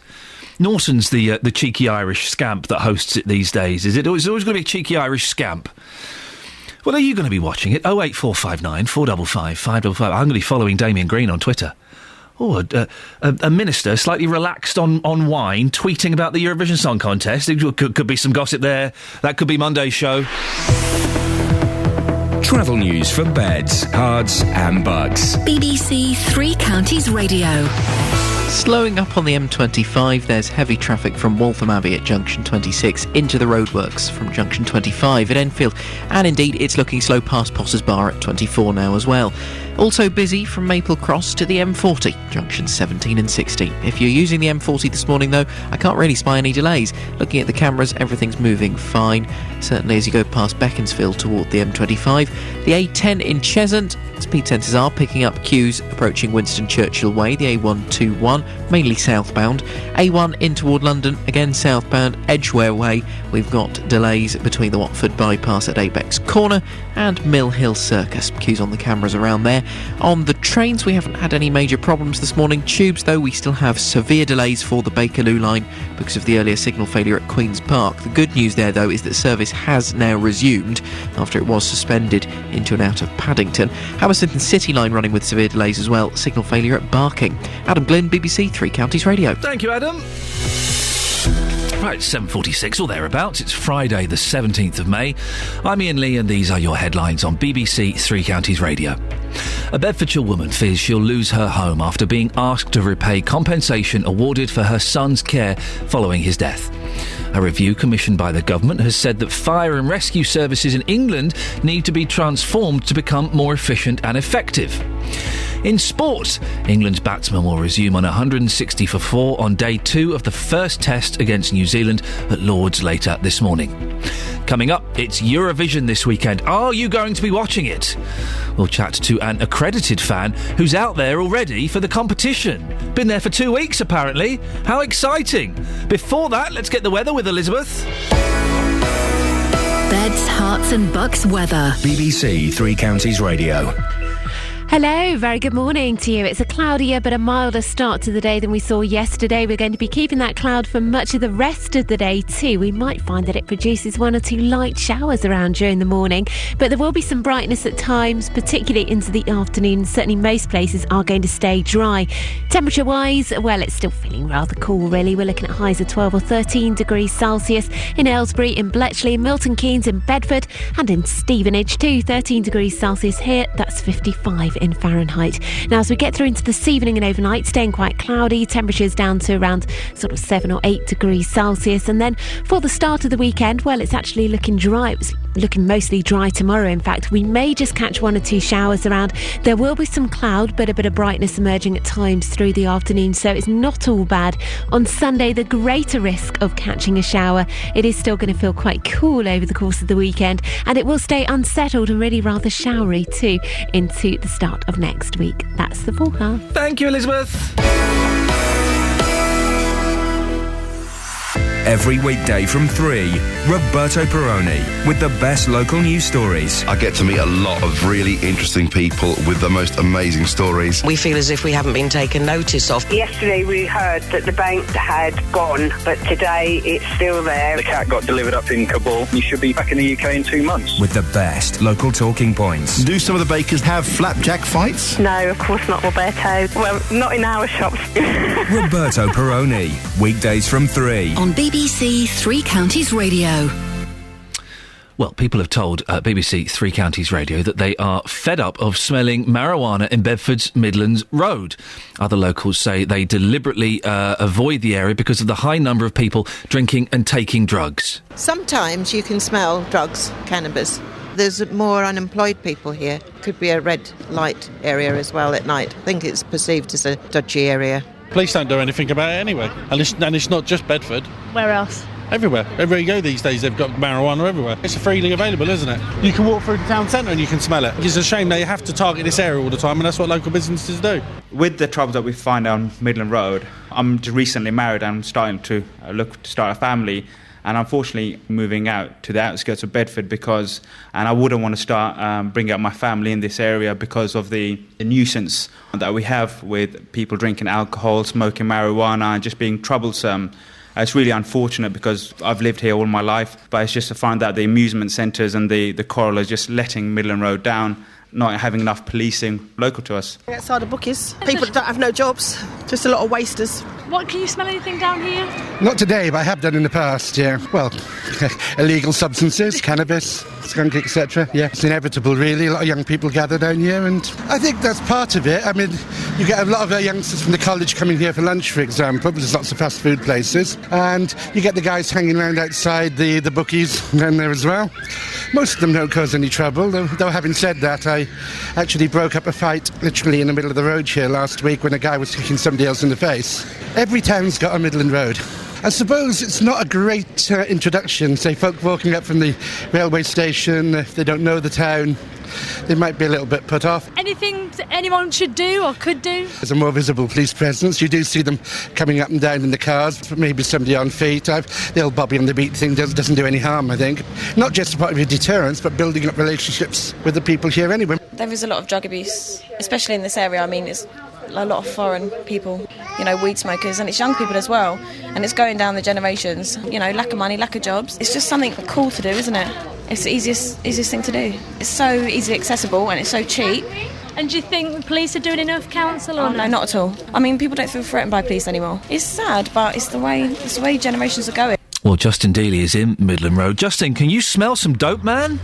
Norton's the cheeky Irish scamp that hosts it these days, is it? It's always going to be a cheeky Irish scamp. Well, are you going to be watching it? 08459 455 555. I'm going to be following Damien Green on Twitter. Oh, a minister slightly relaxed on wine, tweeting about the Eurovision Song Contest. It could be some gossip there. That could be Monday's show. Travel news for beds, cards and bugs. BBC Three Counties Radio. Slowing up on the M25, there's heavy traffic from Waltham Abbey at junction 26 into the roadworks from junction 25 at Enfield, and indeed it's looking slow past Potters Bar at 24 now as well. Also busy from Maple Cross to the M40, junctions 17 and 16. If you're using the M40 this morning though, I can't really spy any delays. Looking at the cameras, everything's moving fine. Certainly as you go past Beaconsfield toward the M25. The A10 in Cheshunt, Speed sensors are picking up queues approaching Winston Churchill Way, the A121, mainly southbound. A1 in toward London, again southbound, Edgware Way. We've got delays between the Watford bypass at Apex Corner and Mill Hill Circus. Queues on the cameras around there. On the trains, we haven't had any major problems this morning. Tubes, though, we still have severe delays for the Bakerloo line because of the earlier signal failure at Queen's Park. The good news there, though, is that service has now resumed after it was suspended into and out of Paddington. Hammersmith City line running with severe delays as well. Signal failure at Barking. Adam Glynn, BBC Three Counties Radio. Thank you, Adam. Right, 7:46 or thereabouts. It's Friday the 17th of May. I'm Iain Lee and these are your headlines on BBC Three Counties Radio. A Bedfordshire woman fears she'll lose her home after being asked to repay compensation awarded for her son's care following his death. A review commissioned by the government has said that fire and rescue services in England need to be transformed to become more efficient and effective. In sport, England's batsmen will resume on 160 for 4 on day 2 of the first test against New Zealand at Lord's later this morning. Coming up, it's Eurovision this weekend. Are you going to be watching it? We'll chat to an accredited fan who's out there already for the competition. Been there for 2 weeks, apparently. How exciting. Before that, let's get the weather with Elizabeth. Beds, Hearts and Bucks weather. BBC Three Counties Radio. Hello, very good morning to you. It's a cloudier but a milder start to the day than we saw yesterday. We're going to be keeping that cloud for much of the rest of the day too. We might find that it produces 1 or 2 light showers around during the morning, but there will be some brightness at times, particularly into the afternoon. Certainly most places are going to stay dry. Temperature-wise, well, it's still feeling rather cool, really. We're looking at highs of 12 or 13 degrees Celsius in Aylesbury, in Bletchley, in Milton Keynes, in Bedford and in Stevenage too. 13 degrees Celsius here, that's 55 in Fahrenheit. Now, as we get through into this evening and overnight, staying quite cloudy, temperatures down to around sort of 7 or 8 degrees Celsius. And then for the start of the weekend, well, it's actually looking dry. It's looking mostly dry tomorrow. In fact, we may just catch 1 or 2 showers around. There will be some cloud, but a bit of brightness emerging at times through the afternoon, so it's not all bad. On Sunday, the greater risk of catching a shower. It is still going to feel quite cool over the course of the weekend, and it will stay unsettled and really rather showery too into the start of next week. That's the forecast. Thank you, Elizabeth. Every weekday from 3, Roberto Perrone with the best local news stories. I get to meet a lot of really interesting people with the most amazing stories. We feel as if we haven't been taken notice of. Yesterday we heard that the bank had gone, but today it's still there. The cat got delivered up in Kabul. You should be back in the UK in 2 months. With the best local talking points. Do some of the bakers have flapjack fights? No, of course not, Roberto. Well, not in our shops. Roberto Perrone, weekdays from 3. On BBC Three Counties Radio. Well, people have told BBC Three Counties Radio that they are fed up of smelling marijuana in Bedford's Midlands Road. Other locals say they deliberately avoid the area because of the high number of people drinking and taking drugs. Sometimes you can smell drugs, cannabis. There's more unemployed people here. Could be a red light area as well at night. I think it's perceived as a dodgy area. Police don't do anything about it anyway. And it's not just Bedford. Where else? Everywhere. Everywhere you go these days, they've got marijuana everywhere. It's freely available, isn't it? You can walk through the town centre and you can smell it. It's a shame they have to target this area all the time, and that's what local businesses do. With the troubles that we find on Midland Road, I'm just recently married and I'm starting to look to start a family. And unfortunately moving out to the outskirts of Bedford and I wouldn't want to start bringing up my family in this area because of the nuisance that we have with people drinking alcohol, smoking marijuana and just being troublesome. It's really unfortunate because I've lived here all my life, but it's just to find out the amusement centres and the Coral are just letting Midland Road down, not having enough policing local to us. Outside of bookies, people don't have no jobs, just a lot of wasters. What, can you smell anything down here? Not today, but I have done in the past, yeah. Well, illegal substances, cannabis, skunk, etc. Yeah, it's inevitable, really. A lot of young people gather down here, and I think that's part of it. I mean, you get a lot of youngsters from the college coming here for lunch, for example. There's lots of fast food places, and you get the guys hanging around outside the bookies down there as well. Most of them don't cause any trouble, though having said that, I actually broke up a fight literally in the middle of the road here last week when a guy was kicking somebody else in the face. Every town's got a Midland Road. I suppose it's not a great introduction, say folk walking up from the railway station, if they don't know the town. they might be a little bit put off. Anything anyone should do or could do? There's a more visible police presence. You do see them coming up and down in the cars, maybe somebody on feet. The old Bobby on the beat thing doesn't do any harm, I think. Not just a part of your deterrence, but building up relationships with the people here anyway. There is a lot of drug abuse, especially in this area. I mean, it's a lot of foreign people, weed smokers, and it's young people as well. And it's going down the generations, lack of money, lack of jobs. It's just something cool to do, isn't it? It's the easiest thing to do. It's so easily accessible and it's so cheap. And do you think the police are doing enough, counsel? No, not at all. I mean, people don't feel threatened by police anymore. It's sad, but it's the way generations are going. Well, Justin Dealey is in Midland Road. Justin, can you smell some dope, man?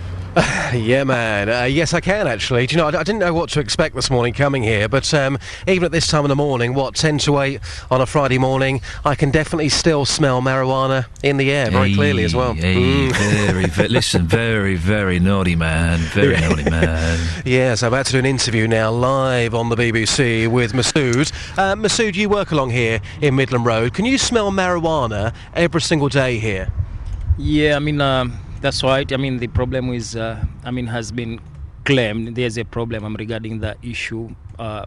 Yeah, man. Yes, I can, actually. Do you know, I didn't know what to expect this morning coming here, but even at this time of the morning, 10 to 8 on a Friday morning, I can definitely still smell marijuana in the air very clearly as well. Listen, very, very naughty man. Very naughty man. Yes, I'm about to do an interview now live on the BBC with Masood. Masood, you work along here in Midland Road. Can you smell marijuana every single day here? Yeah, I mean... That's right. I mean, the problem is, has been claimed. There's a problem regarding that issue.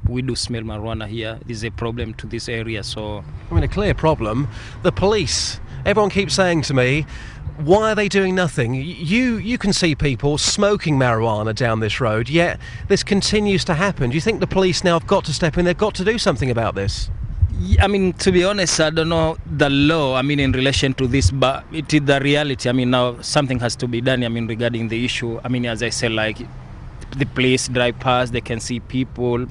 We do smell marijuana here. There's a problem to this area, so... I mean, a clear problem. The police, everyone keeps saying to me, why are they doing nothing? You can see people smoking marijuana down this road, yet this continues to happen. Do you think the police now have got to step in? They've got to do something about this? I mean, to be honest, I don't know the law, in relation to this, but it is the reality. Now something has to be done, regarding the issue. As I said, like, the police drive past, they can see people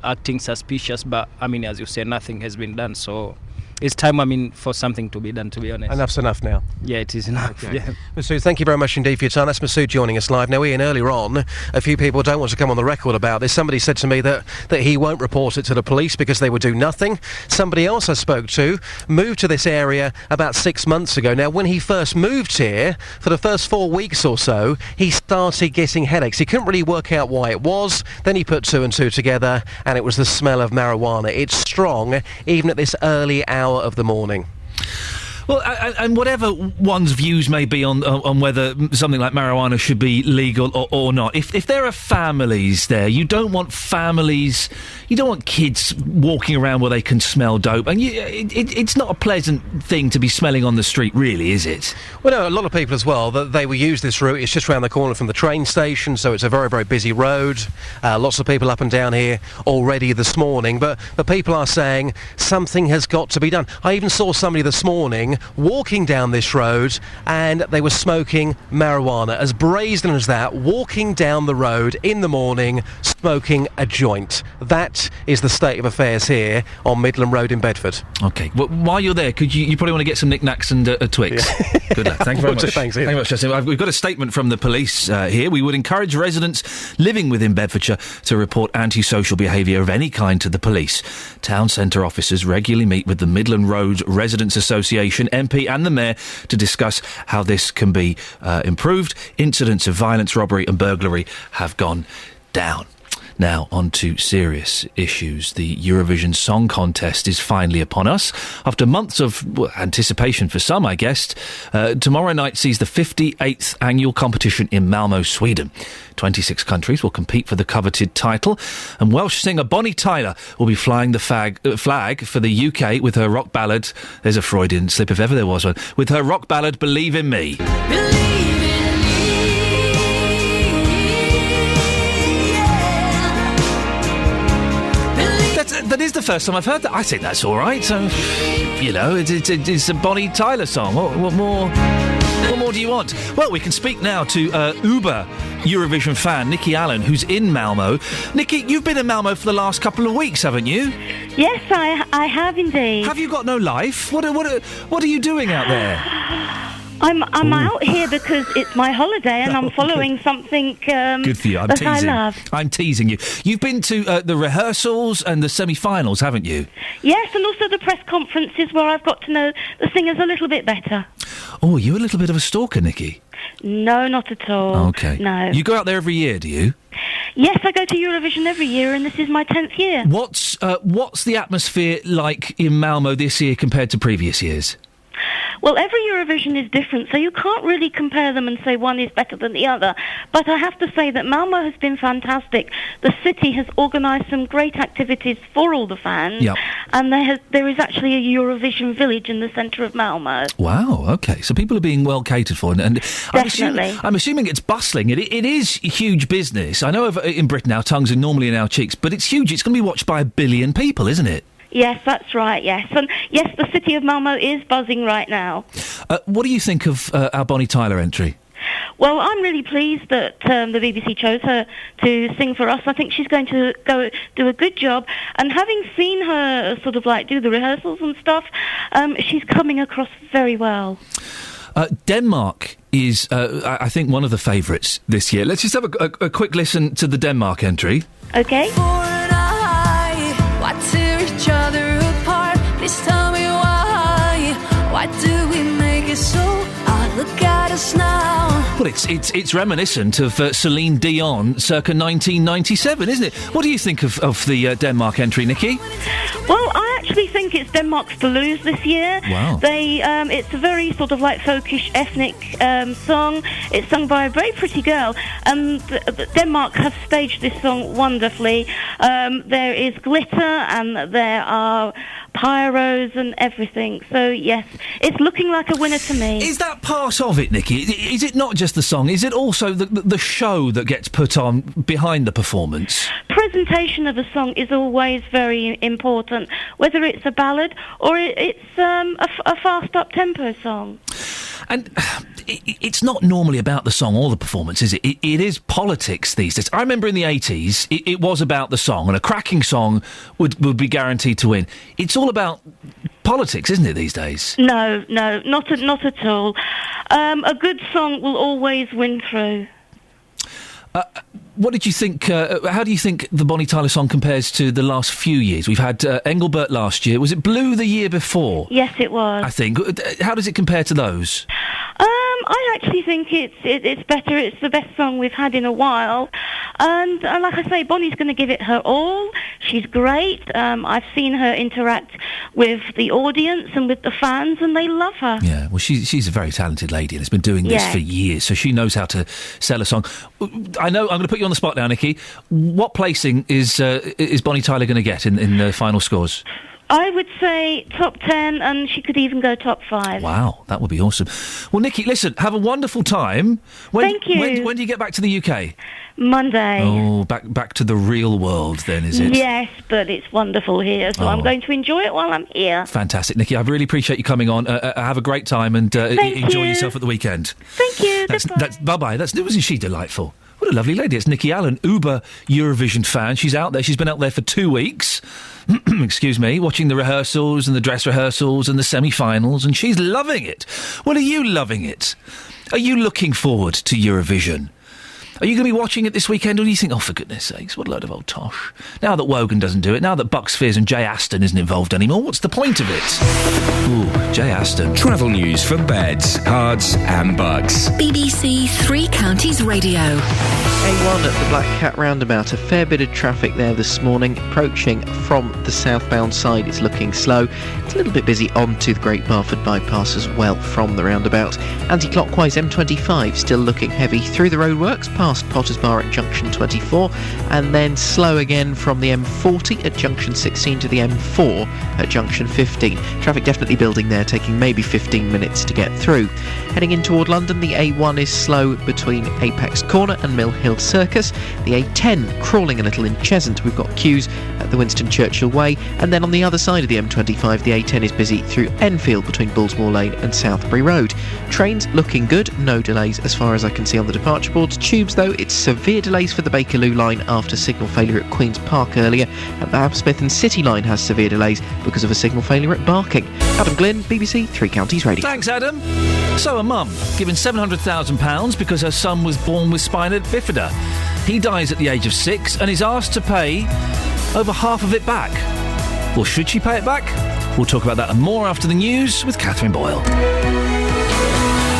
acting suspicious, but, as you say, nothing has been done, so... It's time, for something to be done, to be honest. Enough's enough now. Yeah, it is enough. Okay. Yeah. Masood, thank you very much indeed for your time. That's Masood joining us live. Now, Iain, earlier on, a few people don't want to come on the record about this. Somebody said to me that he won't report it to the police because they would do nothing. Somebody else I spoke to moved to this area about 6 months ago. Now, when he first moved here, for the first 4 weeks or so, he started getting headaches. He couldn't really work out why it was. Then he put 2 and 2 together, and it was the smell of marijuana. It's strong, even at this early hour of the morning. Well, and whatever one's views may be on whether something like marijuana should be legal or not, if there are families there, you don't want kids walking around where they can smell dope, and it's not a pleasant thing to be smelling on the street, really, is it? Well, no, a lot of people as well, they will use this route. It's just around the corner from the train station, so it's a very, very busy road. Lots of people up and down here already this morning, but people are saying something has got to be done. I even saw somebody this morning walking down this road and they were smoking marijuana. As brazen as that, walking down the road in the morning, smoking a joint. That is the state of affairs here on Midland Road in Bedford. OK. Well, while you're there, could you probably want to get some knickknacks and a Twix? Yeah. Good luck. Thank you very much. Thanks, Iain. Thank you much, Justin. We've got a statement from the police here. We would encourage residents living within Bedfordshire to report antisocial behaviour of any kind to the police. Town centre officers regularly meet with the Midland Road Residents Association, MP and the Mayor to discuss how this can be improved. Incidents of violence, robbery and burglary have gone down. Now, on to serious issues. The Eurovision Song Contest is finally upon us. After months of anticipation for some, I guess, tomorrow night sees the 58th annual competition in Malmö, Sweden. 26 countries will compete for the coveted title, and Welsh singer Bonnie Tyler will be flying the flag for the UK with her rock ballad, there's a Freudian slip if ever there was one, with her rock ballad Believe in Me. That is the first time I've heard that. I think that's all right. So, it's a Bonnie Tyler song. What more do you want? Well, we can speak now to Uber Eurovision fan Nikki Allen, who's in Malmö. Nikki, you've been in Malmö for the last couple of weeks, haven't you? Yes, I have indeed. Have you got no life? What are you doing out there? I'm out here because it's my holiday and I'm following something good for you. I'm that teasing. I love. I'm teasing you. You've been to the rehearsals and the semi-finals, haven't you? Yes, and also the press conferences where I've got to know the singers a little bit better. Oh, you're a little bit of a stalker, Nikki. No, not at all. Okay. No. You go out there every year, do you? Yes, I go to Eurovision every year, and this is my 10th year. What's the atmosphere like in Malmö this year compared to previous years? Well, every Eurovision is different, so you can't really compare them and say one is better than the other. But I have to say that Malmö has been fantastic. The city has organised some great activities for all the fans, Yep. and there is actually a Eurovision village in the centre of Malmö. Wow, OK. So people are being well catered for. And Definitely. I'm assuming it's bustling. It is huge business. I know in Britain our tongues are normally in our cheeks, but it's huge. It's going to be watched by 1 billion people, isn't it? Yes, that's right, yes. And yes, the city of Malmö is buzzing right now. What do you think of our Bonnie Tyler entry? Well, I'm really pleased that the BBC chose her to sing for us. I think she's going to go do a good job. And having seen her sort of like do the rehearsals and stuff, she's coming across very well. Denmark is, I think, one of the favourites this year. Let's just have a quick listen to the Denmark entry. Okay. Why tear each other apart? Please tell me why. Why do we make it so hard? Look at us now. Well, it's reminiscent of Celine Dion circa 1997, isn't it? What do you think of the Denmark entry, Nikki? Well, I actually think it's Denmark's to lose this year. Wow. It's a very sort of like folkish, ethnic song. It's sung by a very pretty girl. And Denmark have staged this song wonderfully. There is glitter and there are pyros and everything. So, yes, it's looking like a winner to me. Is that part of it, Nikki? Is it not just the song? Is it also the show that gets put on behind the performance? Presentation of a song is always very important, whether it's a ballad or it's a fast up-tempo song. And it's not normally about the song or the performance, is it? It is politics these days. I remember in the 80s, it was about the song, and a cracking song would be guaranteed to win. It's all about politics, isn't it, these days? No, not at all. A good song will always win through. What did you think? How do you think the Bonnie Tyler song compares to the last few years? We've had Engelbert last year. Was it Blue the year before? Yes, it was. I think. How does it compare to those? I actually think it's better. It's the best song we've had in a while. And like I say, Bonnie's going to give it her all. She's great. I've seen her interact with the audience and with the fans, and they love her. Yeah, well, she's a very talented lady and has been doing this for years, so she knows how to sell a song. I know, I'm going to put you on the spot now, Nikki. What placing is Bonnie Tyler going to get in the final scores? I would say top 10, and she could even go top 5. Wow, that would be awesome. Well, Nikki, listen, have a wonderful time. Thank you. When do you get back to the UK? Monday. Oh, back to the real world then, is it? Yes, but it's wonderful here, so I'm going to enjoy it while I'm here. Fantastic. Nikki, I really appreciate you coming on. Have a great time and enjoy yourself at the weekend. Thank you. Bye-bye. Wasn't she delightful? What a lovely lady. It's Nikki Allen, Uber Eurovision fan. She's out there. She's been out there for 2 weeks. Excuse me, watching the rehearsals and the dress rehearsals and the semi-finals, and she's loving it. Well, are you loving it? Are you looking forward to Eurovision? Are you going to be watching it this weekend, or do you think, oh, for goodness sakes, what a load of old tosh? Now that Wogan doesn't do it, now that Bucks Fizz and Jay Aston isn't involved anymore, what's the point of it? Ooh, Jay Aston. Travel news for beds, cards and bugs. BBC Three Counties Radio. A1 at the Black Cat roundabout, a fair bit of traffic there this morning. Approaching from the southbound side, it's looking slow. It's a little bit busy onto the Great Barford bypass as well from the roundabout. Anti-clockwise M25 still looking heavy through the roadworks past Potters Bar at junction 24, and then slow again from the M40 at junction 16 to the M4 at junction 15. Traffic definitely building there, taking maybe 15 minutes to get through. Heading in toward London, the A1 is slow between Apex Corner and Mill Hill Circus. The A10 crawling a little in Cheshunt. We've got queues at the Winston Churchill Way, and then on the other side of the M25, the A10 is busy through Enfield between Bullsmore Lane and Southbury Road. Trains looking good, no delays as far as I can see on the departure boards. Tubes though, it's severe delays for the Bakerloo line after signal failure at Queen's Park earlier, and the Hammersmith and City line has severe delays because of a signal failure at Barking. Adam Glynn, BBC Three Counties Radio. Thanks, Adam. So a mum given £700,000 because her son was born with spina bifida. He dies at the age of 6 and is asked to pay over half of it back. Well, should she pay it back? We'll talk about that and more after the news with Catherine Boyle.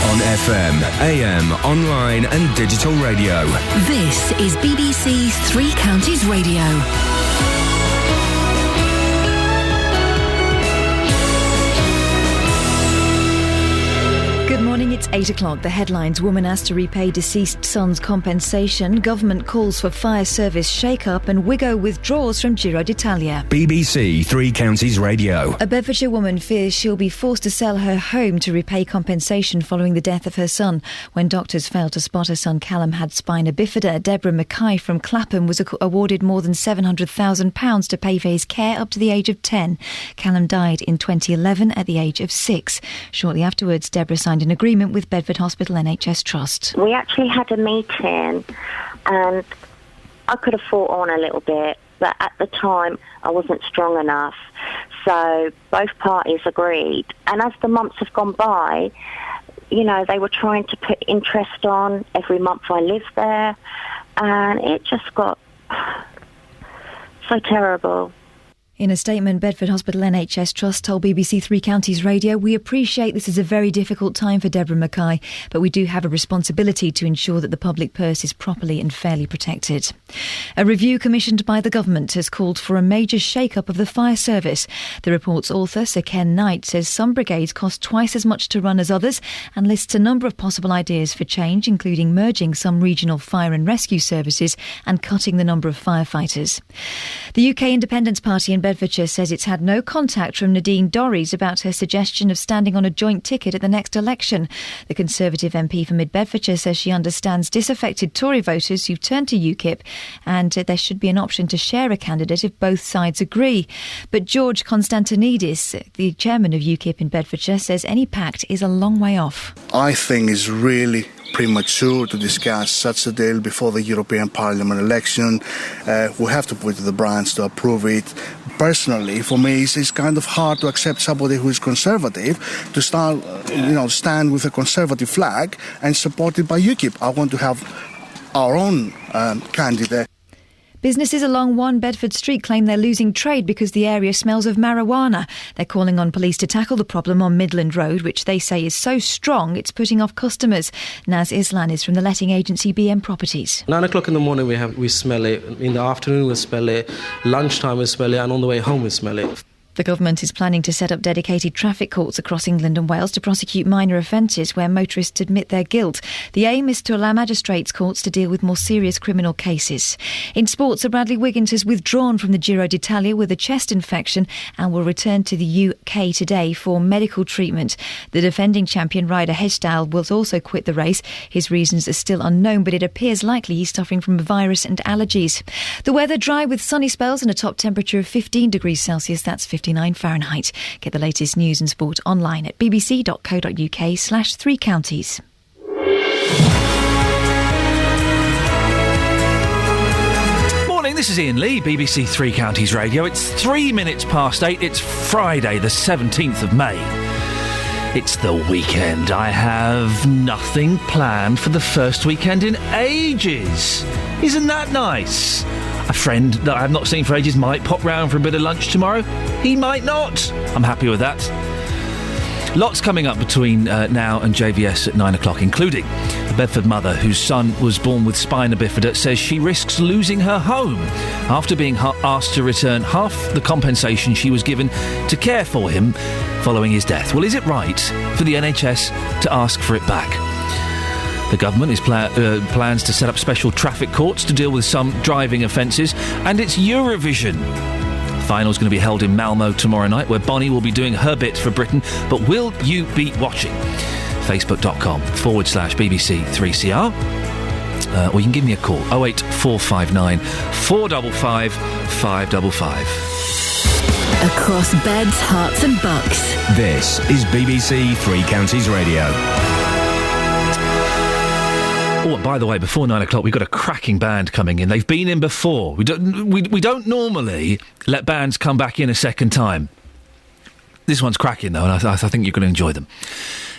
On FM, AM, online and digital radio. This is BBC Three Counties Radio. 8 o'clock, the headlines: woman asked to repay deceased son's compensation, government calls for fire service shake-up, and Wigo withdraws from Giro d'Italia. BBC Three Counties Radio. A Bedfordshire woman fears she'll be forced to sell her home to repay compensation following the death of her son. When doctors failed to spot her son Callum had spina bifida, Deborah Mackay from Clapham was awarded more than £700,000 to pay for his care up to the age of 10. Callum died in 2011 at the age of 6. Shortly afterwards, Deborah signed an agreement with Bedford Hospital NHS Trust. We actually had a meeting and I could have fought on a little bit, but at the time I wasn't strong enough. So both parties agreed. And as the months have gone by, you know, they were trying to put interest on every month I lived there, and it just got so terrible. In a statement, Bedford Hospital NHS Trust told BBC Three Counties Radio, "We appreciate this is a very difficult time for Deborah Mackay, but we do have a responsibility to ensure that the public purse is properly and fairly protected." A review commissioned by the government has called for a major shake-up of the fire service. The report's author, Sir Ken Knight, says some brigades cost twice as much to run as others and lists a number of possible ideas for change, including merging some regional fire and rescue services and cutting the number of firefighters. The UK Independence Party in Bedfordshire says it's had no contact from Nadine Dorries about her suggestion of standing on a joint ticket at the next election. The Conservative MP for Mid-Bedfordshire says she understands disaffected Tory voters who've turned to UKIP, and there should be an option to share a candidate if both sides agree. But George Constantinidis, the chairman of UKIP in Bedfordshire, says any pact is a long way off. I think it's really premature to discuss such a deal before the European Parliament election. We have to put it to the branch to approve it. Personally, for me, it's kind of hard to accept somebody who is conservative to stand with a conservative flag and supported by UKIP. I want to have our own candidate. Businesses along One Bedford Street claim they're losing trade because the area smells of marijuana. They're calling on police to tackle the problem on Midland Road, which they say is so strong it's putting off customers. Naz Islan is from the letting agency BM Properties. 9 o'clock in the morning we smell it. In the afternoon we smell it. Lunchtime we smell it, and on the way home we smell it. The government is planning to set up dedicated traffic courts across England and Wales to prosecute minor offences where motorists admit their guilt. The aim is to allow magistrates' courts to deal with more serious criminal cases. In sports, Sir Bradley Wiggins has withdrawn from the Giro d'Italia with a chest infection and will return to the UK today for medical treatment. The defending champion rider Hesdal will also quit the race. His reasons are still unknown, but it appears likely he's suffering from a virus and allergies. The weather dry with sunny spells and a top temperature of 15 degrees Celsius. That's 59 Fahrenheit. Get the latest news and sport online at bbc.co.uk/3 counties. Morning, this is Iain Lee, BBC Three Counties Radio. It's 3 minutes past 8. It's Friday, the 17th of May. It's the weekend. I have nothing planned for the first weekend in ages. Isn't that nice? A friend that I've not seen for ages might pop round for a bit of lunch tomorrow. He might not. I'm happy with that. Lots coming up between now and JVS at 9 o'clock, including a Bedford mother whose son was born with spina bifida says she risks losing her home after being asked to return half the compensation she was given to care for him following his death. Well, is it right for the NHS to ask for it back? The government is plans to set up special traffic courts to deal with some driving offences, and it's Eurovision. The final's going to be held in Malmo tomorrow night, where Bonnie will be doing her bit for Britain. But will you be watching? Facebook.com/BBC3CR. Or you can give me a call, 08459 455 555. Across beds, hearts and bucks. This is BBC Three Counties Radio. Oh, and by the way, before 9 o'clock, we've got a cracking band coming in. They've been in before. We don't normally let bands come back in a second time. This one's cracking, though, and I think you're going to enjoy them.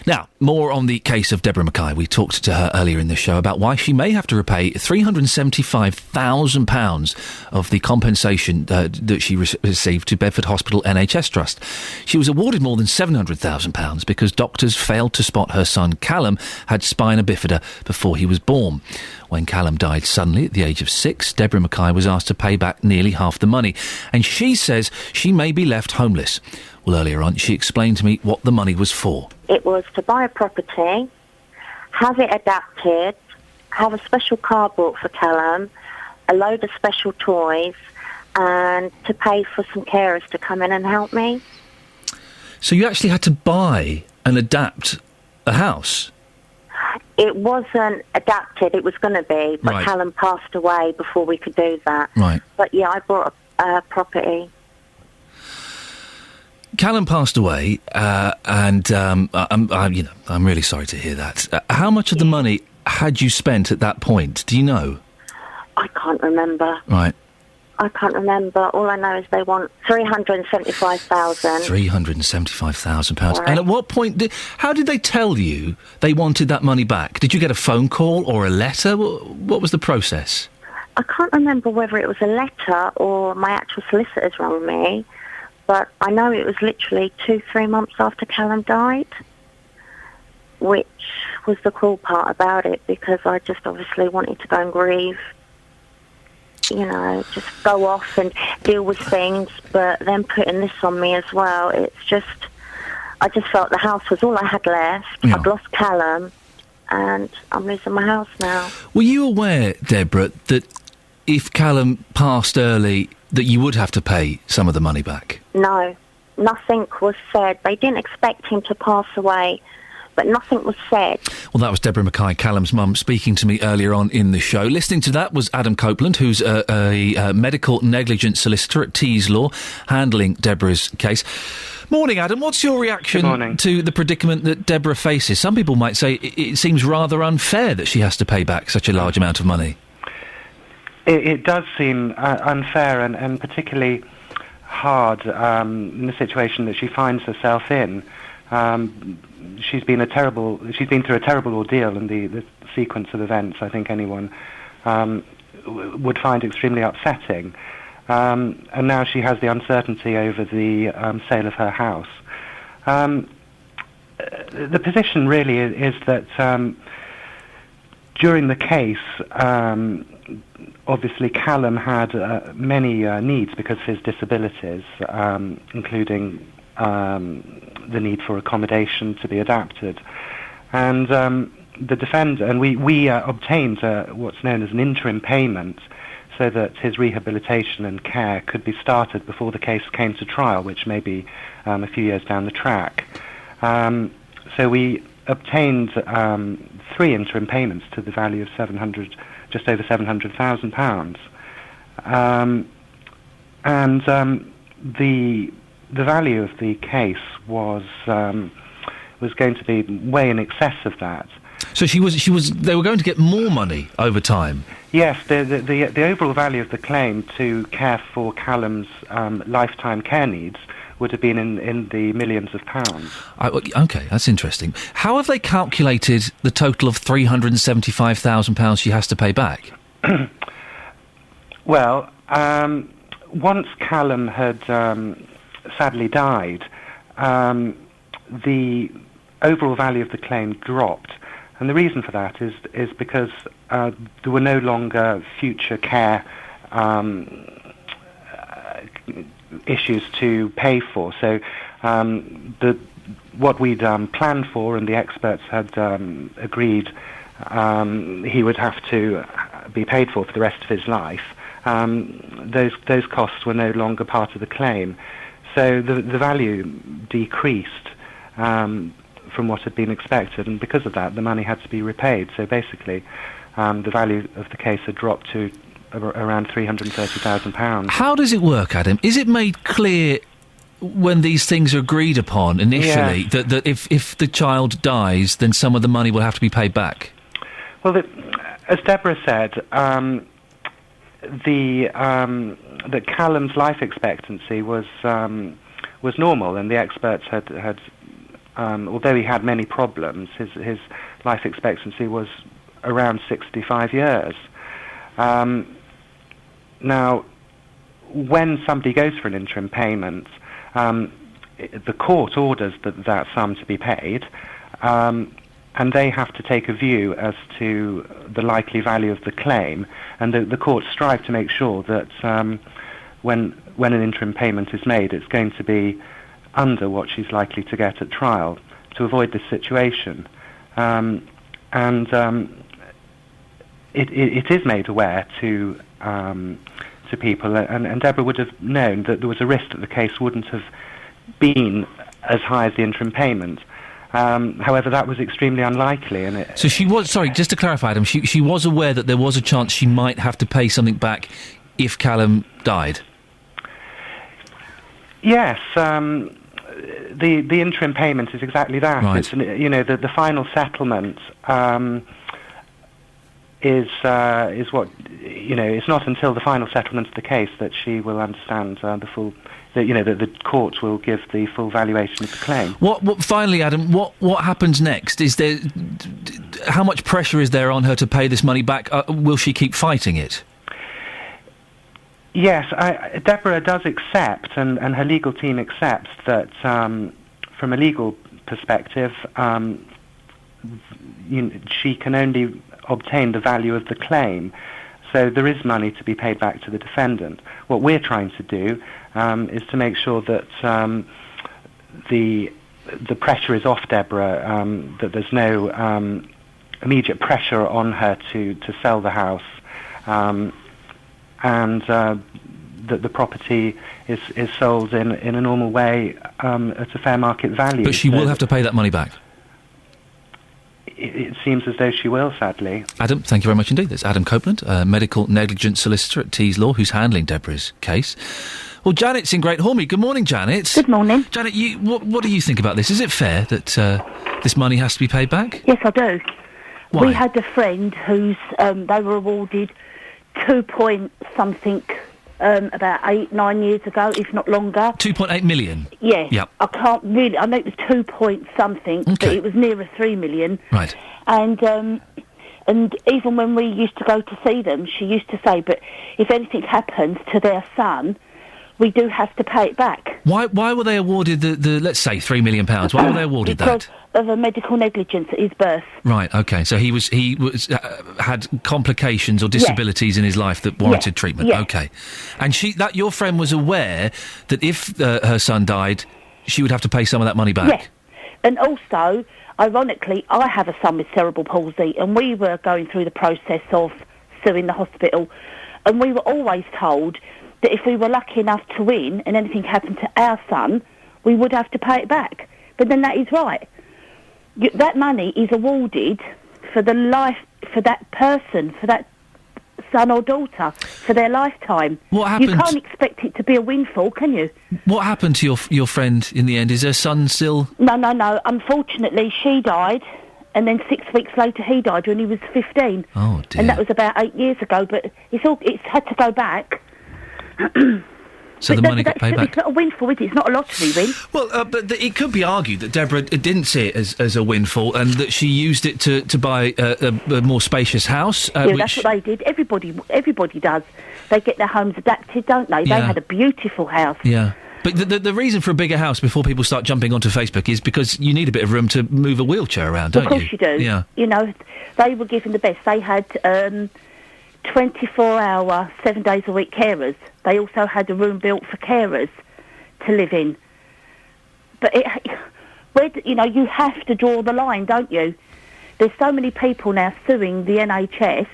Now, more on the case of Deborah Mackay. We talked to her earlier in the show about why she may have to repay £375,000 of the compensation that she received to Bedford Hospital NHS Trust. She was awarded more than £700,000 because doctors failed to spot her son Callum had spina bifida before he was born. When Callum died suddenly at the age of 6, Deborah Mackay was asked to pay back nearly half the money, and she says she may be left homeless. Well, earlier on, she explained to me what the money was for. It was to buy a property have it adapted, have a special car bought for Callum, a load of special toys, and to pay for some carers to come in and help me. So you actually had to buy and adapt a house? It wasn't adapted, it was going to be, but Right. Callum passed away before we could do that. Right. But yeah, I bought a property. Callum passed away, and I'm really sorry to hear that. How much of the money had you spent at that point? Do you know? I can't remember. Right. I can't remember. All I know is they want £375,000. £375,000. Right. And at what point how did they tell you they wanted that money back? Did you get a phone call or a letter? What was the process? I can't remember whether it was a letter or my actual solicitors rang me, but I know it was literally 2-3 months after Callum died, which was the cool part about it, because I just obviously wanted to go and grieve. You know, just go off and deal with things, but then putting this on me as well, it's just, I just felt the house was all I had left. Yeah. I'd lost Callum, and I'm losing my house now. Were you aware, Deborah, that if Callum passed early, that you would have to pay some of the money back? No, nothing was said. They didn't expect him to pass away, but nothing was said. Well, that was Deborah Mackay, Callum's mum, speaking to me earlier on in the show. Listening to that was Adam Copeland, who's a medical negligence solicitor at Tees Law, handling Deborah's case. Morning, Adam. What's your reaction to the predicament that Deborah faces? Some people might say it seems rather unfair that she has to pay back such a large amount of money. It does seem unfair and particularly hard in the situation that she finds herself in. She's been through a terrible ordeal, and the sequence of events, I think anyone would find extremely upsetting. And now she has the uncertainty over the sale of her house. The position really is that during the case, obviously Callum had many needs because of his disabilities, including the need for accommodation to be adapted. And the defender, and we obtained what's known as an interim payment so that his rehabilitation and care could be started before the case came to trial, which may be a few years down the track. So we obtained 3 interim payments to the value of just over £700,000. And the value of the case was going to be way in excess of that. So they were going to get more money over time? Yes, the overall value of the claim to care for Callum's lifetime care needs would have been in the millions of pounds. OK, that's interesting. How have they calculated the total of £375,000 she has to pay back? Well, once Callum had sadly died, the overall value of the claim dropped. And the reason for that is because there were no longer future care issues to pay for. So what we'd planned for and the experts had agreed he would have to be paid for the rest of his life, those costs were no longer part of the claim. So the value decreased from what had been expected, and because of that, the money had to be repaid. So basically, the value of the case had dropped to around £330,000. How does it work, Adam? Is it made clear when these things are agreed upon initially that if the child dies, then some of the money will have to be paid back? Well, as Deborah said, that Callum's life expectancy was normal, and the experts had although he had many problems, his life expectancy was around 65 years. Now, when somebody goes for an interim payment, the court orders that sum to be paid, and they have to take a view as to the likely value of the claim, and the courts strive to make sure that when an interim payment is made, it's going to be under what she's likely to get at trial to avoid this situation. And and it is made aware to people, and Deborah would have known that there was a risk that the case wouldn't have been as high as the interim payment. However, that was extremely unlikely. So she was, sorry, just to clarify, Adam, she was aware that there was a chance she might have to pay something back if Callum died? Yes, the interim payment is exactly that. Right. It's, the final settlement is what, it's not until the final settlement of the case that she will understand the full, the court will give the full valuation of the claim. What finally, Adam, what happens next? Is there, how much pressure is there on her to pay this money back? Will she keep fighting it? Yes, Deborah does accept, and her legal team accepts that from a legal perspective, she can only obtain the value of the claim. So there is money to be paid back to the defendant. What we're trying to do is to make sure that the pressure is off Deborah, that there's no immediate pressure on her to sell the house, and that the property is sold in a normal way at a fair market value. But she will have to pay that money back? It seems as though she will, sadly. Adam, thank you very much indeed. That's Adam Copeland, medical negligence solicitor at Tees Law, who's handling Deborah's case. Well, Janet's in Great Hornby. Good morning, Janet. Good morning. Janet, what do you think about this? Is it fair that this money has to be paid back? Yes, I do. Why? We had a friend who's they were awarded 2 point something about 8-9 years ago, if not longer. 2.8 million? Yeah. Yep. I can't really, I know it was 2 point something, but it was nearer 3 million. Right. And even when we used to go to see them, she used to say, but if anything happens to their son, we do have to pay it back. Why were they awarded the let's say £3 million? Why were they awarded because of a medical negligence at his birth. Right, okay. So he was had complications or disabilities in his life that warranted treatment. Yeah. Okay. And your friend was aware that if her son died, she would have to pay some of that money back. Yeah. And also, ironically, I have a son with cerebral palsy, and we were going through the process of suing the hospital, and we were always told that if we were lucky enough to win and anything happened to our son, we would have to pay it back. But then that is right. That money is awarded for the life, for that person, for that son or daughter, for their lifetime. What happened? You can't expect it to be a windfall, can you? What happened to your friend in the end? Is her son still... No. Unfortunately, she died, and then 6 weeks later he died when he was 15. Oh, dear. And that was about 8 years ago, but it's had to go back. So the money got paid back? It's not a windfall, is it? It's not a lottery win. Well, but it could be argued that Deborah didn't see it as a windfall, and that she used it to buy a more spacious house. That's what they did. Everybody does. They get their homes adapted, don't they? Yeah. They had a beautiful house. Yeah. But the reason for a bigger house, before people start jumping onto Facebook, is because you need a bit of room to move a wheelchair around, don't you? Of course you do. Yeah. You know, they were given the best. They had 24-hour, 7 days a week carers. They also had a room built for carers to live in. But you have to draw the line, don't you? There's so many people now suing the NHS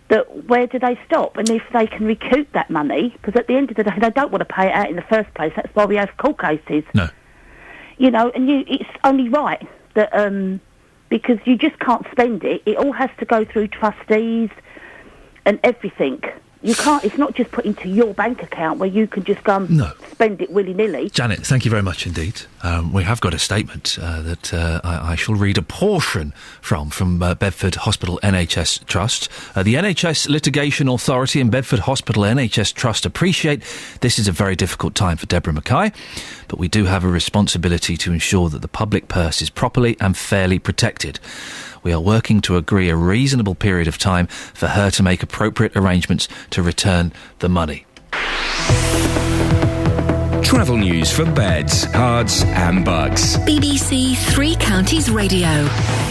that where do they stop? And if they can recoup that money, because at the end of the day they don't want to pay it out in the first place. That's why we have court cases. No. You know, and it's only right that because you just can't spend it. It all has to go through trustees and everything. You can't. It's not just put into your bank account where you can just go and spend it willy-nilly. Janet, thank you very much indeed. We have got a statement that I shall read a portion from Bedford Hospital NHS Trust. The NHS Litigation Authority and Bedford Hospital NHS Trust appreciate this is a very difficult time for Deborah Mackay, but we do have a responsibility to ensure that the public purse is properly and fairly protected. We are working to agree a reasonable period of time for her to make appropriate arrangements to return the money. Travel news for beds, cards and bugs. BBC Three Counties Radio.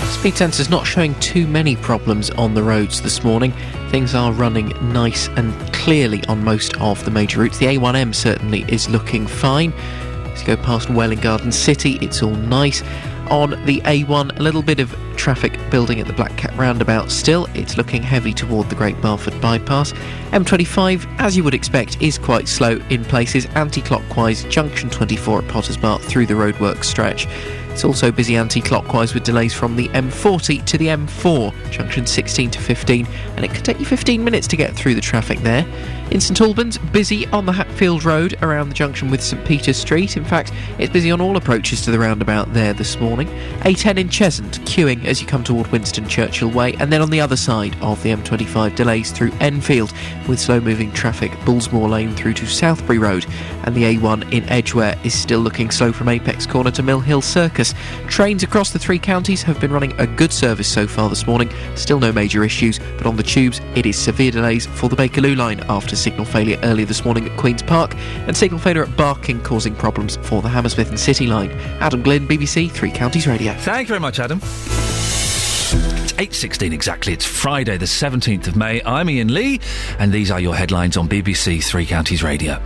Speed sensors not showing too many problems on the roads this morning. Things are running nice and clearly on most of the major routes. The A1M certainly is looking fine. As you go past Welwyn Garden City, it's all nice. On the A1, a little bit of traffic building at the Black Cat roundabout still. It's looking heavy toward the Great Barford bypass. M25, as you would expect, is quite slow in places. Anti-clockwise, junction 24 at Potters Bar through the roadworks stretch. It's also busy anti-clockwise with delays from the M40 to the M4, junction 16 to 15, and it could take you 15 minutes to get through the traffic there. In St Albans, busy on the Hatfield Road around the junction with St Peter's Street. In fact, it's busy on all approaches to the roundabout there this morning. A10 in Cheshunt, queuing as you come toward Winston Churchill Way, and then on the other side of the M25, delays through Enfield with slow-moving traffic, Bullsmore Lane through to Southbury Road, and the A1 in Edgware is still looking slow from Apex Corner to Mill Hill Circus. Trains across the three counties have been running a good service so far this morning. Still no major issues, but on the tubes it is severe delays for the Bakerloo line after signal failure earlier this morning at Queen's Park, and signal failure at Barking causing problems for the Hammersmith and City line. Adam Glynn, BBC Three Counties Radio. Thank you very much, Adam. It's 8:16 exactly. It's Friday the 17th of May. I'm Iain Lee, and these are your headlines on BBC Three Counties Radio.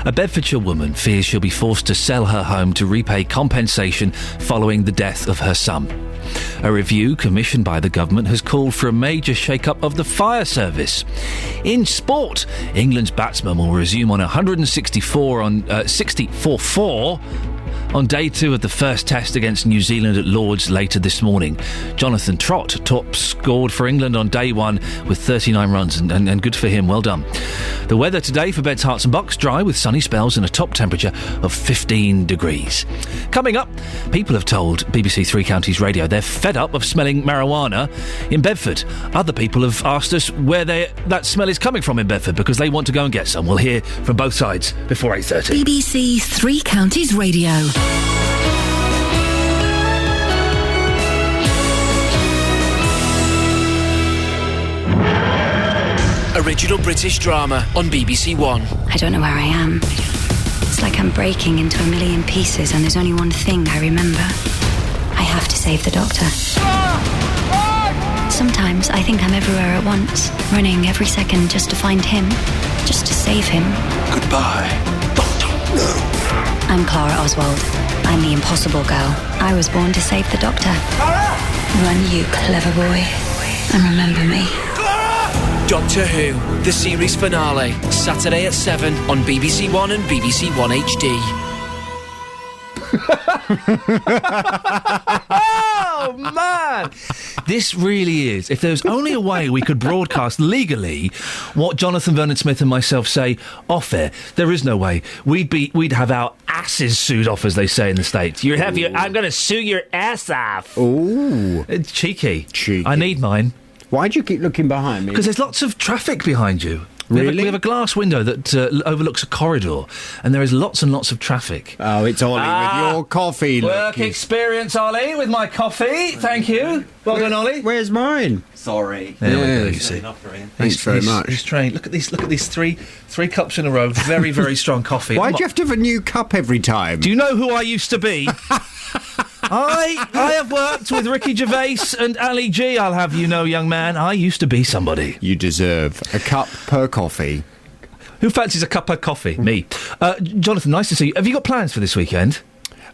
A Bedfordshire woman fears she'll be forced to sell her home to repay compensation following the death of her son. A review commissioned by the government has called for a major shake-up of the fire service. In sport, England's batsmen will resume on 164 on 64-4 on day 2 of the first test against New Zealand at Lord's later this morning. Jonathan Trott top scored for England on day 1 with 39 runs, and good for him, well done. The weather today for Beds, Herts and Bucks, dry with sunny spells and a top temperature of 15 degrees. Coming up, people have told BBC Three Counties Radio they're fed up of smelling marijuana in Bedford. Other people have asked us where that smell is coming from in Bedford because they want to go and get some. We'll hear from both sides before 8:30. BBC Three Counties Radio. Original British drama on BBC One. I don't know where I am. It's like I'm breaking into a million pieces and there's only one thing I remember. I have to save the doctor. Sometimes I think I'm everywhere at once, running every second just to find him, just to save him. Goodbye, Doctor. No. I'm Clara Oswald. I'm the impossible girl. I was born to save the doctor. Run, you clever boy, and remember me. Doctor Who, the series finale, Saturday at 7 on BBC One and BBC One HD. Oh, man! This really is. If there was only a way we could broadcast legally what Jonathan Vernon Smith and myself say off air, there is no way. We'd have our asses sued off, as they say in the States. I'm going to sue your ass off. Ooh. It's cheeky. Cheeky. I need mine. Why do you keep looking behind me? Because there's lots of traffic behind you. Really? We have a glass window that overlooks a corridor, and there is lots and lots of traffic. Oh, it's Ollie with your coffee. Work experience, Ollie, with my coffee. Thank you. Well done, Ollie. Where's mine? Sorry. There we go, you see. Thanks very much. He's trained. Look at these three cups in a row. Very, very strong coffee. Why do you have to have a new cup every time? Do you know who I used to be? I have worked with Ricky Gervais and Ali G, I'll have you know, young man. I used to be somebody. You deserve a cup per coffee. Who fancies a cup of coffee? Me. Jonathan, nice to see you. Have you got plans for this weekend?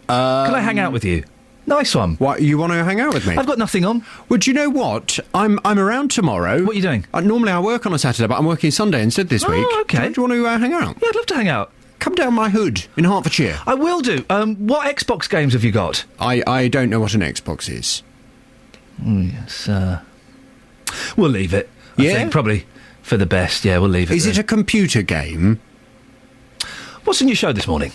Can I hang out with you? Nice one. What, you want to hang out with me? I've got nothing on. Well, do you know what? I'm around tomorrow. What are you doing? Normally I work on a Saturday, but I'm working Sunday instead this week. Oh, okay. Do you want to hang out? Yeah, I'd love to hang out. Come down my hood in Hertfordshire. I will do. What Xbox games have you got? I don't know what an Xbox is. Yes, we'll leave it. I think probably for the best. Yeah, we'll leave it. Is it a computer game? What's in your show this morning?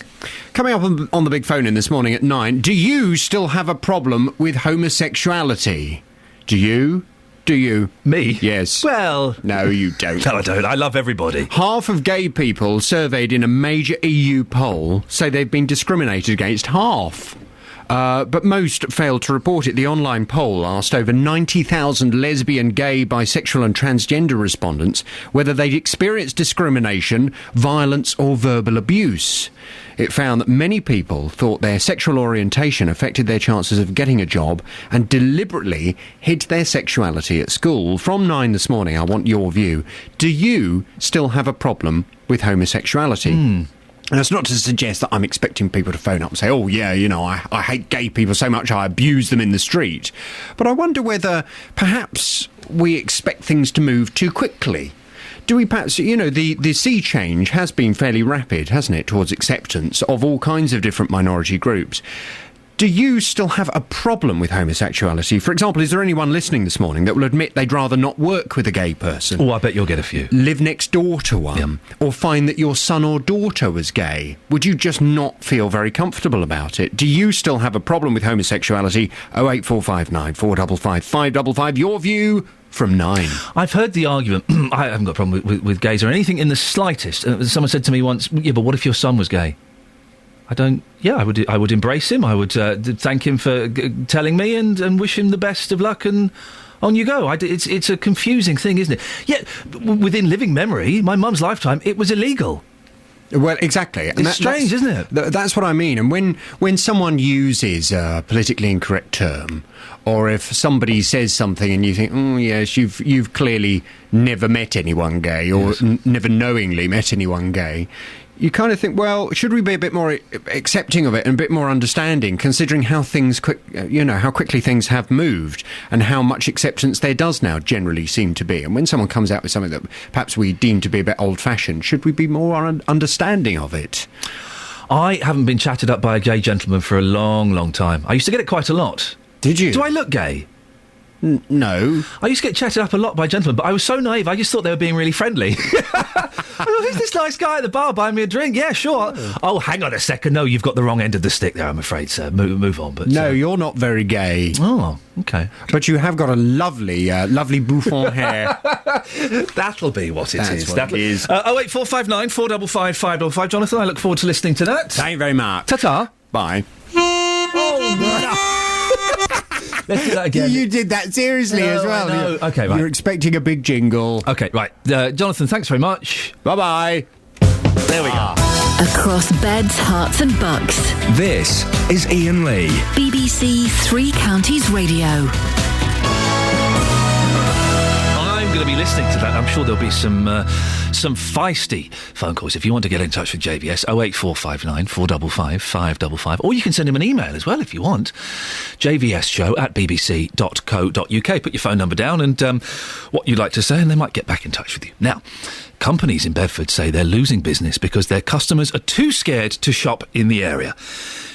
Coming up on the big phone in this morning at 9. Do you still have a problem with homosexuality? Do you? Do you? Me? Yes. Well... No, you don't. No, I don't. I love everybody. Half of gay people surveyed in a major EU poll say they've been discriminated against. Half. But most failed to report it. The online poll asked over 90,000 lesbian, gay, bisexual and transgender respondents whether they'd experienced discrimination, violence or verbal abuse. It found that many people thought their sexual orientation affected their chances of getting a job and deliberately hid their sexuality at school. From 9 this morning, I want your view. Do you still have a problem with homosexuality? And that's not to suggest that I'm expecting people to phone up and say, oh, yeah, you know, I hate gay people so much I abuse them in the street. But I wonder whether perhaps we expect things to move too quickly. Do we perhaps, you know, the sea change has been fairly rapid, hasn't it, towards acceptance of all kinds of different minority groups. Do you still have a problem with homosexuality? For example, is there anyone listening this morning that will admit they'd rather not work with a gay person? Oh, I bet you'll get a few. Live next door to one? Or find that your son or daughter was gay? Would you just not feel very comfortable about it? Do you still have a problem with homosexuality? 08459 455 555. Your view from 9. I've heard the argument, I haven't got a problem with gays or anything in the slightest. Someone said to me once, yeah, but what if your son was gay? I would embrace him. I would thank him for telling me and wish him the best of luck, and on you go. It's a confusing thing, isn't it? Yet, within living memory, my mum's lifetime, it was illegal. Well, exactly. It's strange, isn't it? That's what I mean. And when someone uses a politically incorrect term, or if somebody says something and you think, oh, yes, you've clearly never met anyone gay, or never knowingly met anyone gay, you kind of think, well, should we be a bit more accepting of it and a bit more understanding, considering how how quickly things have moved and how much acceptance there does now generally seem to be. And when someone comes out with something that perhaps we deem to be a bit old-fashioned, should we be more understanding of it? I haven't been chatted up by a gay gentleman for a long, long time. I used to get it quite a lot. Did you? Do I look gay? No. I used to get chatted up a lot by gentlemen, but I was so naive, I just thought they were being really friendly. I thought, who's this nice guy at the bar buying me a drink? Yeah, sure. Oh, hang on a second. No, you've got the wrong end of the stick there, I'm afraid, sir. Move on. But no, you're not very gay. Oh, OK. But you have got a lovely bouffant hair. That'll be what it is. What it is. 08459 455 555. Jonathan, I look forward to listening to that. Thank you very much. Ta-ta. Bye. Oh, no. Let's do that again. You did that seriously as well. No. OK, right. You're expecting a big jingle. OK, right. Jonathan, thanks very much. Bye-bye. There we go. Across beds, hearts and bucks. This is Iain Lee. BBC Three Counties Radio. I'm going to be listening to that. I'm sure there'll be some feisty phone calls. If you want to get in touch with JVS, 08459 455 555. Or you can send him an email as well if you want. jvsshow@bbc.co.uk. Put your phone number down and what you'd like to say, and they might get back in touch with you. Now, companies in Bedford say they're losing business because their customers are too scared to shop in the area.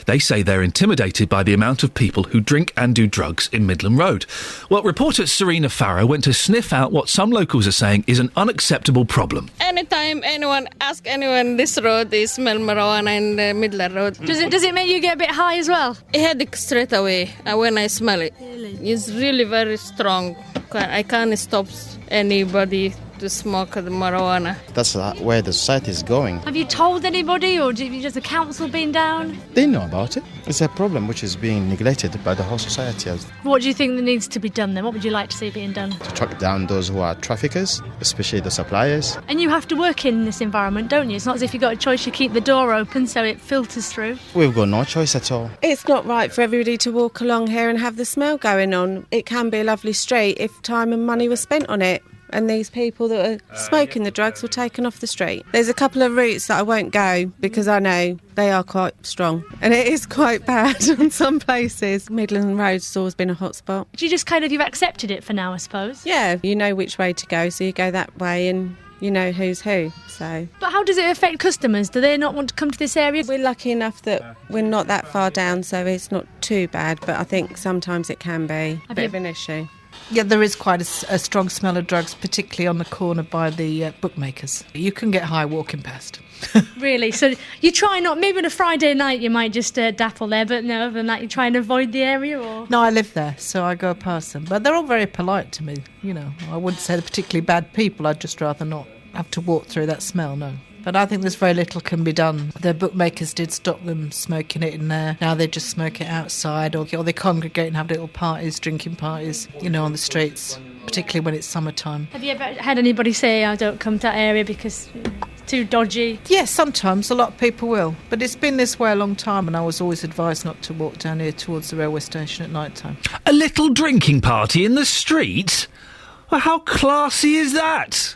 They say they're intimidated by the amount of people who drink and do drugs in Midland Road. Well, reporter Serena Farrow went to sniff out what some locals are saying is an unacceptable problem. Anytime anyone asks anyone this road, they smell marijuana in the Midland Road. Does it make you get a bit high as well? A headache straight away when I smell it. Really? It's really very strong. I can't stop anybody to smoke the marijuana. That's where the society is going. Have you told anybody, or has the council been down? They know about it. It's a problem which is being neglected by the whole society. What do you think that needs to be done then? What would you like to see being done? To track down those who are traffickers, especially the suppliers. And you have to work in this environment, don't you? It's not as if you've got a choice, you keep the door open so it filters through. We've got no choice at all. It's not right for everybody to walk along here and have the smell going on. It can be a lovely street if time and money were spent on it. And these people that are smoking the drugs were taken off the street. There's a couple of routes that I won't go because I know they are quite strong. And it is quite bad in some places. Midland Road's always been a hot spot. Do you just you've accepted it for now, I suppose? Yeah, you know which way to go, so you go that way and you know who's who, so... But how does it affect customers? Do they not want to come to this area? We're lucky enough that we're not that far down, so it's not too bad, but I think sometimes it can be a bit of an issue. Yeah, there is quite a strong smell of drugs, particularly on the corner by the bookmakers. You can get high walking past. Really? So you try not... Maybe on a Friday night you might just dapple there, but no, other than that you try and avoid the area, or...? No, I live there, so I go past them. But they're all very polite to me, you know. I wouldn't say they're particularly bad people. I'd just rather not have to walk through that smell, no. But I think there's very little can be done. The bookmakers did stop them smoking it in there. Now they just smoke it outside, or they congregate and have little parties, drinking parties, on the streets, particularly when it's summertime. Have you ever had anybody say, I don't come to that area because it's too dodgy? Yes, sometimes. A lot of people will. But it's been this way a long time, and I was always advised not to walk down here towards the railway station at night time. A little drinking party in the street? Well, how classy is that?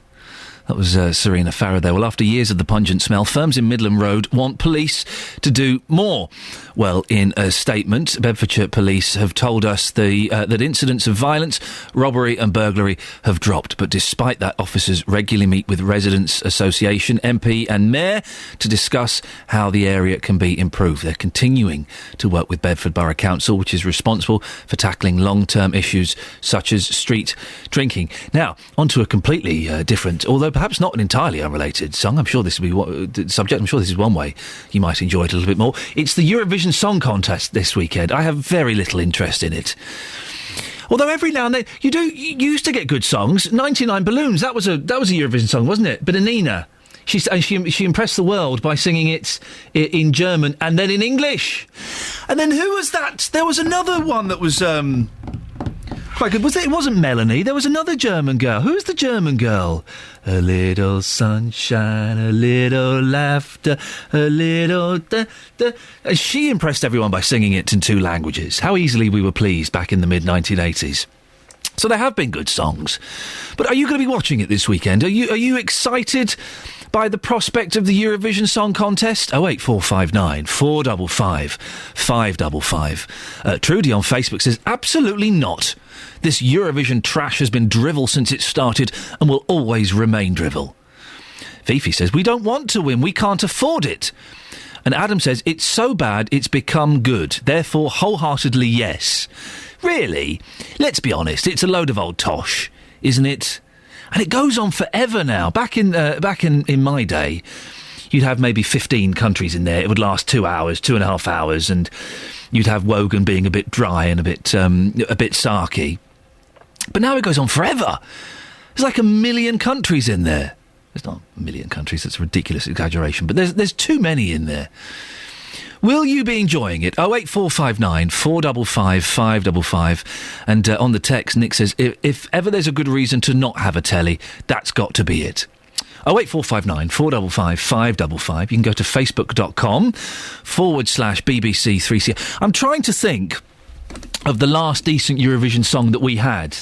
That was Serena Farrow there. Well, after years of the pungent smell, firms in Midland Road want police to do more. Well, in a statement, Bedfordshire Police have told us that incidents of violence, robbery and burglary have dropped. But despite that, officers regularly meet with Residents Association, MP and Mayor to discuss how the area can be improved. They're continuing to work with Bedford Borough Council, which is responsible for tackling long-term issues such as street drinking. Now, on to a completely different, although perhaps not an entirely unrelated song. I'm sure this will be subject. I'm sure this is one way you might enjoy it a little bit more. It's the Eurovision Song Contest this weekend. I have very little interest in it. Although every now and then you used to get good songs. 99 Balloons. That was a Eurovision song, wasn't it? But Anina, she impressed the world by singing it in German and then in English. And then who was that? There was another one that was quite good. It wasn't Melanie. There was another German girl. Who's the German girl? A little sunshine, a little laughter, a little... And she impressed everyone by singing it in 2 languages. How easily we were pleased back in the mid-1980s. So there have been good songs. But are you going to be watching it this weekend? Are you excited by the prospect of the Eurovision Song Contest? 08459 455 555. Trudy on Facebook says, absolutely not. This Eurovision trash has been drivel since it started and will always remain drivel. Fifi says, we don't want to win, we can't afford it. And Adam says, it's so bad it's become good, therefore wholeheartedly yes. Really? Let's be honest, it's a load of old tosh, isn't it? And it goes on forever now. Back in my day, you'd have maybe 15 countries in there. It would last 2 hours, 2.5 hours, and you'd have Wogan being a bit dry and a bit sarky. But now it goes on forever. There's like 1 million countries in there. There's not 1 million countries, that's a ridiculous exaggeration, but there's too many in there. Will you be enjoying it? 08459 455 555. And on the text, Nick says, if ever there's a good reason to not have a telly, that's got to be it. 08459 455 555. You can go to facebook.com/BBC3CR. I'm trying to think of the last decent Eurovision song that we had.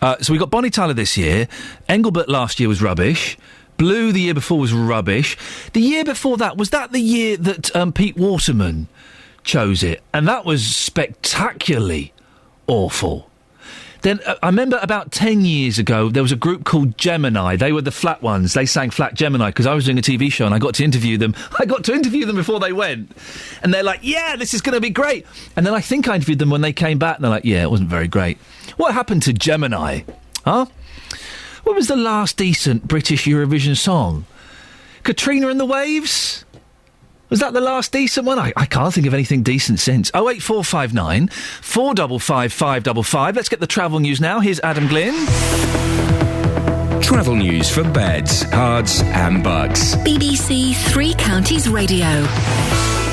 So we got Bonnie Tyler this year. Engelbert last year was rubbish. Blue the year before was rubbish. The year before that, was that the year that Pete Waterman chose it? And that was spectacularly awful. Then I remember about 10 years ago, there was a group called Gemini. They were the Flat Ones. They sang Flat Gemini because I was doing a TV show and I got to interview them. I got to interview them before they went. And they're like, yeah, this is going to be great. And then I think I interviewed them when they came back and they're like, yeah, it wasn't very great. What happened to Gemini? Huh? What was the last decent British Eurovision song? Katrina and the Waves? Was that the last decent one? I can't think of anything decent since. 08459 455 555. Let's get the travel news now. Here's Adam Glynn. Travel news for beds, cards and bugs. BBC Three Counties Radio.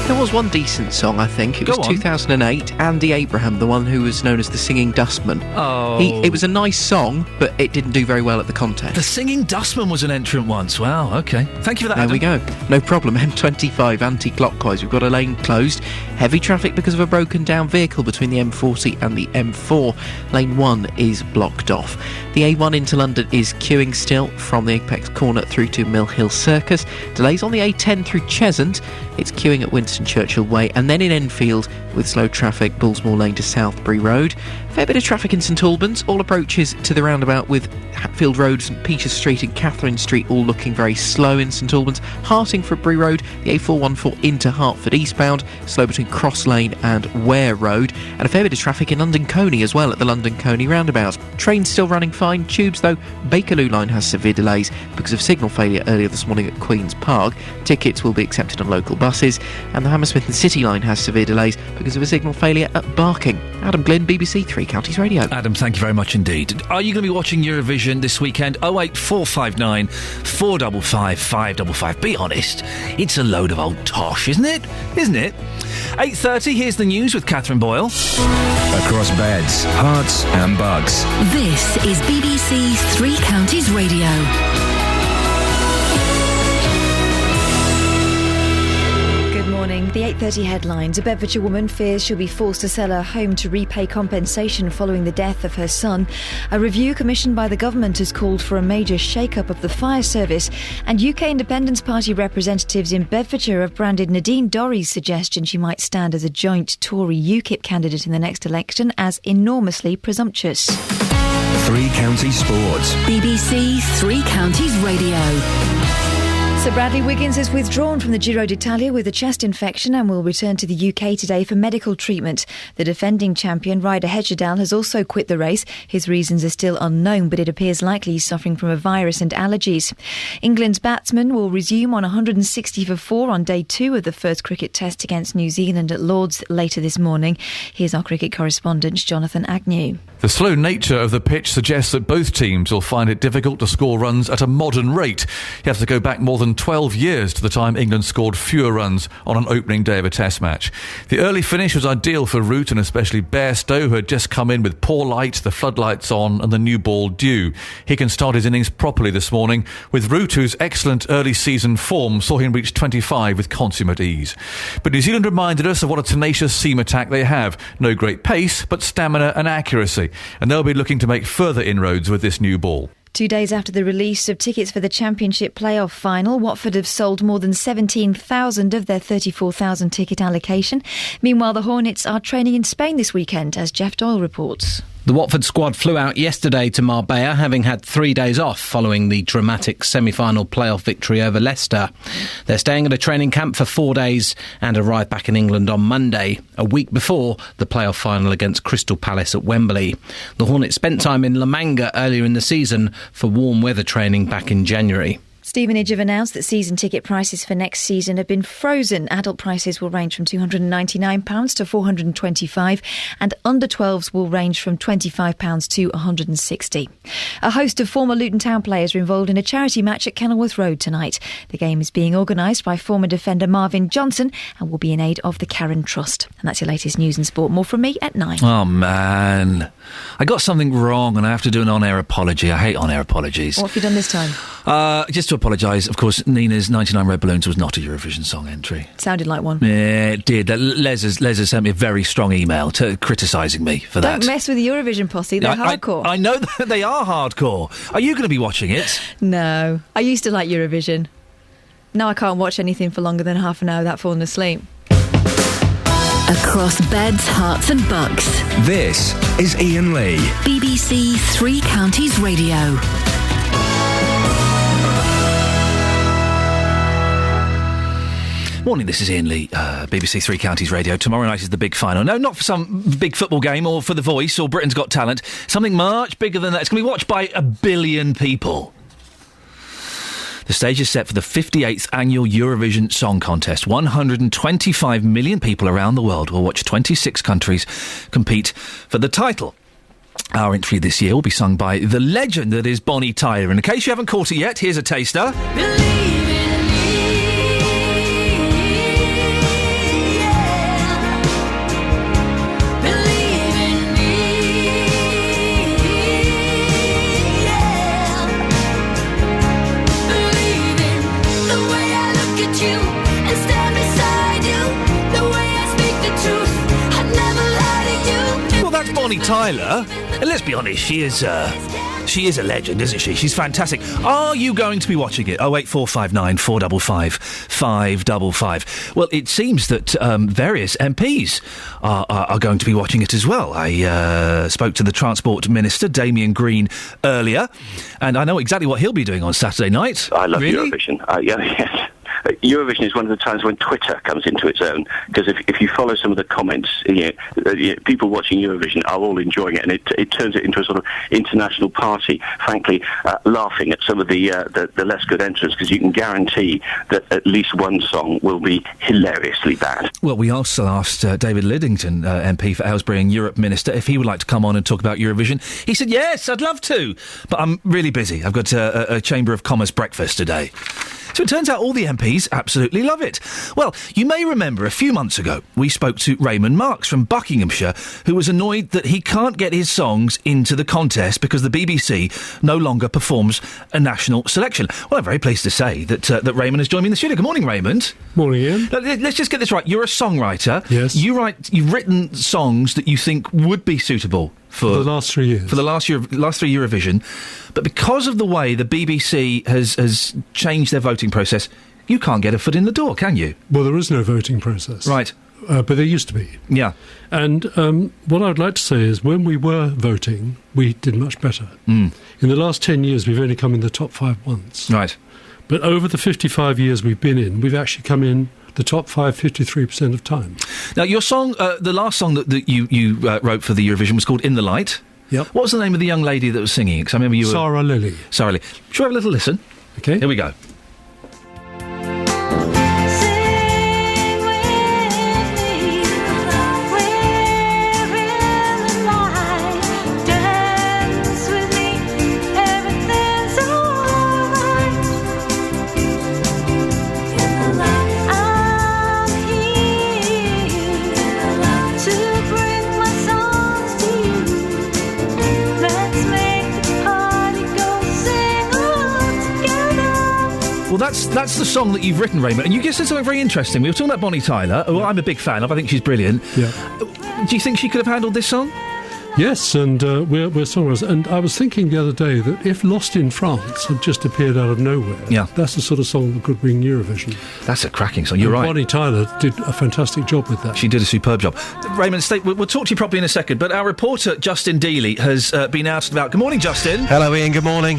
There was one decent song, I think. It was 2008. Andy Abraham, the one who was known as the Singing Dustman. Oh. It was a nice song, but it didn't do very well at the contest. The Singing Dustman was an entrant once. Wow, OK. Thank you for that, There Adam. we go. No problem. M25 anti-clockwise. We've got a lane closed. Heavy traffic because of a broken down vehicle between the M40 and the M4. Lane 1 is blocked off. The A1 into London is queuing still from the Apex corner through to Mill Hill Circus. Delays on the A10 through Cheshunt. It's queuing at Winston Churchill Way, and then in Enfield with slow traffic, Bullsmore Lane to Southbury Road. Fair bit of traffic in St Albans. All approaches to the roundabout with Hatfield Road, St Peter's Street and Catherine Street all looking very slow in St Albans. Hartingford-Bury Road, the A414 into Hertford eastbound, slow between Cross Lane and Ware Road, and a fair bit of traffic in London Coney as well at the London Coney roundabout. Trains still running fine. Tubes though, Bakerloo line has severe delays because of signal failure earlier this morning at Queen's Park. Tickets will be accepted on local buses, and the Hammersmith and City line has severe delays because of a signal failure at Barking. Adam Glynn, BBC Three Counties Radio. Adam, thank you very much indeed. Are you going to be watching Eurovision this weekend? 08459 455 555. Be honest, it's a load of old tosh, isn't it? Isn't it? 8:30, here's the news with Catherine Boyle. Across beds, hearts and bugs. This is BBC Three Counties Radio. Good morning. The 8:30 headlines. A Bedfordshire woman fears she'll be forced to sell her home to repay compensation following the death of her son. A review commissioned by the government has called for a major shake-up of the fire service. And UK Independence Party representatives in Bedfordshire have branded Nadine Dorries' suggestion she might stand as a joint Tory-UKIP candidate in the next election as enormously presumptuous. Three Counties Sports. BBC Three Counties Radio. Sir Bradley Wiggins has withdrawn from the Giro d'Italia with a chest infection and will return to the UK today for medical treatment. The defending champion, Ryder Hesjedal, has also quit the race. His reasons are still unknown, but it appears likely he's suffering from a virus and allergies. England's batsmen will resume on 160 for 4 on day 2 of the first cricket test against New Zealand at Lord's later this morning. Here's our cricket correspondent, Jonathan Agnew. The slow nature of the pitch suggests that both teams will find it difficult to score runs at a modern rate. You have to go back more than 12 years to the time England scored fewer runs on an opening day of a test match. The early finish was ideal for Root and especially Bairstow, who had just come in with poor light, the floodlights on and the new ball due. He can start his innings properly this morning, with Root, whose excellent early season form saw him reach 25 with consummate ease. But New Zealand reminded us of what a tenacious seam attack they have. No great pace, but stamina and accuracy. And they'll be looking to make further inroads with this new ball. 2 days after the release of tickets for the Championship playoff final, Watford have sold more than 17,000 of their 34,000 ticket allocation. Meanwhile, the Hornets are training in Spain this weekend, as Jeff Doyle reports. The Watford squad flew out yesterday to Marbella, having had 3 days off following the dramatic semi-final playoff victory over Leicester. They're staying at a training camp for 4 days and arrive back in England on Monday, a week before the playoff final against Crystal Palace at Wembley. The Hornets spent time in La Manga earlier in the season for warm weather training back in January. Stevenage have announced that season ticket prices for next season have been frozen. Adult prices will range from £299 to £425 and under 12s will range from £25 to £160. A host of former Luton Town players are involved in a charity match at Kenilworth Road tonight. The game is being organised by former defender Marvin Johnson and will be in aid of the Karen Trust. And that's your latest news and sport. More from me at 9. Oh, man. I got something wrong and I have to do an on-air apology. I hate on-air apologies. What have you done this time? Just to apologise, of course, Nina's 99 Red Balloons was not a Eurovision song entry. Sounded like one. Yeah, it did. Les has sent me a very strong email criticising me for that. Don't mess with the Eurovision posse, they're hardcore. I know that they are hardcore. Are you going to be watching it? No. I used to like Eurovision. Now I can't watch anything for longer than half an hour without falling asleep. Across beds, hearts and bucks. This is Iain Lee. BBC Three Counties Radio. Morning, this is Iain Lee, BBC Three Counties Radio. Tomorrow night is the big final. No, not for some big football game or for The Voice or Britain's Got Talent. Something much bigger than that. It's going to be watched by 1 billion people. The stage is set for the 58th annual Eurovision Song Contest. 125 million people around the world will watch 26 countries compete for the title. Our entry this year will be sung by the legend that is Bonnie Tyler. And in case you haven't caught it yet, here's a taster. Bonnie Tyler, and let's be honest, she is a legend, isn't she? She's fantastic. Are you going to be watching it? 08459 455 555. Well, it seems that various MPs are going to be watching it as well. I spoke to the Transport Minister, Damien Green, earlier, and I know exactly what he'll be doing on Saturday night. I love Eurovision. Yes. Eurovision is one of the times when Twitter comes into its own, because if you follow some of the comments, people watching Eurovision are all enjoying it, and it turns it into a sort of international party, frankly, laughing at some of the less good entrants, because you can guarantee that at least one song will be hilariously bad. Well, we also asked David Liddington, MP for Aylesbury and Europe Minister, if he would like to come on and talk about Eurovision. He said, yes, I'd love to, but I'm really busy. I've got a Chamber of Commerce breakfast today. So it turns out all the MPs absolutely love it. Well, you may remember a few months ago we spoke to Raymond Marks from Buckinghamshire, who was annoyed that he can't get his songs into the contest because the BBC no longer performs a national selection. Well, I'm very pleased to say that Raymond has joined me in the studio. Good morning, Raymond. Morning, Ian. Let's just get this right. You're a songwriter. Yes. You've written songs that you think would be suitable for the last 3 years. For the last three Eurovision. But because of the way the BBC has changed their voting process, you can't get a foot in the door, can you? Well, there is no voting process. Right. But there used to be. Yeah. And what I would like to say is when we were voting, we did much better. Mm. In the last 10 years, we've only come in the top 5 once. Right. But over the 55 years we've been in, we've actually come in the top 5 53% of time. Now, your song, the last song that you wrote for the Eurovision was called In the Light. Yep. What was the name of the young lady that was singing it? 'Cause I remember you were... Sarah Lilly. Sarah Lilly. Shall we have a little listen? Okay. Here we go. Well, that's the song that you've written, Raymond. And you just said something very interesting. We were talking about Bonnie Tyler, who I'm a big fan of. I think she's brilliant. Yeah. Do you think she could have handled this song? Yes, and we're songwriters. And I was thinking the other day that if Lost in France had just appeared out of nowhere, that's the sort of song that could win Eurovision. That's a cracking song, you're right. Bonnie Tyler did a fantastic job with that. She did a superb job. Raymond, we'll talk to you properly in a second, but our reporter, Justin Dealey, has been out and about. Good morning, Justin. Hello, Ian, good morning.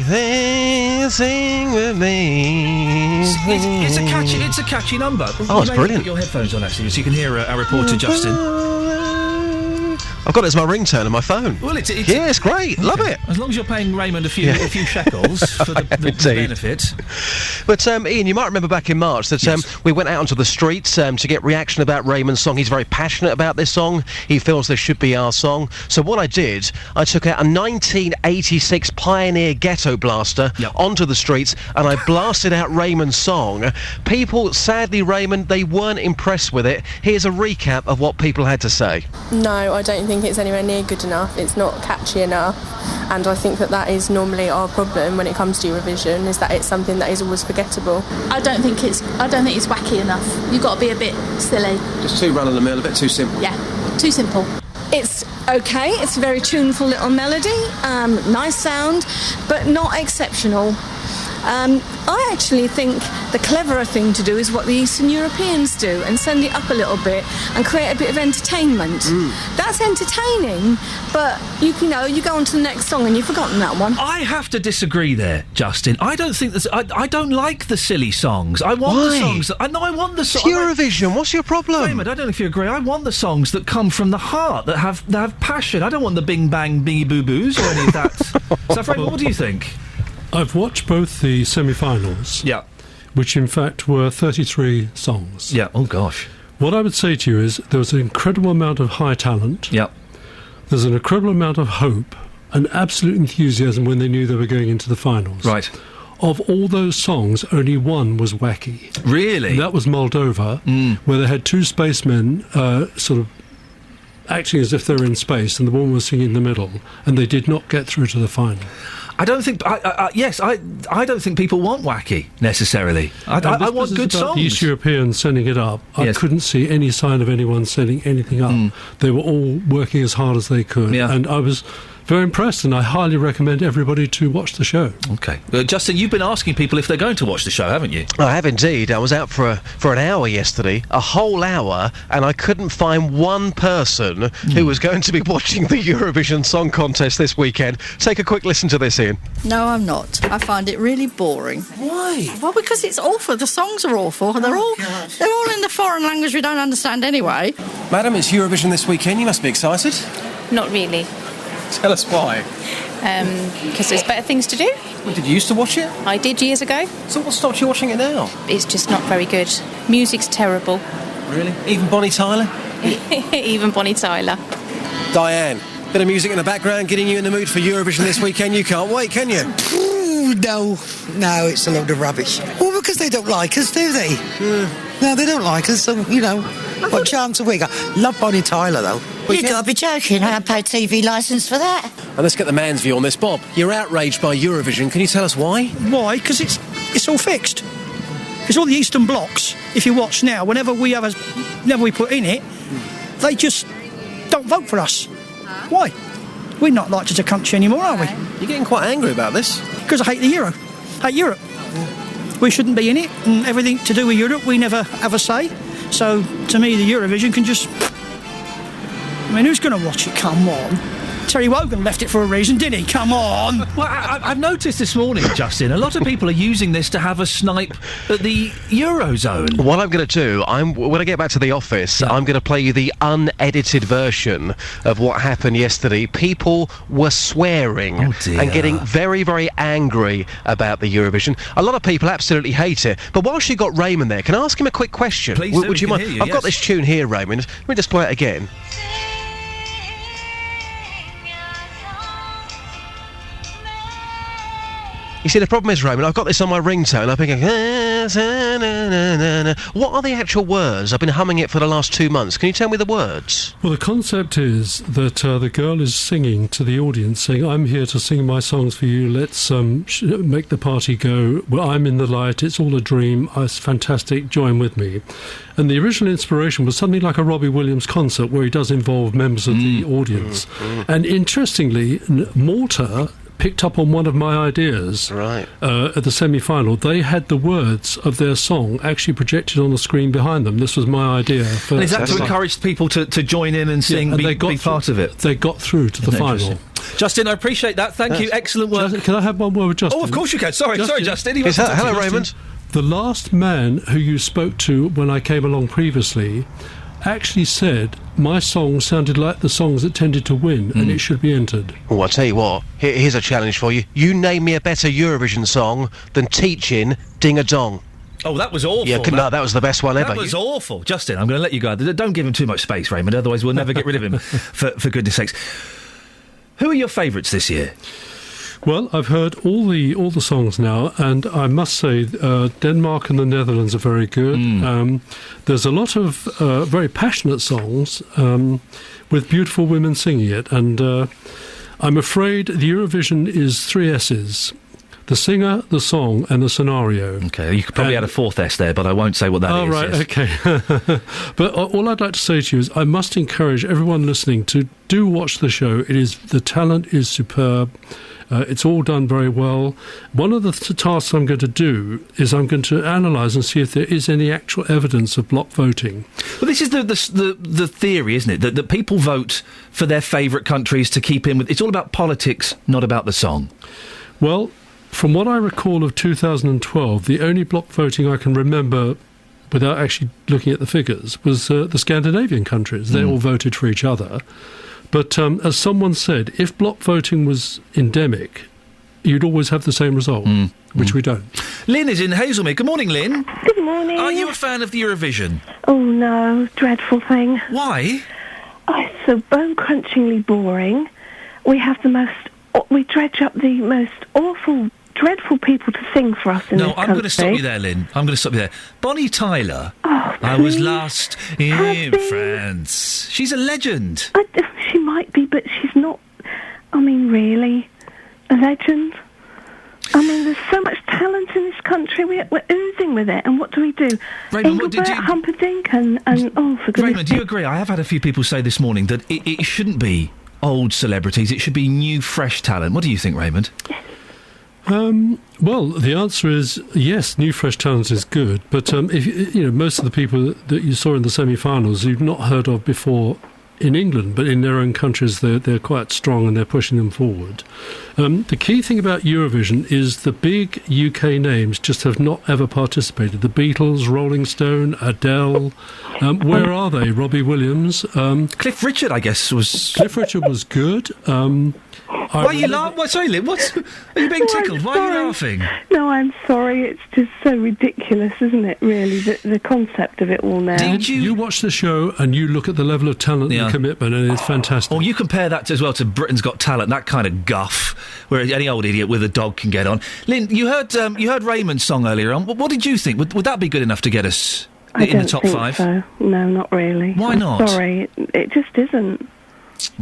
Sing with me. It's a catchy number. Oh, it's brilliant. Put your headphones on, actually, so you can hear our reporter, Justin. I've got it as my ringtone on my phone. Well, it's it's great. Love it. As long as you're paying Raymond a few shekels for the benefit. But, Ian, you might remember back in March that we went out onto the streets to get reaction about Raymond's song. He's very passionate about this song. He feels this should be our song. So what I did, I took out a 1986 Pioneer Ghetto Blaster onto the streets and I blasted out Raymond's song. People, sadly, Raymond, they weren't impressed with it. Here's a recap of what people had to say. No, I don't think it's anywhere near good enough. It's not catchy enough, and I think that is normally our problem when it comes to Eurovision, is that it's something that is always forgettable. I don't think it's wacky enough. You've got to be a bit silly. Just too run of the mill, a bit too simple. Yeah, too simple. It's okay. It's a very tuneful little melody, nice sound, but not exceptional. I actually think the cleverer thing to do is what the Eastern Europeans do and send it up a little bit and create a bit of entertainment. That's entertaining, but you go on to the next song and you've forgotten that one. I have to disagree there, Justin. I don't think this. I don't like the silly songs. I want the songs that. I want the songs. Eurovision. What's your problem? Raymond, I don't know if you agree. I want the songs that come from the heart, that have passion. I don't want the bing bang bingy boo boos or any of that. So, Raymond, what do you think? I've watched both the semi-finals. Yeah. Which, in fact, were 33 songs. Yeah, oh gosh. What I would say to you is there was an incredible amount of high talent. Yeah. There's an incredible amount of hope and absolute enthusiasm when they knew they were going into the finals. Right. Of all those songs, only one was wacky. Really? And that was Moldova, where they had two spacemen sort of acting as if they were in space, and the woman was singing in the middle, and they did not get through to the final. I don't think. I don't think people want wacky necessarily. I want good songs. The East Europeans sending it up. I couldn't see any sign of anyone sending anything up. They were all working as hard as they could, and I was very impressed, and I highly recommend everybody to watch the show. Okay. Justin, you've been asking people if they're going to watch the show, haven't you? I have indeed. I was out for an hour yesterday, a whole hour, and I couldn't find one person who was going to be watching the Eurovision Song Contest this weekend. Take a quick listen to this, Ian. No, I'm not. I find it really boring. Why? Well, because it's awful. The songs are awful. They're all in the foreign language we don't understand anyway. Madam, it's Eurovision this weekend. You must be excited. Not really. Tell us why. Because there's better things to do. Well, did you used to watch it? I did years ago. So what stopped you watching it now? It's just not very good. Music's terrible. Really? Even Bonnie Tyler? Even Bonnie Tyler. Diane, bit of music in the background getting you in the mood for Eurovision this weekend. You can't wait, can you? No, it's a load of rubbish. Well, because they don't like us, do they? No, they don't like us, so, you know, what chance have we got? Love Bonnie Tyler, though. You've got to be joking. I haven't paid TV licence for that. And let's get the man's view on this. Bob, you're outraged by Eurovision. Can you tell us why? Why? Because it's all fixed. It's all the Eastern blocs. If you watch now, whenever we put in it, they just don't vote for us. Why? We're not liked as a country anymore, are we? You're getting quite angry about this. Because I hate the euro. Hate Europe. We shouldn't be in it, and everything to do with Europe, we never have a say. So, to me, the Eurovision can just... I mean, who's going to watch it? Come on. Terry Wogan left it for a reason, didn't he? Come on! Well, I've noticed this morning, Justin, a lot of people are using this to have a snipe at the Eurozone. What I'm going to do, when I get back to the office, I'm going to play you the unedited version of what happened yesterday. People were swearing and getting very, very angry about the Eurovision. A lot of people absolutely hate it. But whilst you got Raymond there, can I ask him a quick question? Please do. Would you mind? I've got this tune here, Raymond. Let me just play it again. You see, the problem is, Raymond, I've got this on my ringtone. I've been going... What are the actual words? I've been humming it for the last 2 months. Can you tell me the words? Well, the concept is that the girl is singing to the audience, saying, I'm here to sing my songs for you. Let's make the party go. Well, I'm in the light. It's all a dream. It's fantastic. Join with me. And the original inspiration was something like a Robbie Williams concert where he does involve members of the audience. And interestingly, Malta picked up on one of my ideas at the semi-final. They had the words of their song actually projected on the screen behind them. This was my idea. And is that to encourage people to join in and sing, and be part of it? They got through to the final. Justin, I appreciate that. Thank you. Excellent work. Can I have one word with Justin? Oh, of course you can. Sorry, Justin. Hello, Raymond. The last man who you spoke to when I came along previously actually said my song sounded like the songs that tended to win and it should be entered. Oh, I'll tell you what, here's a challenge for you. You name me a better Eurovision song than Teaching Ding a Dong. Oh, that was awful. Yeah, no, that was the best one ever. That was awful. Justin, I'm going to let you go. Don't give him too much space, Raymond, otherwise we'll never get rid of him, for goodness sakes. Who are your favourites this year? Well, I've heard all the songs now, and I must say Denmark and the Netherlands are very good. There's a lot of very passionate songs with beautiful women singing it, and I'm afraid the Eurovision is 3 S's. The singer, the song, and the scenario. Okay, you could probably add a 4th S there, but I won't say what that is. Oh, right, okay. But all I'd like to say to you is I must encourage everyone listening to do watch the show. The talent is superb. It's all done very well. One of the tasks I'm going to do is I'm going to analyse and see if there is any actual evidence of block voting. Well, this is the theory, isn't it? That people vote for their favourite countries to keep in with... It's all about politics, not about the song. Well, from what I recall of 2012, the only block voting I can remember, without actually looking at the figures, was the Scandinavian countries. They all voted for each other. But as someone said, if block voting was endemic, you'd always have the same result, which we don't. Lynn is in Hazelmere. Good morning, Lynn. Good morning. Are you a fan of the Eurovision? Oh, no. Dreadful thing. Why? Oh, it's so bone-crunchingly boring. We dredge up the most awful, dreadful people to sing for us in this country. No, I'm going to stop you there, Lynn. I'm going to stop you there. Bonnie Tyler. Oh, I was lost in France. She's a legend. She might be, but she's not, really, a legend. There's so much talent in this country. We're oozing with it, and what do we do? Raymond, Engelbert Humperdinck and oh, for goodness Raymond, do you agree? I have had a few people say this morning that it shouldn't be old celebrities, it should be new, fresh talent. What do you think, Raymond? Well, the answer is yes, new fresh talent is good, but if most of the people that you saw in the semi-finals you've not heard of before in England, but in their own countries they're quite strong and they're pushing them forward. The key thing about Eurovision is the big UK names just have not ever participated. The Beatles, Rolling Stone, Adele, where are they? Robbie Williams. Cliff Richard, I guess, was... Cliff Richard was good. Why are you laughing? What, sorry, Lynn, are you being tickled? Why are you laughing? No, I'm sorry. It's just so ridiculous, isn't it, really, the concept of it all now. You watch the show and you look at the level of talent and commitment, and it's fantastic. Well, you compare that as well to Britain's Got Talent, that kind of guff, where any old idiot with a dog can get on. Lynn, you heard Raymond's song earlier on. What did you think? Would that be good enough to get us in the top five? So. No, not really. Why I'm not? Sorry, it just isn't.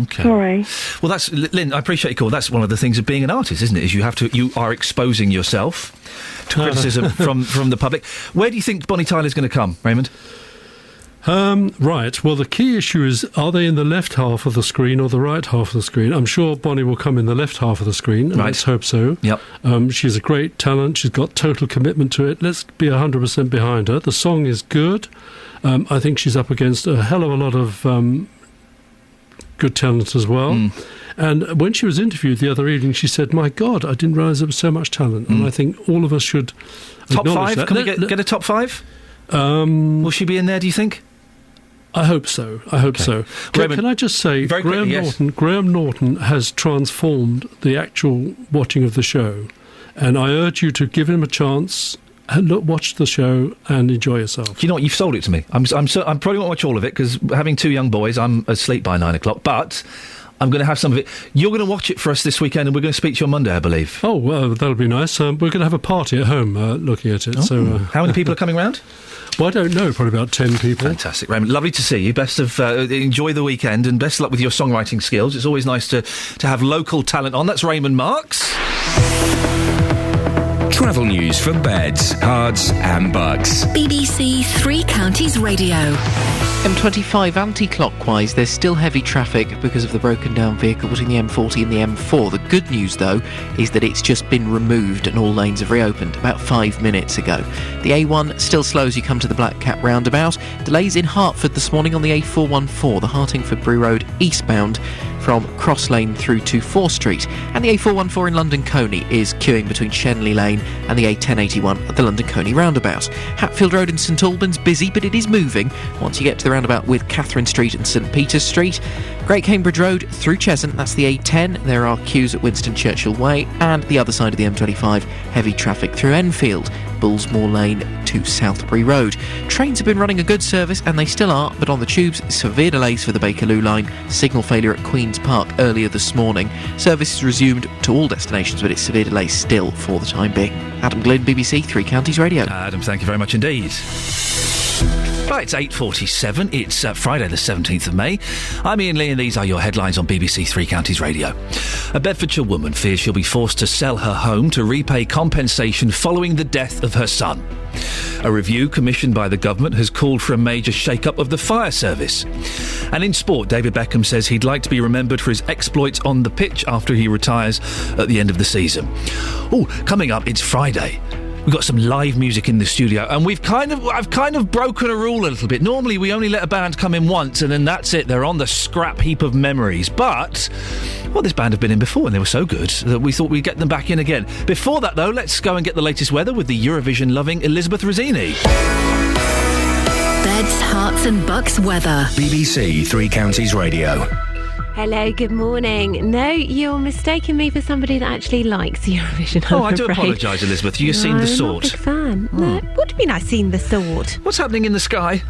Okay. Sorry. Well, that's Lynn. I appreciate your call. That's one of the things of being an artist, isn't it? Is you are exposing yourself to criticism from the public. Where do you think Bonnie Tyler's going to come, Raymond? Right. Well, the key issue is, are they in the left half of the screen or the right half of the screen? I'm sure Bonnie will come in the left half of the screen. And let's hope so. Yep. She's a great talent. She's got total commitment to it. Let's be 100% behind her. The song is good. I think she's up against a hell of a lot of good talent as well. And when she was interviewed the other evening, she said, "My God, I didn't realise there was so much talent." And I think all of us should top acknowledge five. that. Can we get a top five? Will she be in there, do you think? I hope so. Can I just say, Graham Norton has transformed the actual watching of the show, and I urge you to give him a chance. Watch the show and enjoy yourself. Do you know what? You've sold it to me. I'm probably won't watch all of it because having two young boys, I'm asleep by 9 o'clock. But I'm going to have some of it. You're going to watch it for us this weekend, and we're going to speak to you on Monday, I believe. Oh, well, that'll be nice. We're going to have a party at home looking at it. So, how many people are coming round? Well, I don't know. Probably about 10 people. Fantastic, Raymond. Lovely to see you. Best of enjoy the weekend, and best of luck with your songwriting skills. It's always nice to have local talent on. That's Raymond Marks. Travel news for beds, cards and bugs. BBC Three Counties Radio. M25 anti-clockwise, there's still heavy traffic because of the broken down vehicle between the M40 and the M4. The good news, though, is that it's just been removed and all lanes have reopened about 5 minutes ago. The A1 still slow as you come to the Black Cat roundabout. Delays in Hertford this morning on the A414, the Hartingford-Brew Road eastbound from Cross Lane through to 4 Street. And the A414 in London Coney is queuing between Shenley Lane and the A1081 at the London Coney roundabout. Hatfield Road in St Albans busy, but it is moving once you get to the roundabout with Catherine Street and St Peter's Street. Great Cambridge Road through Cheshunt, that's the A10. There are queues at Winston Churchill Way, and the other side of the M25, heavy traffic through Enfield, Bullsmore Lane to Southbury Road. Trains have been running a good service, and they still are, but on the tubes, severe delays for the Bakerloo line, signal failure at Queen's Park earlier this morning. Service is resumed to all destinations, but it's severe delays still for the time being. Adam Glynn, BBC Three Counties Radio. Adam, thank you very much indeed. Right, it's 8:47. It's Friday the 17th of May. I'm Iain Lee and these are your headlines on BBC Three Counties Radio. A Bedfordshire woman fears she'll be forced to sell her home to repay compensation following the death of her son. A review commissioned by the government has called for a major shake-up of the fire service. And in sport, David Beckham says he'd like to be remembered for his exploits on the pitch after he retires at the end of the season. Oh, coming up, it's Friday. We've got some live music in the studio, and I've kind of broken a rule a little bit. Normally, we only let a band come in once, and then that's it. They're on the scrap heap of memories. But, well, this band have been in before, and they were so good that we thought we'd get them back in again. Before that, though, let's go and get the latest weather with the Eurovision-loving Elizabeth Rossini. Beds, Herts and Bucks weather. BBC Three Counties Radio. Hello, good morning. No, you're mistaking me for somebody that actually likes Eurovision. I do apologise, Elizabeth. You've seen the sword. I'm not a big fan. No, what do you mean I've seen the sword? What's happening in the sky?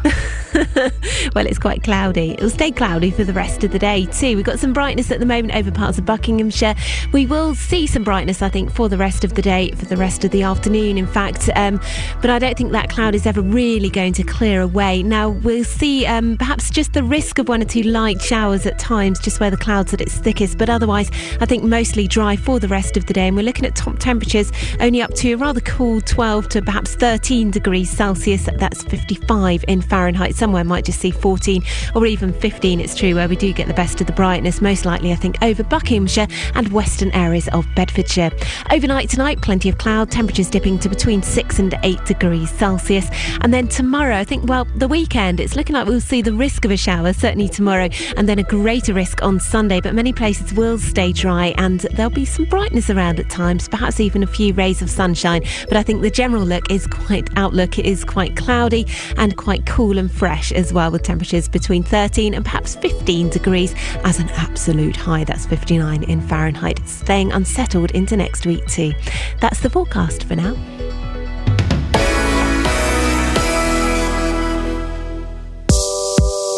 Well, it's quite cloudy. It'll stay cloudy for the rest of the day too. We've got some brightness at the moment over parts of Buckinghamshire. We will see some brightness, I think, for the rest of the day, for the rest of the afternoon, in fact. But I don't think that cloud is ever really going to clear away. Now, we'll see perhaps just the risk of 1 or 2 light showers at times, just where the cloud's at its thickest, but otherwise I think mostly dry for the rest of the day. And we're looking at top temperatures only up to a rather cool 12 to perhaps 13 degrees Celsius. That's 55 in Fahrenheit. Somewhere might just see 14 or even 15. It's true, where we do get the best of the brightness, most likely I think over Buckinghamshire and western areas of Bedfordshire. Overnight tonight, plenty of cloud, temperatures dipping to between 6 and 8 degrees Celsius. And then tomorrow, I think, well, the weekend, it's looking like we'll see the risk of a shower, certainly tomorrow, and then a greater risk on Sunday, but many places will stay dry and there'll be some brightness around at times, perhaps even a few rays of sunshine. But I think the general outlook is quite cloudy and quite cool and fresh. fresh as well, with temperatures between 13 and perhaps 15 degrees as an absolute high. That's 59 in Fahrenheit, staying unsettled into next week too. That's the forecast for now.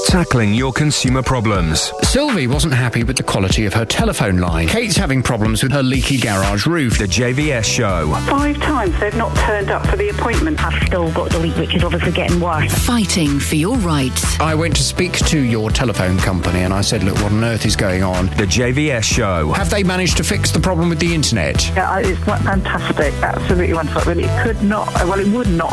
Tackling your consumer problems. Sylvie wasn't happy with the quality of her telephone line. Kate's having problems with her leaky garage roof. The JVS Show. 5 times they've not turned up for the appointment. I've still got the leak, which is obviously getting worse. Fighting for your rights. I went to speak to your telephone company and I said, look, what on earth is going on? The JVS Show. Have they managed to fix the problem with the internet? Yeah, it's fantastic. Absolutely wonderful. Really, it would not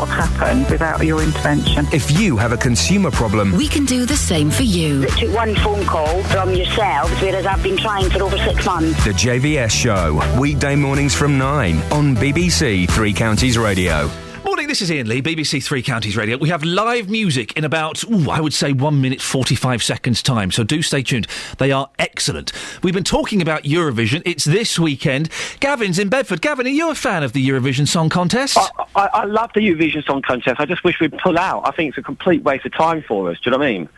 have happened without your intervention. If you have a consumer problem, we can do the same for you. It took one phone call from yourselves, whereas I've been trying for over 6 months. The JVS Show. Weekday mornings from 9 on BBC Three Counties Radio. Morning, this is Iain Lee, BBC Three Counties Radio. We have live music in about, I would say 1 minute 45 seconds time, so do stay tuned. They are excellent. We've been talking about Eurovision. It's this weekend. Gavin's in Bedford. Gavin, are you a fan of the Eurovision Song Contest? I love the Eurovision Song Contest. I just wish we'd pull out. I think it's a complete waste of time for us. Do you know what I mean?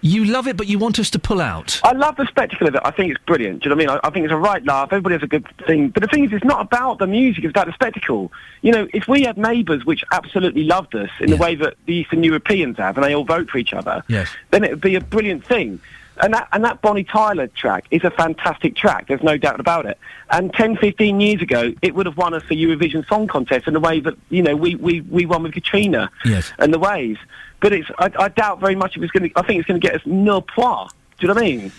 You love it, but you want us to pull out. I love the spectacle of it. I think it's brilliant. Do you know what I mean? I think it's a right laugh. Everybody has a good thing. But the thing is, it's not about the music. It's about the spectacle. You know, if we had neighbours which absolutely loved us in the way that the Eastern Europeans have, and they all vote for each other, then it would be a brilliant thing. And that Bonnie Tyler track is a fantastic track. There's no doubt about it. And 10, 15 years ago, it would have won us the Eurovision Song Contest in the way that, you know, we won with Katrina and the Waves. But I doubt very much if it's going to. I think it's going to get us nil point. Do you know what I mean?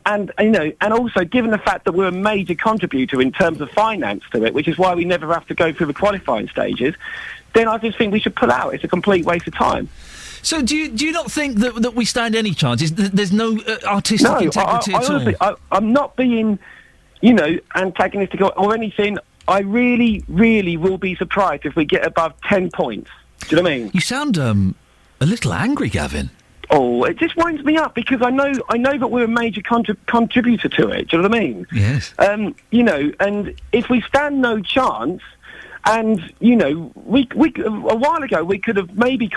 And you know, and also given the fact that we're a major contributor in terms of finance to it, which is why we never have to go through the qualifying stages, then I just think we should pull out. It's a complete waste of time. So do you not think that we stand any chance? There's no artistic integrity at honestly, all? I'm not being, you know, antagonistic or anything. I really, really will be surprised if we get above 10 points. Do you know what I mean? You sound a little angry, Gavin. Oh, it just winds me up because I know that we're a major contributor to it. Do you know what I mean? Yes. You know, and if we stand no chance, and you know, we a while ago we could have maybe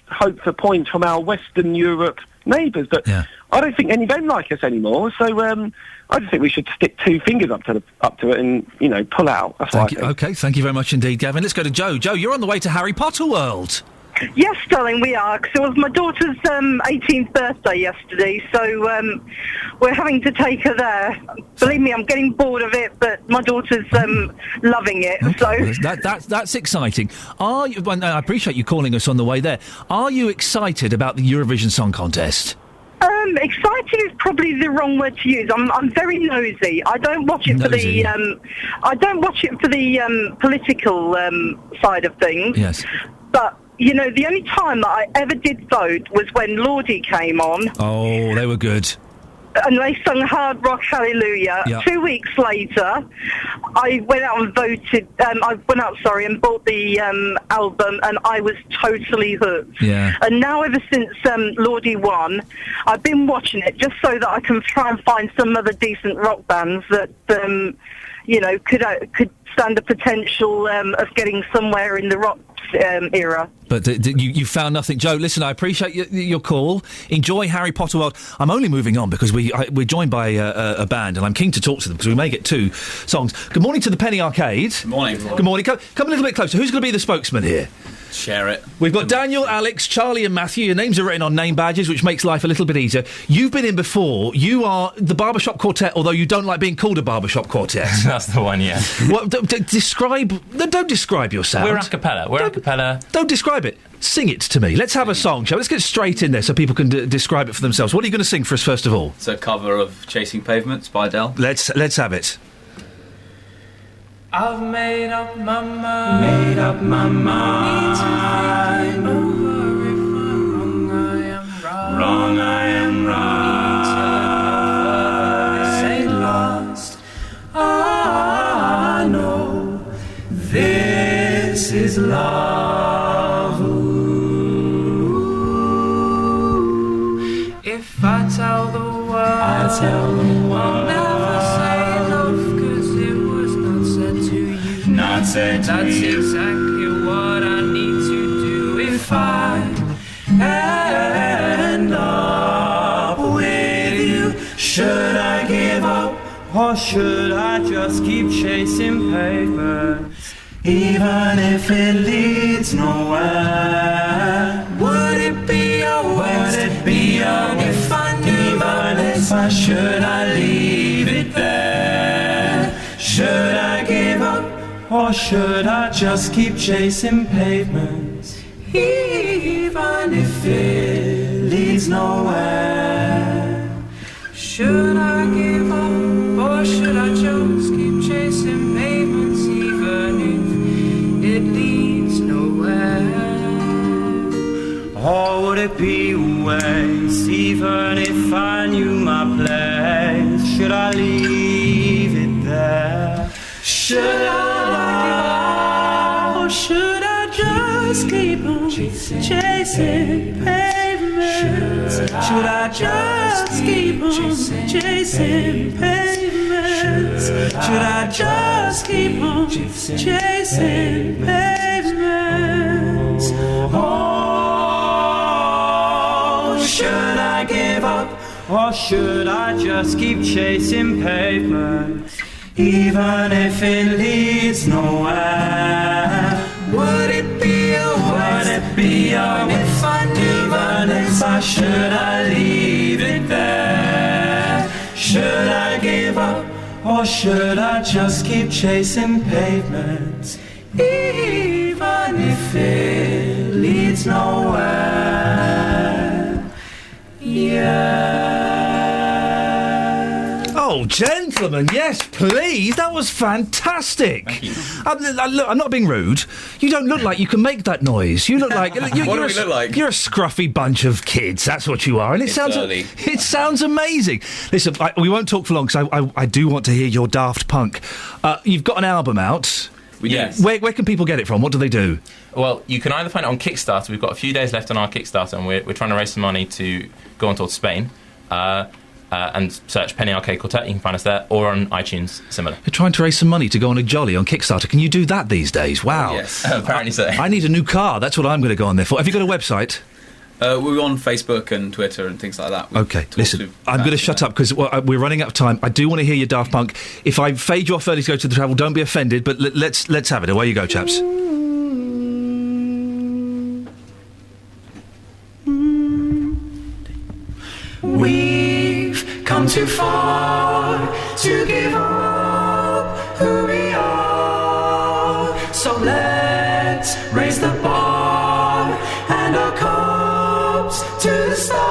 hoped for points from our Western Europe neighbours, but I don't think any of them like us anymore. So I just think we should stick 2 fingers up to it and, you know, pull out. That's what I think. Okay, thank you very much indeed, Gavin. Let's go to Joe. Joe, you're on the way to Harry Potter World. Yes, darling, we are, because it was my daughter's 18th birthday yesterday, so we're having to take her there. Believe me, I'm getting bored of it, but my daughter's loving it, Okay, so... That's exciting. I appreciate you calling us on the way there. Are you excited about the Eurovision Song Contest? Excited is probably the wrong word to use. I'm very nosy. I don't watch it for the political side of things. Yes. But you know, the only time that I ever did vote was when Lordi came on. Oh, they were good. And they sung Hard Rock Hallelujah. Yep. 2 weeks later, I went out and voted. And bought the album, and I was totally hooked. Yeah. And now, ever since Lordi won, I've been watching it just so that I can try and find some other decent rock bands that you know could stand the potential of getting somewhere in the rock era. But you found nothing. Joe, listen, I appreciate your call. Enjoy Harry Potter World. I'm only moving on because we're joined by a band, and I'm keen to talk to them because we may get 2 songs. Good morning to the Penny Arcade. Good morning. Good morning. Come a little bit closer. Who's going to be the spokesman here? Share it. We've got Daniel, Alex, Charlie and Matthew. Your names are written on name badges, which makes life a little bit easier. You've been in before. You are the Barbershop Quartet, although you don't like being called a Barbershop Quartet. That's the one, yeah. What, describe... Don't describe your sound. We're a cappella. Don't describe it. Sing it to me. Let's have a song, shall we? Let's get straight in there so people can describe it for themselves. What are you going to sing for us, first of all? It's a cover of Chasing Pavements by Adele. Let's have it. I've made up my mind. Made up my mind. Need to think over if I'm wrong, I am right. Wrong, I am right. Need to this ain't lost. I know this is love. Ooh. If I tell the world, I'll never say enough, 'cause it was not said to you. Not said to That's you. exactly what I need to do. If I Should I give up, or should I just keep chasing pavements? Even if it leads nowhere, would it be a waste? Even if I knew my place, should I leave it there? Should I give up, or should I just keep chasing pavements? Even if it leads nowhere. Should I give up, or should I just keep chasing pavements? Even if it leads nowhere. Or would it be a waste? Even if I knew my place, should I leave it there? Should I give up, or should I just keep on chasing pavements? Should I just keep on chasing pavements? Should I just keep on chasing pavements? Oh, should I give up, or should I just keep chasing pavements? Even if it leads nowhere, would it be a waste? If I knew my place, should I leave it there? Should I give up, or should I just keep chasing pavements? Even if it leads nowhere. Yeah. Oh, gentlemen, yes, please. That was fantastic. Thank you. Look, I'm not being rude. You don't look like you can make that noise. You look like What do we look like? You're a scruffy bunch of kids. That's what you are, and It's early. It sounds amazing. Listen, we won't talk for long because I do want to hear your Daft Punk. You've got an album out. Yes. Where can people get it from? What do they do? Well, you can either find it on Kickstarter. We've got a few days left on our Kickstarter, and we're trying to raise some money to go on tour to Spain. And search Penny Arcade Quartet. You can find us there, or on iTunes, similar. You're trying to raise some money to go on a jolly on Kickstarter. Can you do that these days? Wow. Yes, apparently so. I need a new car. That's what I'm going to go on there for. Have you got a website? We're on Facebook and Twitter and things like that. Okay, listen, I'm going to shut up because we're running out of time. I do want to hear your Daft Punk. If I fade you off early to go to the travel, don't be offended, but let's have it. Away you go, chaps. We've come too far to give up who we are. So let's raise the bar and our cups to the stars.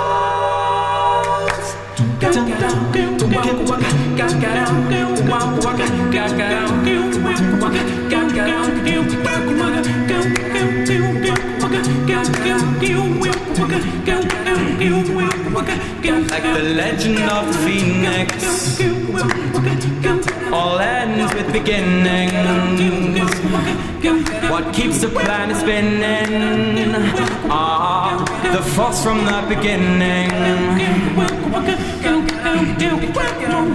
Like the legend of the Phoenix, all ends with beginnings. What keeps the planet spinning? The force from the beginning.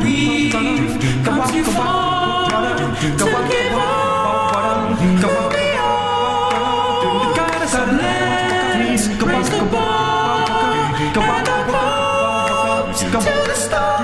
We've come too far to give up who we are. So let's raise the bar and our cups to the stars.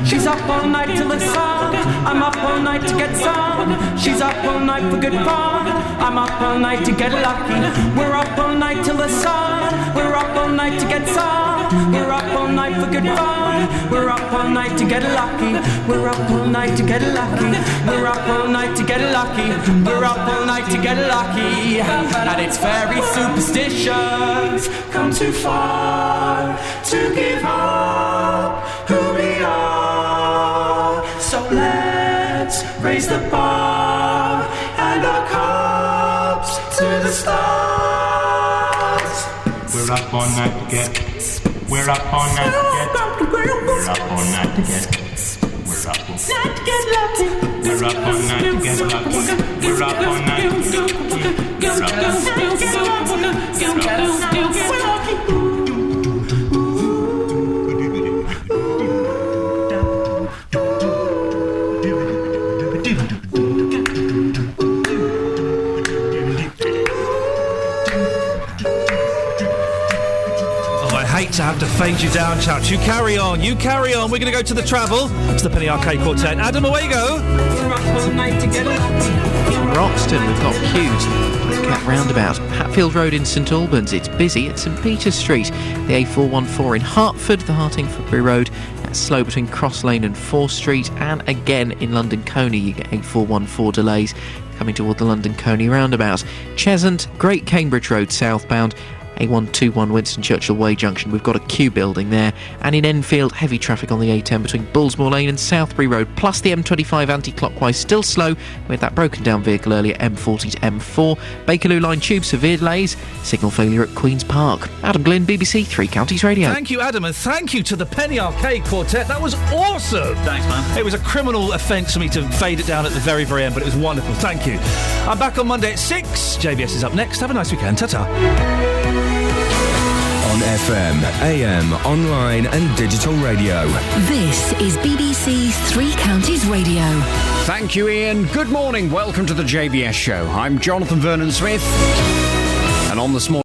She's up all night till it's sun. I'm up all night to get some. She's up all night for good fun. I'm up all night to get lucky. We're up all night till the sun. We're up all night to get some. We're up all night for good fun. We're up all night to get lucky. We're up all night to get lucky. We're up all night to get lucky. We're up all night to get lucky. And it's very superstitious. Come too far to give up who we are. So let's raise the bar and our cups to the stars. We're up all night to get. We're up all night to get. We're up all night to get. We're up all night to get lucky. We're up all night to get lucky. We're up all night to get lucky. We're up all night to get lucky. hate to have to fade you down, chaps. You carry on. We're going to go to the travel, to the Penny Arcade Quartet. Adam, away you go. We're up all night together. In Roxton, we've got queues. Blackcat Roundabout, Hatfield Road in St Albans. It's busy at St Peter's Street. The A414 in Hertford, the Hartingfordbury Road. That's slow between Cross Lane and 4th Street. And again in London Coney, you get A414 delays coming toward the London Coney roundabout. Cheshunt, Great Cambridge Road southbound. A121 Winston Churchill Way Junction, we've got a queue building there. And in Enfield, heavy traffic on the A10 between Bullsmore Lane and Southbury Road, plus the M25 anti-clockwise still slow with that broken down vehicle earlier, M40 to M4. Bakerloo Line Tube, severe delays, signal failure at Queen's Park. Adam Glynn, BBC Three Counties Radio. Thank you, Adam, and thank you to the Penny Arcade Quartet. That was awesome. Thanks, man. It was a criminal offence for me to fade it down at the very, very end, but it was wonderful. Thank you. I'm back on Monday at 6. JBS is up next. Have a nice weekend. Ta-ta. On FM, AM, online and digital radio. This is BBC Three Counties Radio. Thank you, Ian. Good morning. Welcome to the JBS show. I'm Jonathan Vernon Smith. And on this morning...